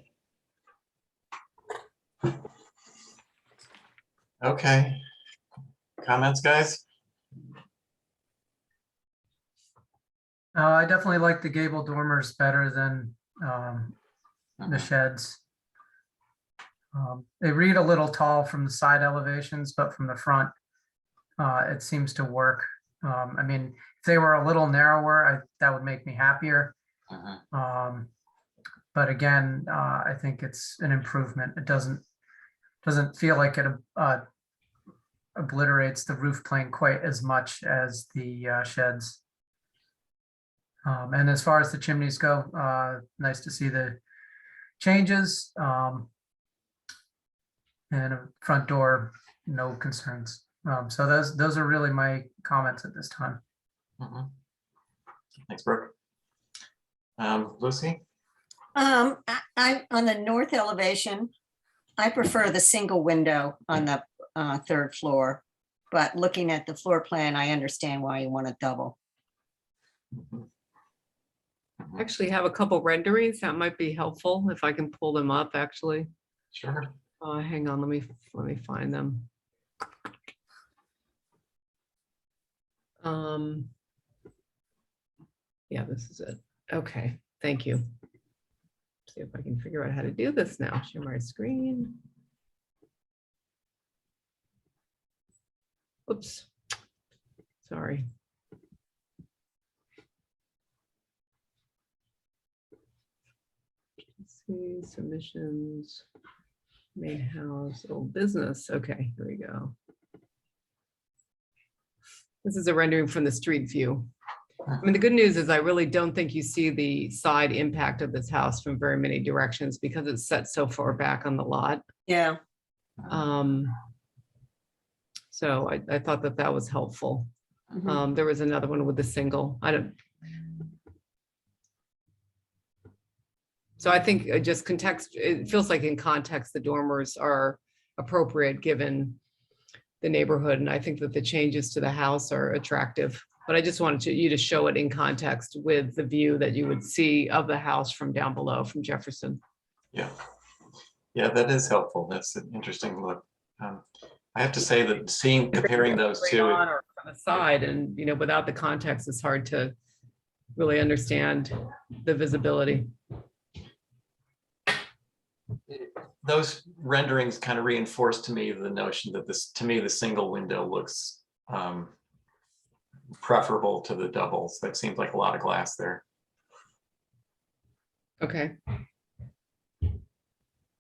Okay. Comments, guys? I definitely like the gable dormers better than the sheds. They read a little tall from the side elevations, but from the front, it seems to work. I mean, if they were a little narrower, that would make me happier. Mhm. But again, I think it's an improvement. It doesn't feel like it obliterates the roof plane quite as much as the sheds. And as far as the chimneys go, nice to see the changes. And a front door, no concerns. So those are really my comments at this time. Mhm. Thanks, Brooke. Lucy? I on the north elevation, I prefer the single window on the 3rd floor. But looking at the floor plan, I understand why you want a double. Mhm. Mhm. Actually have a couple renderings that might be helpful if I can pull them up, actually. Sure. Hang on, let me find them. Yeah, this is it. Okay, thank you. See if I can figure out how to do this now. Share my screen. Oops. Sorry. Let's see, submissions, main house, old business. Okay, here we go. This is a rendering from the street view. I mean, the good news is I really don't think you see the side impact of this house from very many directions because it's set so far back on the lot. Yeah. So I thought that that was helpful. Mhm. There was another one with the single. So I think just context, it feels like in context, the dormers are appropriate given the neighborhood. And I think that the changes to the house are attractive. But I just wanted you to show it in context with the view that you would see of the house from down below from Jefferson. Yeah. Yeah, that is helpful. That's an interesting look. I have to say that comparing those Straight two, on or on the side, and without the context, it's hard to really understand the visibility. those renderings kind of reinforce to me the notion that the single window looks preferable to the doubles. That seems like a lot of glass there. Okay.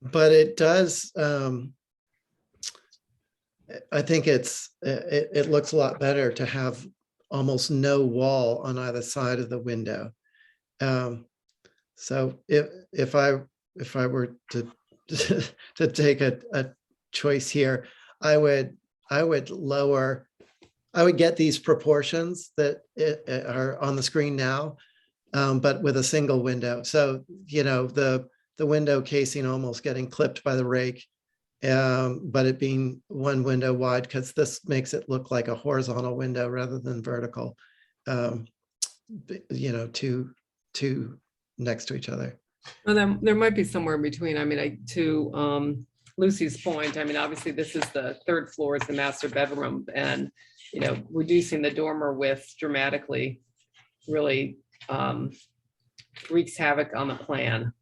But it does, I think it looks a lot better to have almost no wall on either side of the window. So if I were to to take a choice here, I would get these proportions that are on the screen now, but with a single window. So, the window casing almost getting clipped by the rake, but it being one window wide, because this makes it look like a horizontal window rather than vertical, two next to each other. Well, then there might be somewhere in between. I mean, to Lucy's point, I mean, obviously this is the third floor, is the master bedroom, and reducing the dormer width dramatically really wreaks havoc on the plan.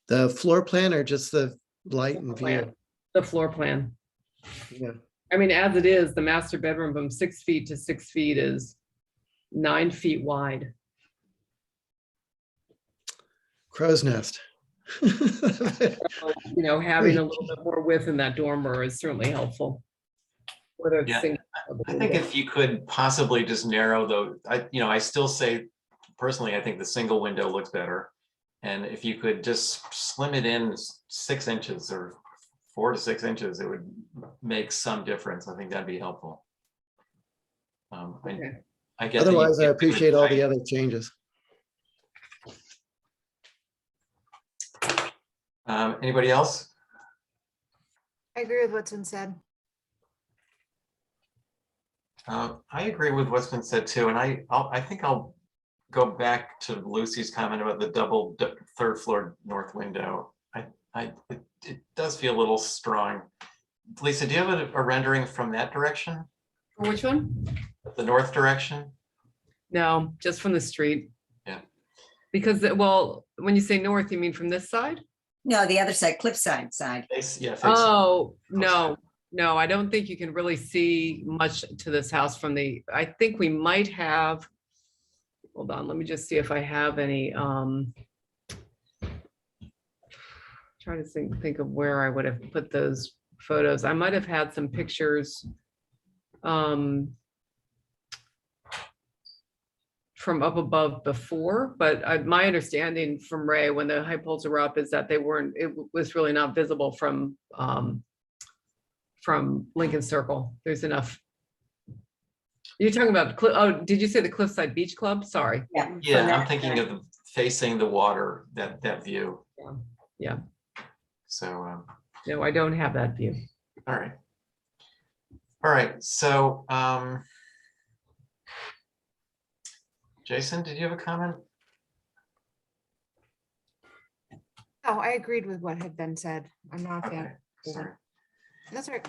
The floor plan or just the light and view? The floor plan. Yeah. I mean, as it is, the master bedroom from 6 feet to 6 feet is 9 feet wide. Crow's nest. So, having a little bit more width in that dormer is certainly helpful. Whether it's Yeah, single. I think if you could possibly just narrow those, I still say, personally, I think the single window looks better. And if you could just slim it in 6 inches or 4 to 6 inches, it would make some difference. I think that'd be helpful. Okay. I get that you Otherwise, I get appreciate all the height. other changes. Anybody else? I agree with what's been said. I agree with what's been said too, and I think I'll go back to Lucy's comment about the double third floor north window. It does feel a little strong. Lisa, do you have a rendering from that direction, Which one? the north direction? No, just from the street. Yeah. Because, well, when you say north, you mean from this side? No, the other side, cliffside side. Yeah. Oh, no, I don't think you can really see much to this house from I think we might have, hold on, let me just see if I have any, trying to think of where I would have put those photos. I might have had some pictures from up above before, but my understanding from Ray, when the high poles are up, is that it was really not visible from Lincoln Circle. There's enough. You're talking about, did you say the Cliffside Beach Club? Sorry. Yeah. from Yeah, I'm that thinking side. of facing the water, that view. Yeah. So, No, I don't have that view. all right. All right, so, Jason, did you have a comment? Oh, I agreed with what had been said. I'm not a Okay, fan. sorry. That's right.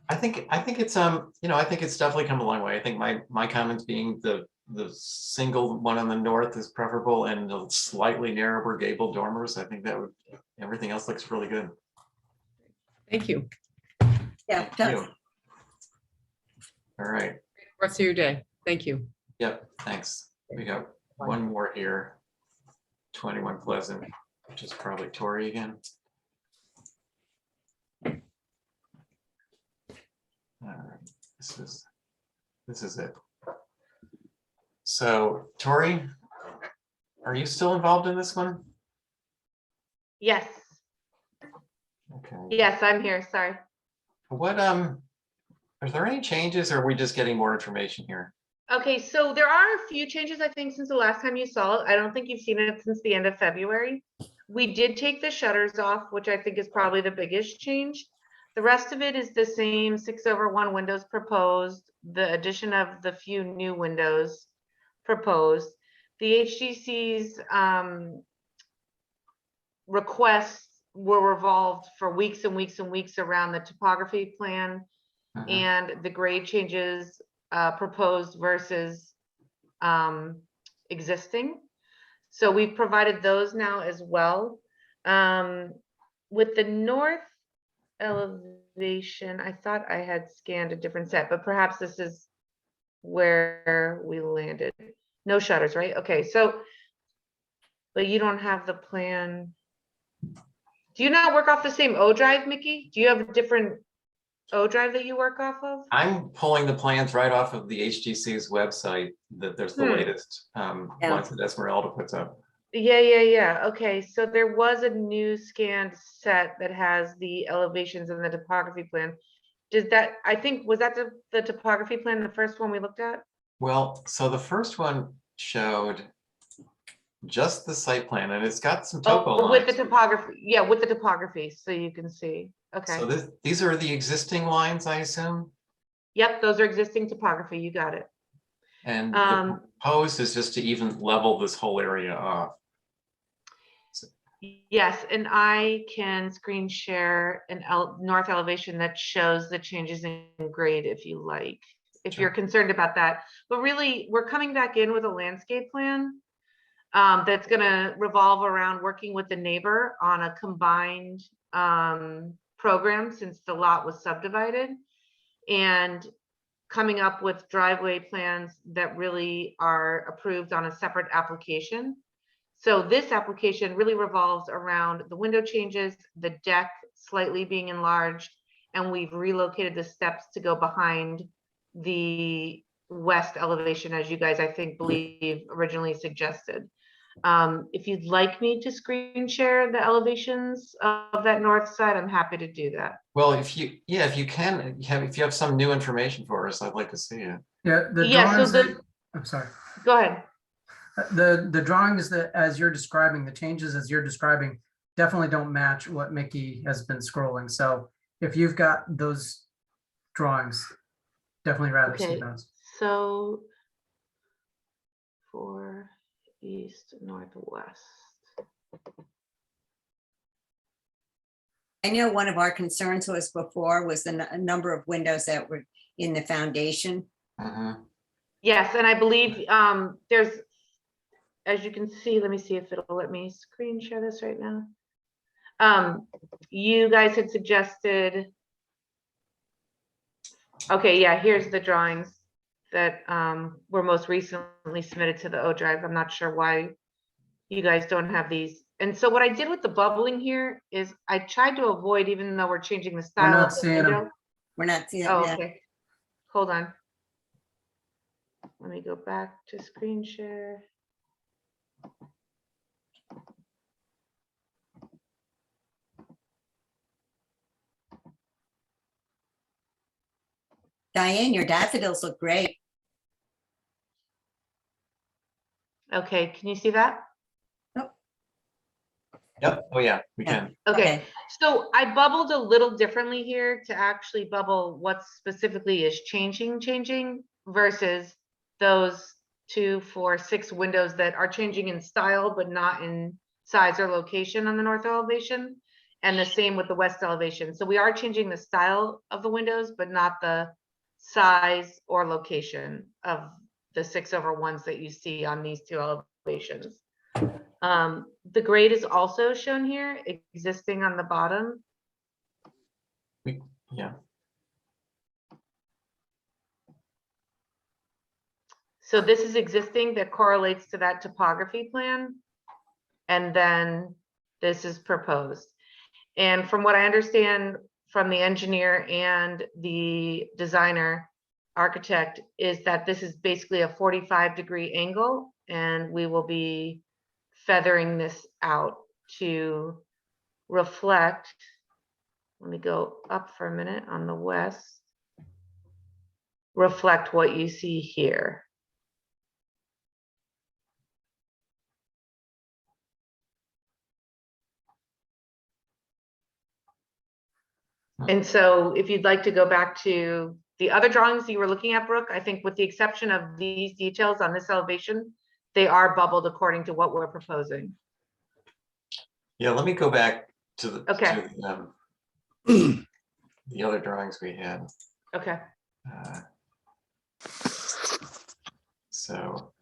I think it's I think it's definitely come a long way. I think my comments being the single one on the north is preferable, and the slightly narrower gable dormers. I think that would, everything else looks really good. Thank you. Yeah, Thank done. you. All right. Rest of your day. Thank you. Yep. Thanks. We got one more here. 21 Pleasant, which is probably Tori again. All right. This is it. So Tori, are you still involved in this one? Yes, Okay. yes, I'm here, sorry. What, are there any changes, or are we just getting more information here? Okay, so there are a few changes, I think, since the last time you saw it. I don't think you've seen it since the end of February. We did take the shutters off, which I think is probably the biggest change. The rest of it is the same 6/1 windows proposed, the addition of the few new windows proposed. The HGC's requests were revolved for weeks and weeks and weeks around the topography plan and the grade changes proposed versus existing. So we've provided those now as well. With the north elevation, I thought I had scanned a different set, but perhaps this is where we landed. No shutters, right? Okay, so, but you don't have the plan. Do you not work off the same O drive, Mickey? Do you have a different O drive that you work off of? I'm pulling the plans right off of the HGC's website, that there's the latest ones that Esmeralda puts up. Yeah. Okay, so there was a new scanned set that has the elevations and the topography plan. Does that, I think, was that the topography plan, the first one we looked at? Well, so the first one showed just the site plan, and it's got some topo Oh, with the lines. topography, yeah, with the topography, so you can see. Okay, So these are the existing lines, I assume? yep, those are existing topography, you got it. And the proposed is just to even level this whole area off. Yes, and I can screen share an north elevation that shows the changes in grade if you like, if you're concerned about that. But really, we're coming back in with a landscape plan that's gonna revolve around working with the neighbor on a combined program since the lot was subdivided. and coming up with driveway plans that really are approved on a separate application. So this application really revolves around the window changes, the deck slightly being enlarged, and we've relocated the steps to go behind the west elevation, as you guys, I think, believe originally suggested. If you'd like me to screen share the elevations of that north side, I'm happy to do that. Well, if you can, if you have some new information for us, I'd like to see it. Yeah, the Yeah, so drawings that, I'm sorry. Go ahead. The drawings that, as you're describing, the changes as you're describing, definitely don't match what Mickey has been scrolling. So if you've got those drawings, definitely rather see Okay. those. So for east, northwest. I know one of our concerns was before was the number of windows that were in the foundation. Mhm. Yes, and I believe there's, as you can see, let me see if it'll let me screen share this right now. You guys had suggested, okay, yeah, here's the drawings that were most recently submitted to the O Drive. I'm not sure why you guys don't have these. And so what I did with the bubbling here is I tried to avoid, even though we're changing the We're style not of the seeing 'em. window. We're not seeing Oh, that. okay. Hold on. Let me go back to screen share. Diane, your daffodils look great. Okay, can you see that? Yep. Oh, yeah, we Yeah. can. Okay, so I bubbled a little differently here to actually bubble what specifically is changing versus those 2, 4, 6 windows that are changing in style, but not in size or location on the north elevation. And the same with the west elevation. So we are changing the style of the windows, but not the size or location of the 6/1s that you see on these 2 elevations. The grade is also shown here, existing on the bottom. Yeah. So this is existing that correlates to that topography plan. And then this is proposed. And from what I understand from the engineer and the designer architect is that this is basically a 45-degree angle, and we will be feathering this out to reflect. Let me go up for a minute on the west. Reflect what you see here. And so if you'd like to go back to the other drawings you were looking at, Brooke, I think with the exception of these details on this elevation, they are bubbled according to what we're proposing. Yeah, let me go back to the, Okay. the other drawings we had. Okay. So,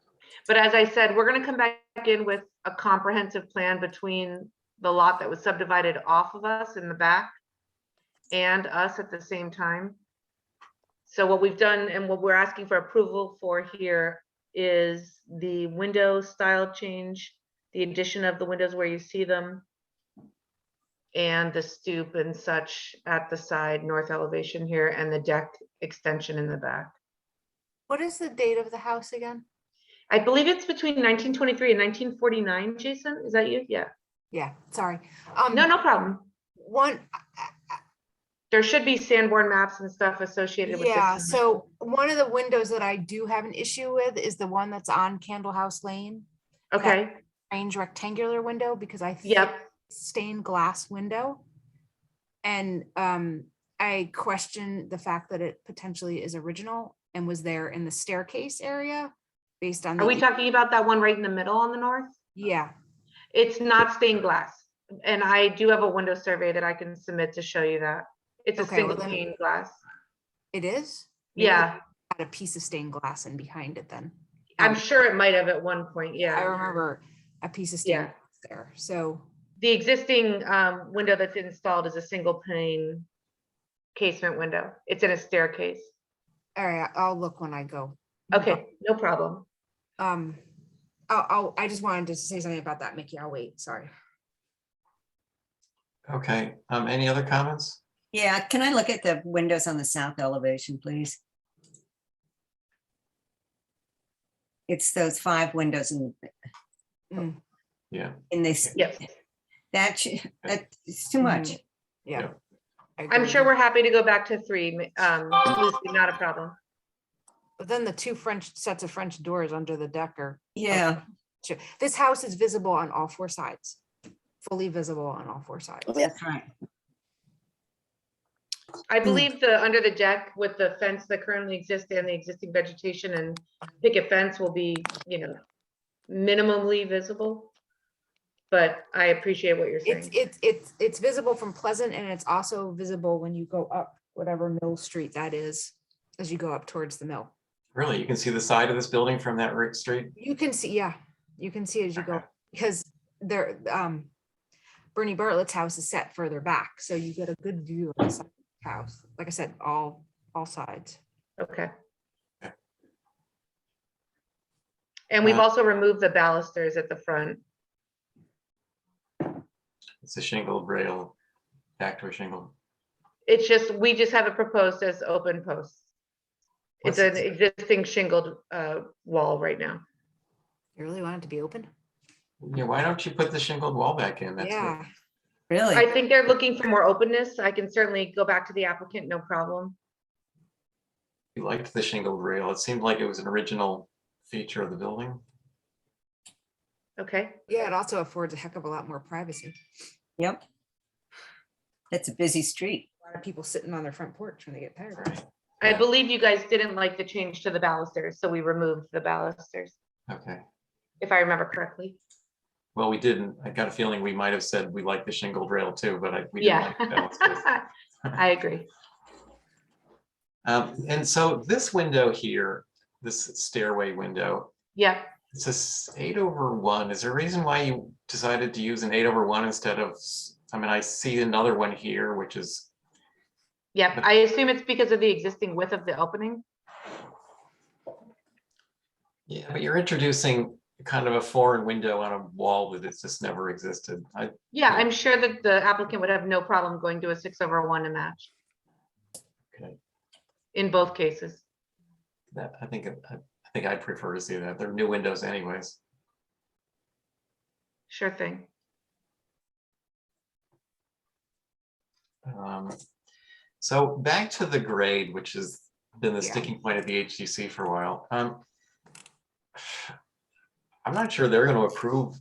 But as I said, we're gonna come back in with a comprehensive plan between the lot that was subdivided off of us in the back and us at the same time. So what we've done and what we're asking for approval for here is the window style change, the addition of the windows where you see them, and the stoop and such at the side north elevation here, and the deck extension in the back. What is the date of the house again? I believe it's between 1923 and 1949, Jason, is that you? Yeah. Yeah, sorry. No problem. One, There should be Sanborn maps and stuff associated with this. yeah, so one of the windows that I do have an issue with is the one that's on Candle House Lane. Okay, Strange rectangular window, because I think yep, stained glass window. And I question the fact that it potentially is original and was there in the staircase area based on. are we talking about that one right in the middle on the north? Yeah, It's not stained glass. And I do have a window survey that I can submit to show you that. It's a Okay, single well then- pane glass. it is. Maybe it Yeah, had a piece of stained glass in behind it then. I'm sure it might have at one point, I yeah. remember a piece of stained Yeah. glass there, so. The existing window that's installed is a single pane casement window. It's in a staircase. All right, I'll look when I go. Okay, no problem. I just wanted to say something about that, Mickey. I'll wait, sorry. Okay, any other comments? Yeah, can I look at the windows on the south elevation, please? It's those 5 windows Yeah, in this, Yes, that's too much. Yeah. I I'm agree sure with we're happy to go back to 3, Lucy, not a problem. you. But then the 2 French sets of French doors under the deck are. Yeah, This house is visible on all 4 sides, fully visible on all 4 sides. that's right. I believe under the deck with the fence that currently exists and the existing vegetation and picket fence will be, minimally visible. But I appreciate what you're saying. It's visible from Pleasant, and it's also visible when you go up whatever Mill Street that is, as you go up towards the mill. really, you can see the side of this building from that street? You can see, yeah, you can see as you go, because there, Bernie Bartlett's house is set further back, so you get a good view of the side of the house. Like I said, all sides. Okay. And we've also removed the balusters at the front. It's a shingled rail, factory shingle. It's just, we just have it proposed as open posts. It's an existing shingled wall right now. You really want it to be open? Yeah, why don't you put the shingled wall back in? That's what- Yeah, Really? I think they're looking for more openness. I can certainly go back to the applicant, no problem. You liked the shingled rail. It seemed like it was an original feature of the building. Okay, yeah, it also affords a heck of a lot more privacy. Yep. That's a busy street. A lot of people sitting on their front porch when they get tired. Right. I believe you guys didn't like the change to the balusters, so we removed the balusters, Okay. if I remember correctly. Well, we didn't. I got a feeling we might have said we like the shingled rail too, but we didn't Yeah, like the balusters. I agree. And so this window here, this stairway window, Yep, it's a 8/1. Is there a reason why you decided to use an 8/1 instead of, I mean, I see another one here, which is, yep. I assume it's because of the existing width of the opening. yeah, but you're introducing kind of a foreign window on a wall that it's just never existed. Yeah, I'm sure that the applicant would have no problem going to a 6/1 to match Okay, in both cases. that, I think I'd prefer to see that. They're new windows anyways. Sure thing. So back to the grade, which has been the Yeah. sticking point of the HTC for a while. I'm not sure they're going to approve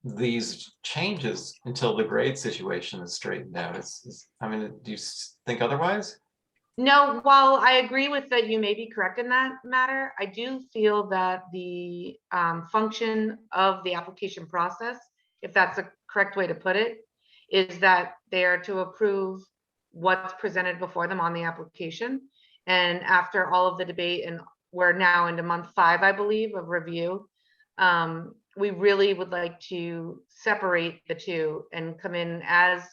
these changes until the grade situation is straightened out. I mean, do you think otherwise? No, while I agree with that, you may be correct in that matter. I do feel that the function of the application process, if that's the correct way to put it, is that they are to approve what's presented before them on the application. And after all of the debate, and we're now into month 5, I believe, of review, we really would like to separate the two and come in as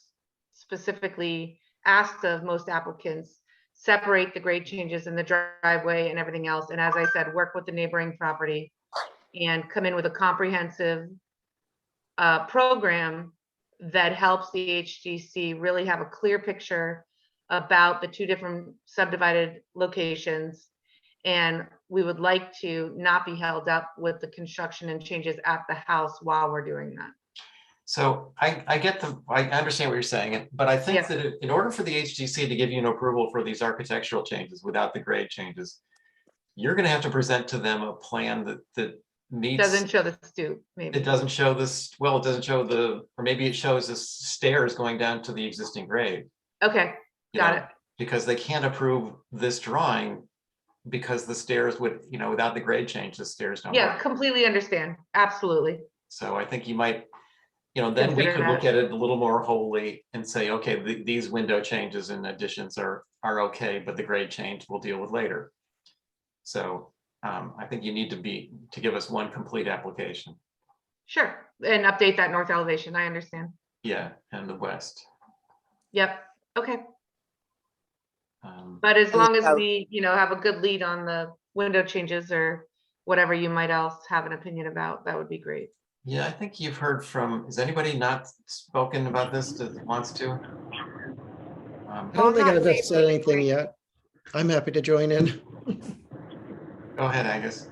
specifically asked of most applicants, separate the grade changes in the driveway and everything else. And as I said, work with the neighboring property and come in with a comprehensive program that helps the HGC really have a clear picture about the 2 different subdivided locations. And we would like to not be held up with the construction and changes at the house while we're doing that. So I understand what you're saying, but I think Yeah. that in order for the HGC to give you an approval for these architectural changes without the grade changes, you're going to have to present to them a plan that meets. Doesn't show the stoop, maybe. It doesn't show this, well, it doesn't show or maybe it shows the stairs going down to the existing grade. Okay, you got know, it. Because they can't approve this drawing because the stairs would, without the grade change, the stairs don't Yeah, work. completely understand. Absolutely. So I think you might, then we Consider could look that. at it a little more wholly and say, okay, these window changes and additions are okay, but the grade change we'll deal with later. So I think you need to give us one complete application. Sure. And update that north elevation. I understand. Yeah, and the west. Yep. Okay. But as And the long as south. we, have a good lead on the window changes or whatever you might else have an opinion about, that would be great. Yeah, I think you've heard from, has anybody not spoken about this that wants to? I don't think not I've saying said it's anything great. yet. I'm happy to join in. Go ahead, Angus.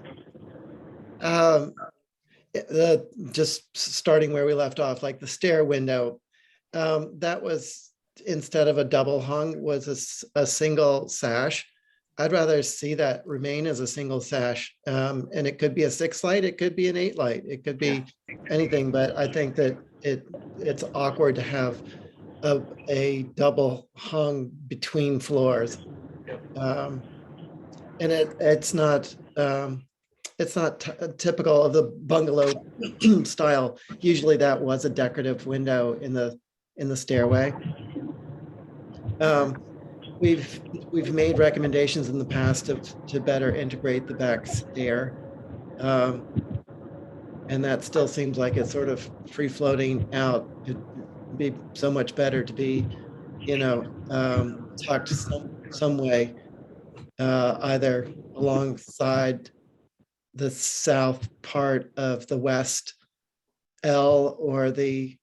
Just starting where we left off, like the stair window, that was, instead of a double hung, was a single sash. I'd rather see that remain as a single sash. And it could be a 6 light, it could be an 8 light, it could be anything, but I think that it's awkward to have a double hung between floors. And it's not typical of the bungalow style. Usually that was a decorative window in the stairway. We've made recommendations in the past to better integrate the back stair. And that still seems like it's sort of free floating out. It'd be so much better to be, tucked some way, either alongside the south part of the west L or the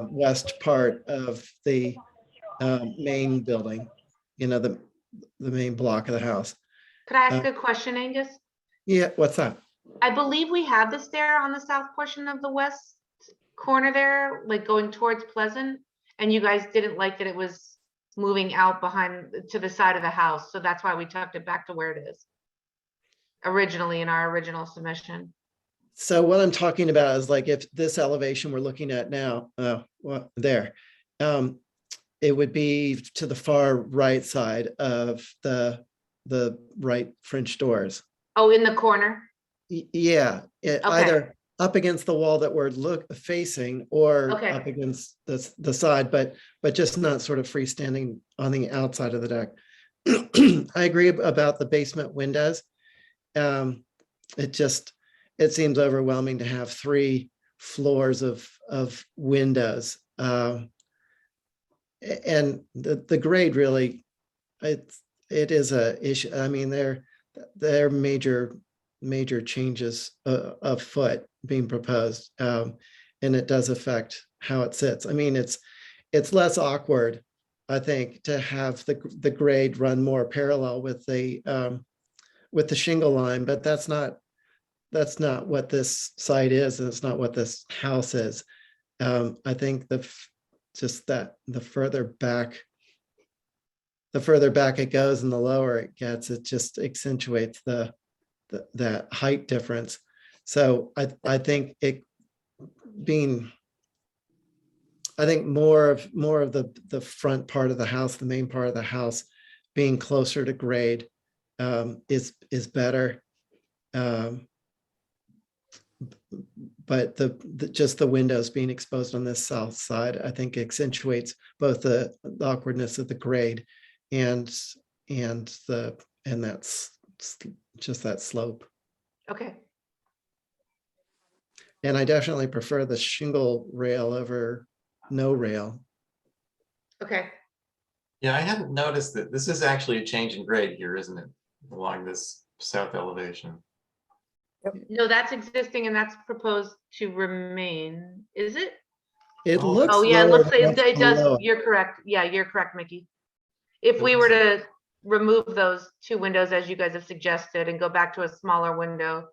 west part of the main building, the main block of the house. Could I ask a question, Angus? Yeah, what's that? I believe we had the stair on the south portion of the west corner there, like going towards Pleasant, and you guys didn't like that it was moving out behind to the side of the house. So that's why we tucked it back to where it is originally in our original submission. So what I'm talking about is, like, if this elevation we're looking at now, there, it would be to the far right side of the right French doors. Oh, in the corner? Yeah, either up against the wall that we're facing, or Okay. up against the side, but just not sort of freestanding on the outside of the deck. I agree about the basement windows. It seems overwhelming to have 3 floors of windows. And the grade really, it is a issue. I mean, they're major changes afoot being proposed. And it does affect how it sits. I mean, it's less awkward, I think, to have the grade run more parallel with the shingle line, but that's not what this site is, and it's not what this house is. I think the further back it goes and the lower it gets, it just accentuates that height difference. So I think more of the front part of the house, the main part of the house, being closer to grade is better. But just the windows being exposed on this south side, I think, accentuates both the awkwardness of the grade and that's just that slope. Okay. And I definitely prefer the shingle rail over no rail. Okay. Yeah, I hadn't noticed that this is actually a change in grade here, isn't it? Along this south elevation. No, that's existing and that's proposed to remain. Is it? It Oh. looks. Oh, yeah, it lower looks like than it does. below. You're correct. Yeah, you're correct, Mickey. If we were to remove those 2 windows, as you guys have suggested, and go back to a smaller window,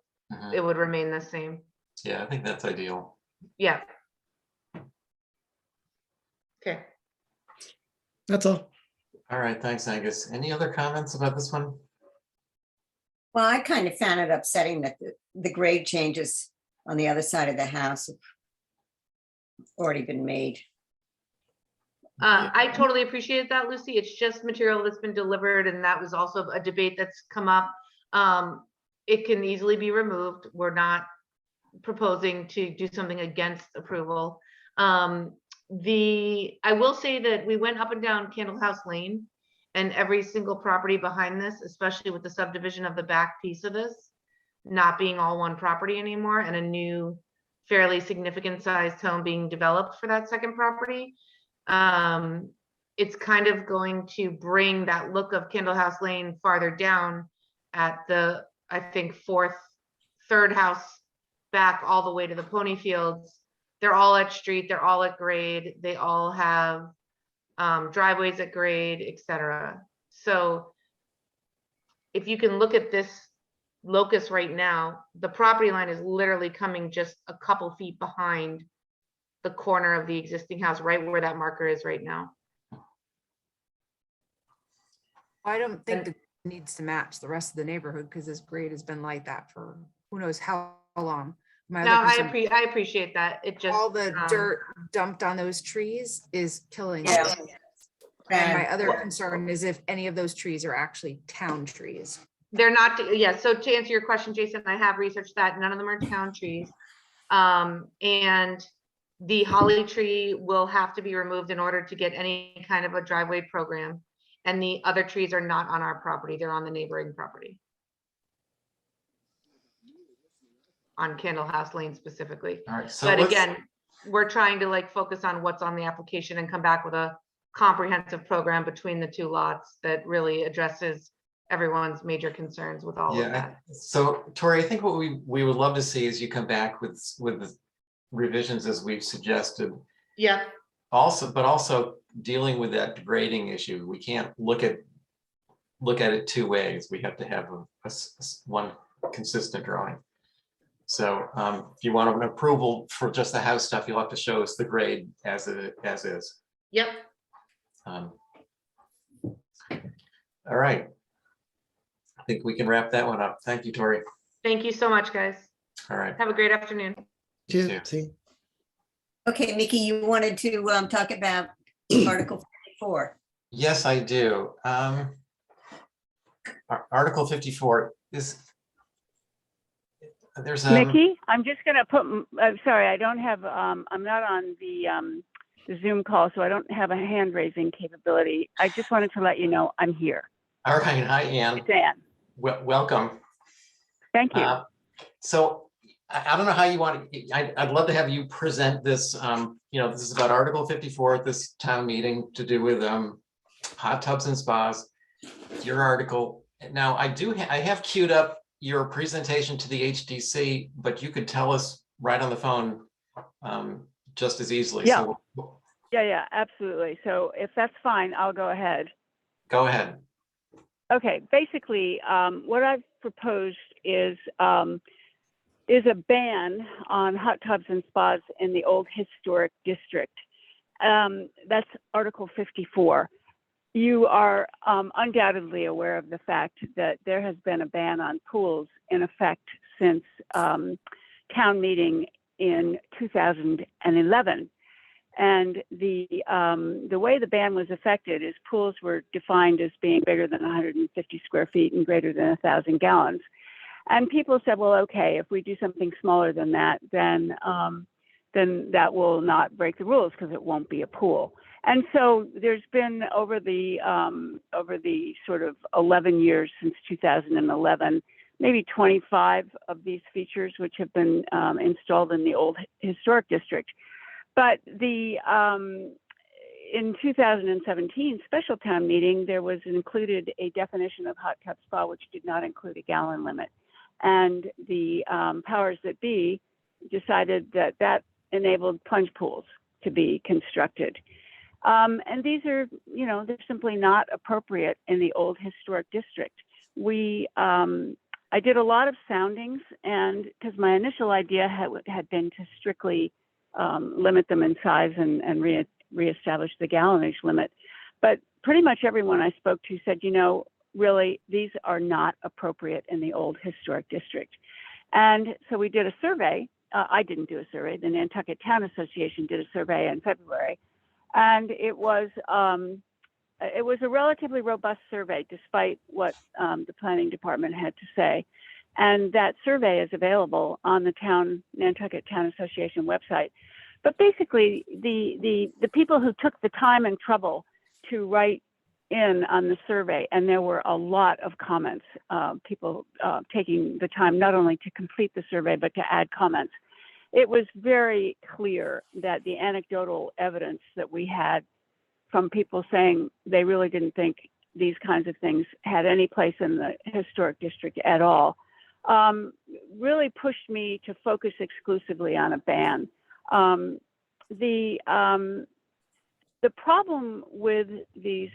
it would remain the same. Yeah, I think that's ideal. Yeah. Okay. That's all. All right, thanks, Angus. Any other comments about this one? Well, I kind of found it upsetting that the grade changes on the other side of the house have already been made. I totally appreciate that, Lucy. It's just material that's been delivered, and that was also a debate that's come up. It can easily be removed. We're not proposing to do something against approval. I will say that we went up and down Candle House Lane, and every single property behind this, especially with the subdivision of the back piece of this, not being all one property anymore, and a new fairly significant sized home being developed for that second property. it's kind of going to bring that look of Candlehouse Lane farther down at the, I think, third house back all the way to the pony fields. They're all at street, they're all at grade, they all have driveways at grade, etc. So if you can look at this locus right now, the property line is literally coming just a couple feet behind the corner of the existing house, right where that marker is right now. I don't think it needs to match the rest of the neighborhood because this grade has been like that for who knows how long. My No, other concern- I appreciate that. It just all the dirt dumped on those trees is killing. Yeah. it. And my other concern is if any of those trees are actually town trees. they're not, yeah, so to answer your question, Jason, I have researched that. None of them are town trees. And the holly tree will have to be removed in order to get any kind of a driveway program. And the other trees are not on our property. They're on the neighboring property. On Candlehouse Lane specifically. All right, so But let's- again, we're trying to like focus on what's on the application and come back with a comprehensive program between the two lots that really addresses everyone's major concerns with all of Yeah, that. so Tori, I think what we would love to see is you come back with the revisions as we've suggested. Yeah, Also, but also dealing with that grading issue. We can't look at it two ways. We have to have one consistent drawing. So if you want an approval for just the house stuff, you'll have to show us the grade as is. yep. All right. I think we can wrap that one up. Thank you, Tori. Thank you so much, guys. All right. Have a great afternoon. Yeah, see, Okay, Mickey, you wanted to talk about Article 54. Yes, I do. Article 54 is. There's Mickey, I'm just gonna put, I'm sorry, I don't have, I'm not on the Zoom call, so I don't have a hand raising capability. I just wanted to let you know I'm here. All right. Hi, Ann. It's Ann. Welcome. Thank you. So I don't know how you want to, I'd love to have you present this. This is about Article 54 at this town meeting to do with hot tubs and spas. Your article. Now I have queued up your presentation to the HDC, but you could tell us right on the phone just as easily. Yeah. So Yeah, absolutely. So if that's fine, I'll go ahead. go ahead. Okay, basically, what I've proposed is a ban on hot tubs and spas in the old historic district. That's Article 54. You are undoubtedly aware of the fact that there has been a ban on pools in effect since town meeting in 2011. And the way the ban was affected is pools were defined as being bigger than 150 square feet and greater than 1,000 gallons. And people said, well, okay, if we do something smaller than that, then that will not break the rules because it won't be a pool. And so there's been over the sort of 11 years since 2011, maybe 25 of these features which have been installed in the old historic district. But in 2017 special town meeting, there was included a definition of hot tub spa which did not include a gallon limit. And the powers that be decided that enabled plunge pools to be constructed. And these are, they're simply not appropriate in the old historic district. I did a lot of soundings, and because my initial idea had been to strictly limit them in size and reestablish the gallonage limit. But pretty much everyone I spoke to said, really, these are not appropriate in the old historic district. And so we did a survey. I didn't do a survey. The Nantucket Town Association did a survey in February. And it was a relatively robust survey, despite what the planning department had to say. And that survey is available on the Nantucket Town Association website. But basically, the people who took the time and trouble to write in on the survey, and there were a lot of comments, people taking the time not only to complete the survey, but to add comments. It was very clear that the anecdotal evidence that we had from people saying they really didn't think these kinds of things had any place in the historic district at all, really pushed me to focus exclusively on a ban. The problem with these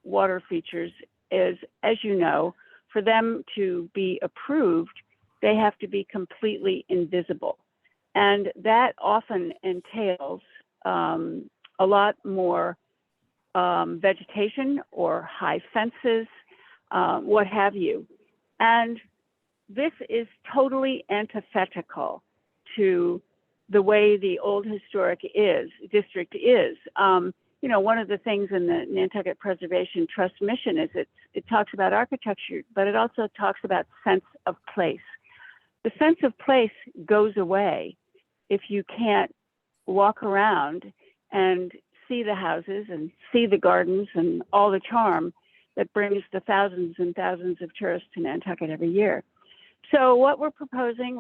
water features is, as you know, for them to be approved, they have to be completely invisible. And that often entails a lot more vegetation or high fences, what have you. And this is totally antithetical to the way the old historic district is. You know, one of the things in the Nantucket Preservation Trust mission is it talks about architecture, but it also talks about sense of place. The sense of place goes away if you can't walk around and see the houses and see the gardens and all the charm that brings the thousands and thousands of tourists to Nantucket every year. So what I'm proposing,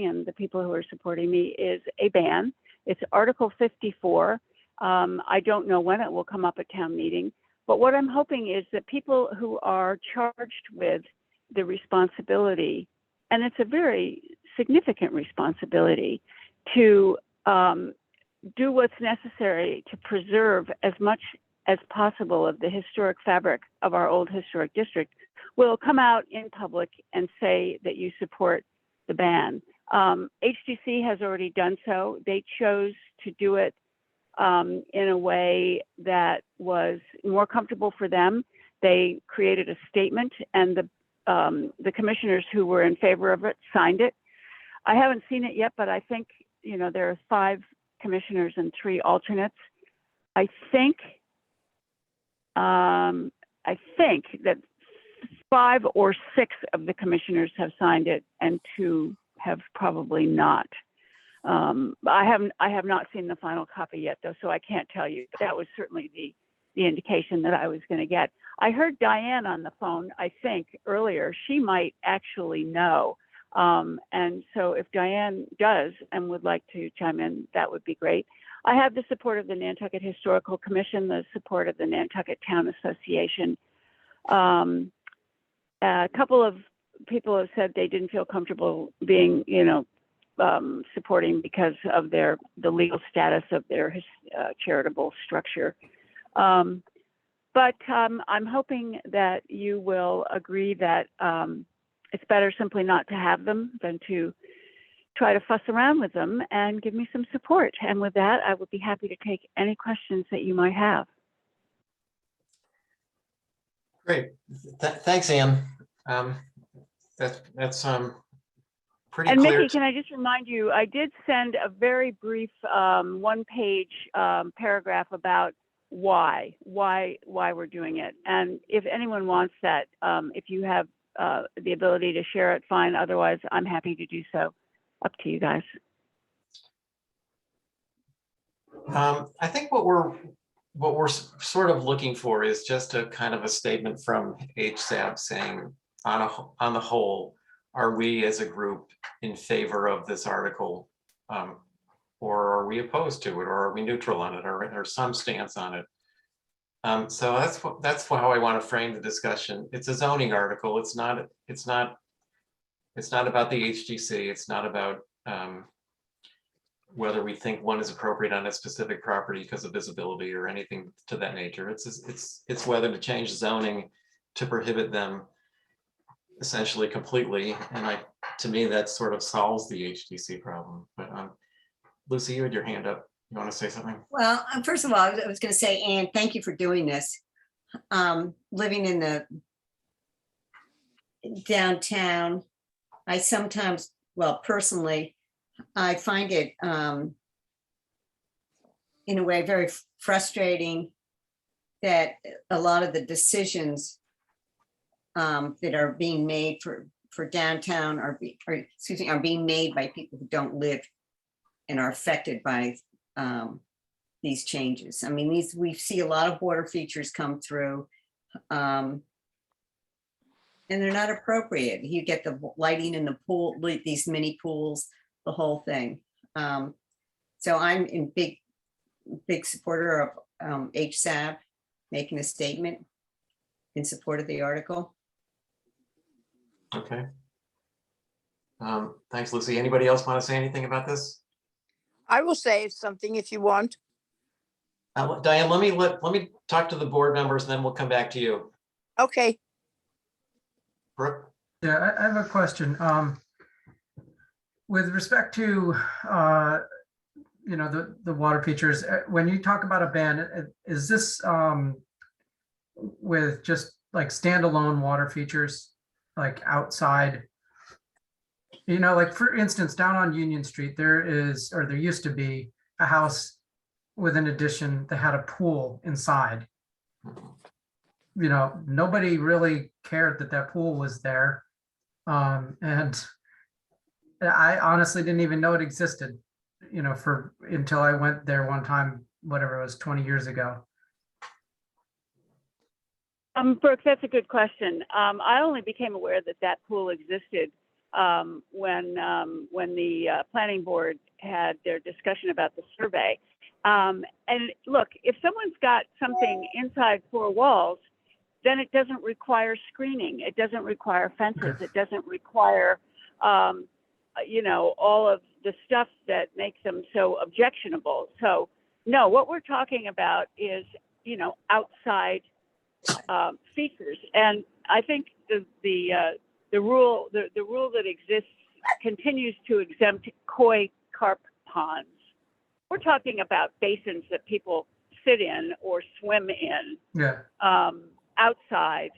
and the people who are supporting me, is a ban. It's Article 54. I don't know when it will come up at town meeting, but what I'm hoping is that people who are charged with the responsibility, and it's a very significant responsibility, to do what's necessary to preserve as much as possible of the historic fabric of our old historic district, will come out in public and say that you support the ban. HDC has already done so. They chose to do it in a way that was more comfortable for them. They created a statement, and the commissioners who were in favor of it signed it. I haven't seen it yet, but I think, you know, there are 5 commissioners and 3 alternates. I think that 5 or 6 of the commissioners have signed it, and 2 have probably not. I have not seen the final copy yet, though, so I can't tell you. That was certainly the indication that I was going to get. I heard Diane on the phone, I think, earlier. She might actually know. And so if Diane does and would like to chime in, that would be great. I have the support of the Nantucket Historical Commission, the support of the Nantucket Town Association. A couple of people have said they didn't feel comfortable being, supporting because of the legal status of their charitable structure. But I'm hoping that you will agree that it's better simply not to have them than to try to fuss around with them and give me some support. And with that, I would be happy to take any questions that you might have. Great. Thanks, Anne. That's pretty And clear. Mickey, can I just remind you, I did send a very brief 1-page paragraph about why we're doing it. And if anyone wants that, if you have the ability to share it, fine. Otherwise, I'm happy to do so. Up to you guys. I think what we're sort of looking for is just a kind of a statement from HSAB saying, on the whole, are we as a group in favor of this article, or are we opposed to it, or are we neutral on it, or some stance on it? So that's how I want to frame the discussion. It's a zoning article. It's not about the HGC. It's not about whether we think one is appropriate on a specific property because of visibility or anything to that nature. It's whether to change zoning to prohibit them essentially completely. And to me, that sort of solves the HGC problem. But Lucy, you had your hand up. You want to say something? Well, first of all, I was going to say, Anne, thank you for doing this. Living in the downtown, I sometimes, well, personally, I find it in a way very frustrating that a lot of the decisions that are being made for downtown are being made by people who don't live and are affected by these changes. I mean, we see a lot of water features come through, and they're not appropriate. You get the lighting in the pool, these mini pools, the whole thing. So I'm in big supporter HSAB making a statement in support of the article. Okay. Thanks, Lucy. Anybody else want to say anything about this? I will say something if you want. Diane, let me talk to the board members and then we'll come back to you. Okay, Brooke? Yeah, I have a question. With respect to, the water features, when you talk about a ban, is this with just like standalone water features, like outside? Like for instance, down on Union Street, there used to be a house with an addition that had a pool inside. Nobody really cared that pool was there. And I honestly didn't even know it existed, until I went there one time, whatever it was, 20 years ago. Brooke, that's a good question. I only became aware that pool existed when the planning board had their discussion about the survey. And look, if someone's got something inside four walls, then it doesn't require screening. It doesn't require fences. It doesn't require, all of the stuff that makes them so objectionable. So no, what we're talking about is, outside features. And I think the rule that exists continues to exempt koi carp ponds. We're talking about basins that people sit in or swim in. Yeah. Outside,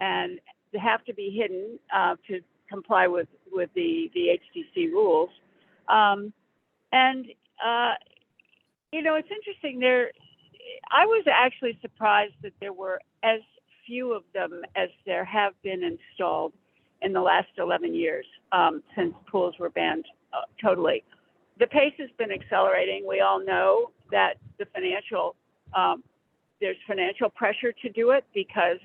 and they have to be hidden to comply with the HTC rules. It's interesting there. I was actually surprised that there were as few of them as there have been installed in the last 11 years since pools were banned totally. The pace has been accelerating. We all know that there's financial pressure to do it because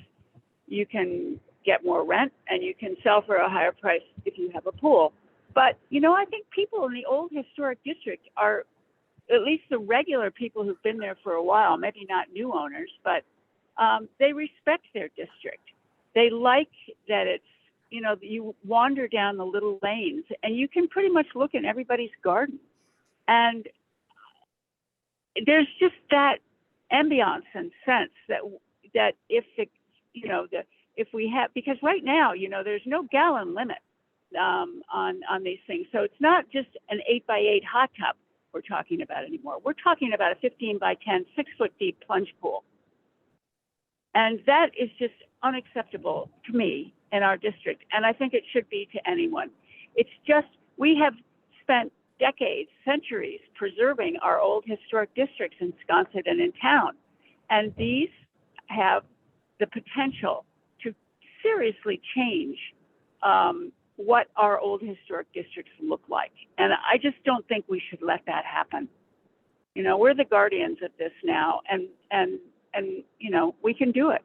you can get more rent and you can sell for a higher price if you have a pool. But, I think people in the old historic district are, at least the regular people who've been there for a while, maybe not new owners, but they respect their district. They like that it's, you wander down the little lanes and you can pretty much look in everybody's garden. And there's just that ambiance and sense that if we have, because right now, there's no gallon limit on these things. So it's not just an 8x8 hot tub we're talking about anymore. We're talking about a 15x10, 6-foot deep plunge pool. And that is just unacceptable to me in our district. And I think it should be to anyone. It's just, we have spent decades, centuries preserving our old historic districts in Sconset and in town. And these have the potential to seriously change what our old historic districts look like. And I just don't think we should let that happen. We're the guardians of this now, and we can do it.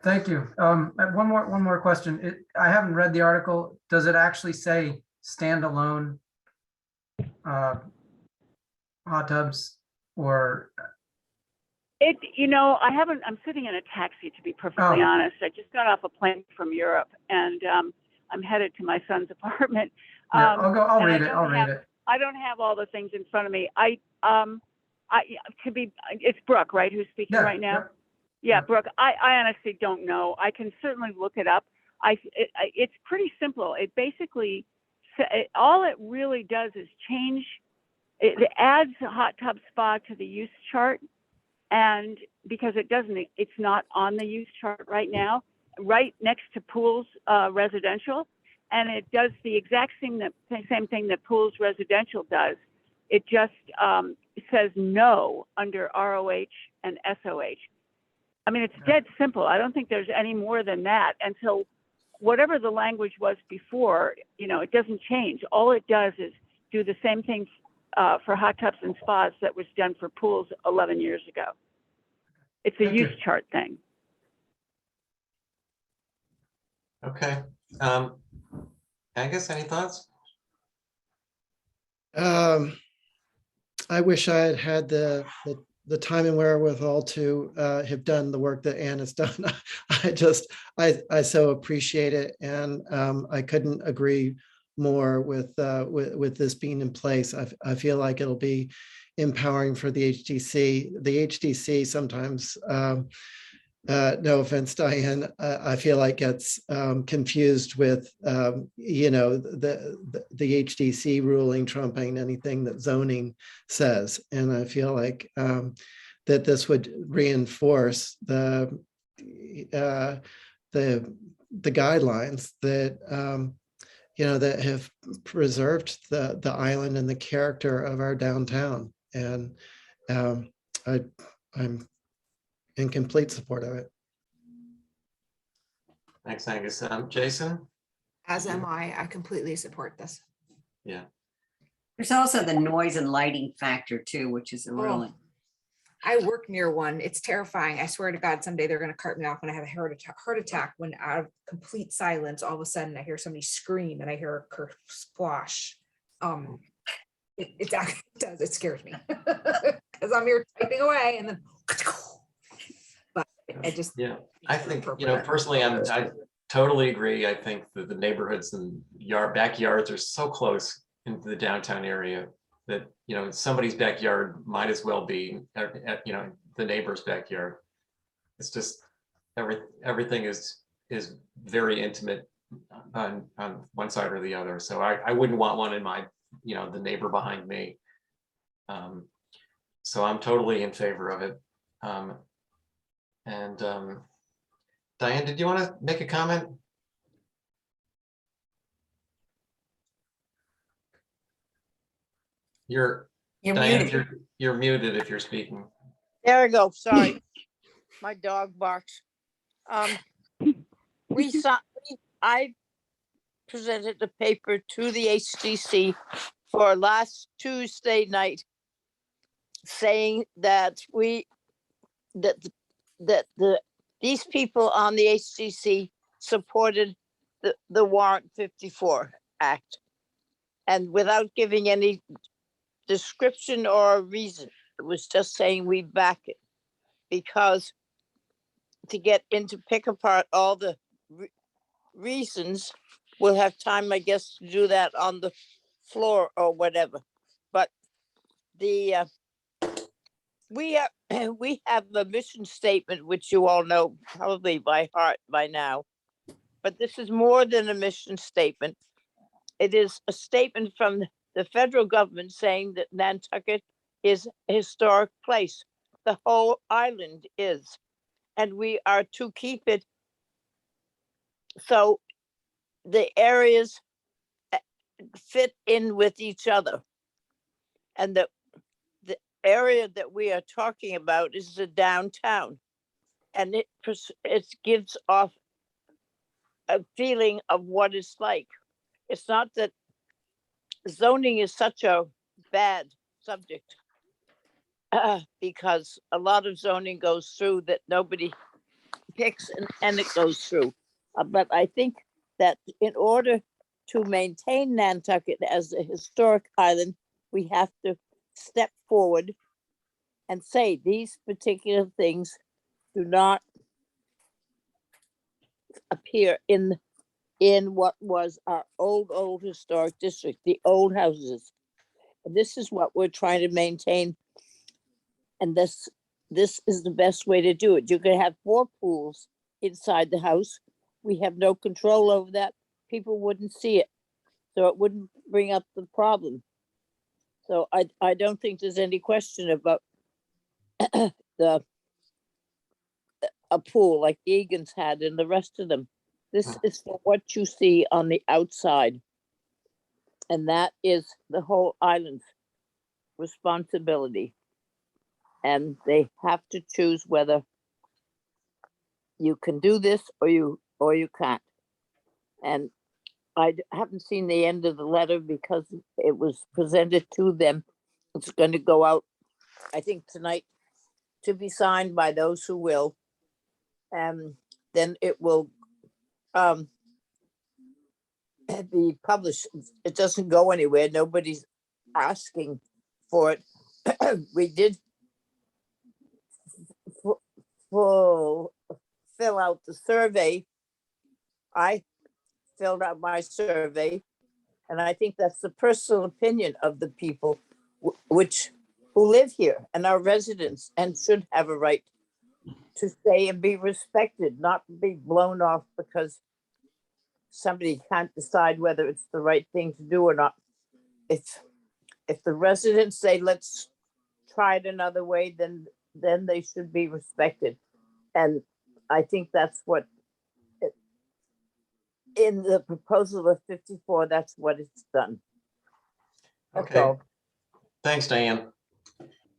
Thank you. One more question. I haven't read the article. Does it actually say standalone hot tubs or? I haven't, I'm sitting in a taxi, to be perfectly honest. I just got off a plane from Europe and I'm headed to my son's apartment. Yeah, I'll read it. I don't have all the things in front of me. It's Brooke, right, who's speaking right now? Yeah, Brooke, I honestly don't know. I can certainly look it up. It's pretty simple. It basically, all it really does is change, it adds a hot tub spa to the use chart. And because it's not on the use chart right now, right next to pools residential. And it does the exact same thing that pools residential does. It just says no under ROH and SOH. I mean, it's dead simple. I don't think there's any more than that. And so whatever the language was before, it doesn't change. All it does is do the same thing for hot tubs and spas that was done for pools 11 years ago. It's a use chart thing. Okay. Angus, any thoughts? I wish I had had the time and wherewithal to have done the work that Ann has done. I so appreciate it, and I couldn't agree more with this being in place. I feel like it'll be empowering for the HDC. The HDC sometimes, no offense, Diane, I feel like gets confused with the HDC ruling trumping anything that zoning says, and I feel like that this would reinforce the guidelines that that have preserved the island and the character of our downtown, and I'm in complete support of it. Thanks, Angus. Jason? As am I. I completely support this. Yeah. There's also the noise and lighting factor too, which is a really, I work near one. It's terrifying. I swear to God, someday they're going to cart me off when I have a heart attack when out of complete silence, all of a sudden I hear somebody scream and I hear a squash. It actually does. It scares me because I'm here typing away and then, but I just. Yeah, I think, personally, I totally agree. I think that the neighborhoods and backyards are so close into the downtown area that, somebody's backyard might as well be, the neighbor's backyard. It's just, everything is very intimate on one side or the other. So I wouldn't want one in my, the neighbor behind me. So I'm totally in favor of it. Diane, did you want to make a comment? you're Diane, muted. you're muted if you're speaking. There we go. Sorry. My dog barks. I presented a paper to the HDC for last Tuesday night saying that these people on the HDC supported the Warrant 54 Act, and without giving any description or reason, it was just saying we back it, because to get into pick apart all the reasons, we'll have time, I guess, to do that on the floor or whatever. But we have a mission statement, which you all know probably by heart by now. But this is more than a mission statement. It is a statement from the federal government saying that Nantucket is a historic place. The whole island is. And we are to keep it so the areas fit in with each other. And the area that we are talking about is the downtown. And it gives off a feeling of what it's like. It's not that zoning is such a bad subject, because a lot of zoning goes through that nobody picks and it goes through. But I think that in order to maintain Nantucket as a historic island, we have to step forward and say these particular things do not appear in what was our old historic district, the old houses. And this is what we're trying to maintain. And this is the best way to do it. You can have 4 pools inside the house. We have no control over that. People wouldn't see it. So it wouldn't bring up the problem. So I don't think there's any question about a pool like Egan's had and the rest of them. This is for what you see on the outside. And that is the whole island's responsibility. And they have to choose whether you can do this or you can't. And I haven't seen the end of the letter because it was presented to them. It's going to go out, I think, tonight to be signed by those who will. And then it will be published. It doesn't go anywhere. Nobody's asking for it we did fill out the survey. I filled out my survey, and I think that's the personal opinion of the people who live here and are residents and should have a right to stay and be respected, not be blown off because somebody can't decide whether it's the right thing to do or not. If the residents say, let's try it another way, then they should be respected. And I think that's what, in the proposal of 54, that's what it's done. That's Okay, all. thanks, Diane.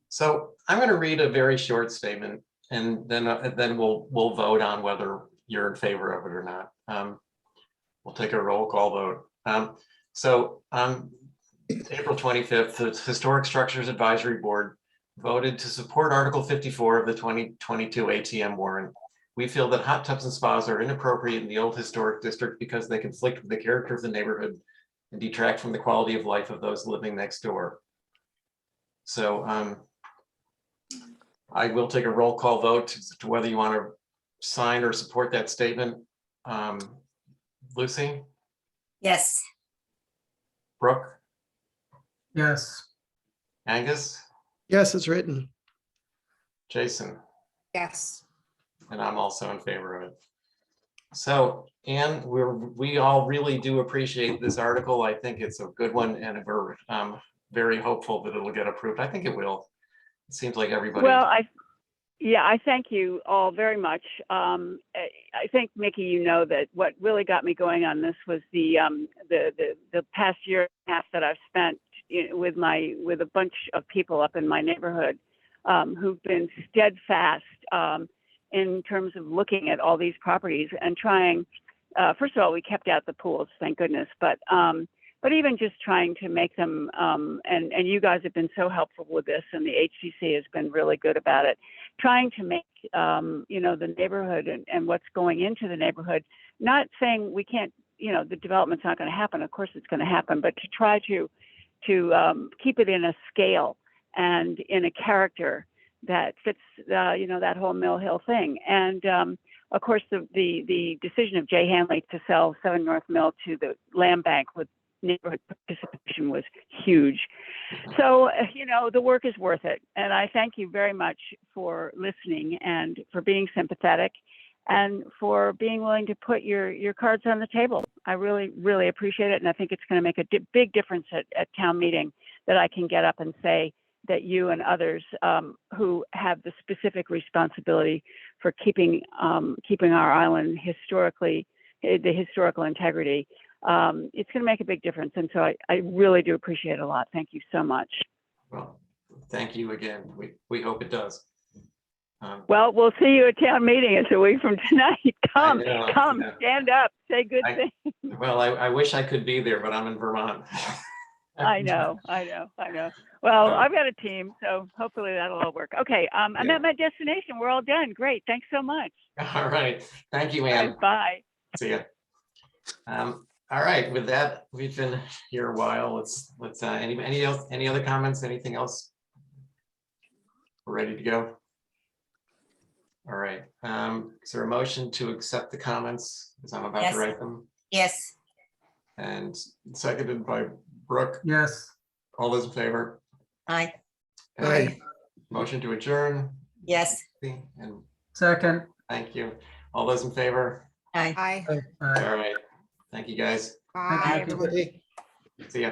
So I'm going to read a very short statement, and then we'll vote on whether you're in favor of it or not. We'll take a roll call vote. So on April 25th, the Historic Structures Advisory Board voted to support Article 54 of the 2022 ATM warrant. We feel that hot tubs and spas are inappropriate in the old historic district because they conflict with the character of the neighborhood and detract from the quality of life of those living next door. So I will take a roll call vote to whether you want to sign or support that statement. Lucy, Yes. Brooke, Yes. Angus, Yes, it's written. Jason, Yes. and I'm also in favor of it. So, Anne, we all really do appreciate this article. I think it's a good one, and we're very hopeful that it'll get approved. I think it will. It seems like everybody. Well, I thank you all very much. I think, Mickey, you know that what really got me going on this was the past year and a half that I've spent with a bunch of people up in my neighborhood who've been steadfast in terms of looking at all these properties and trying. First of all, we kept out the pools, thank goodness, but even just trying to make them, and you guys have been so helpful with this, and the HCC has been really good about it, trying to make, the neighborhood and what's going into the neighborhood, not saying we can't, the development's not going to happen. Of course it's going to happen, but to try to keep it in a scale and in a character that fits, that whole Mill Hill thing. And of course, the decision of Jay Hanley to sell 7 North Mill to the land bank with neighborhood participation was huge. So, the work is worth it. And I thank you very much for listening and for being sympathetic and for being willing to put your cards on the table. I really, really appreciate it. And I think it's going to make a big difference at town meeting that I can get up and say that you and others who have the specific responsibility for keeping our island the historical integrity, it's going to make a big difference. And so I really do appreciate it a lot. Thank you so much. Well, thank you again. We hope it does. Well, we'll see you at town meeting. It's a week from tonight. Come, know. stand up, say good things. Well, I wish I could be there, but I'm in Vermont. I know. Well, I've got a team, so hopefully that'll all work. Okay, I'm at my destination. We're all done. Great. Thanks so much. All right. Thank you, All Anne. right, bye. See ya. All right. With that, we've been here a while. Let's any other comments? Anything else? We're ready to go. All right. Is there a motion to accept the comments as I'm about Yes. to write them? Yes. And seconded by Brooke. Yes. All those in favor? Aye. And Aye. Motion to adjourn. Yes. And Second. thank you. All those in favor? Aye. Hi. Aye. All right. Thank you, guys. Bye, you. everyone. Everybody. See ya.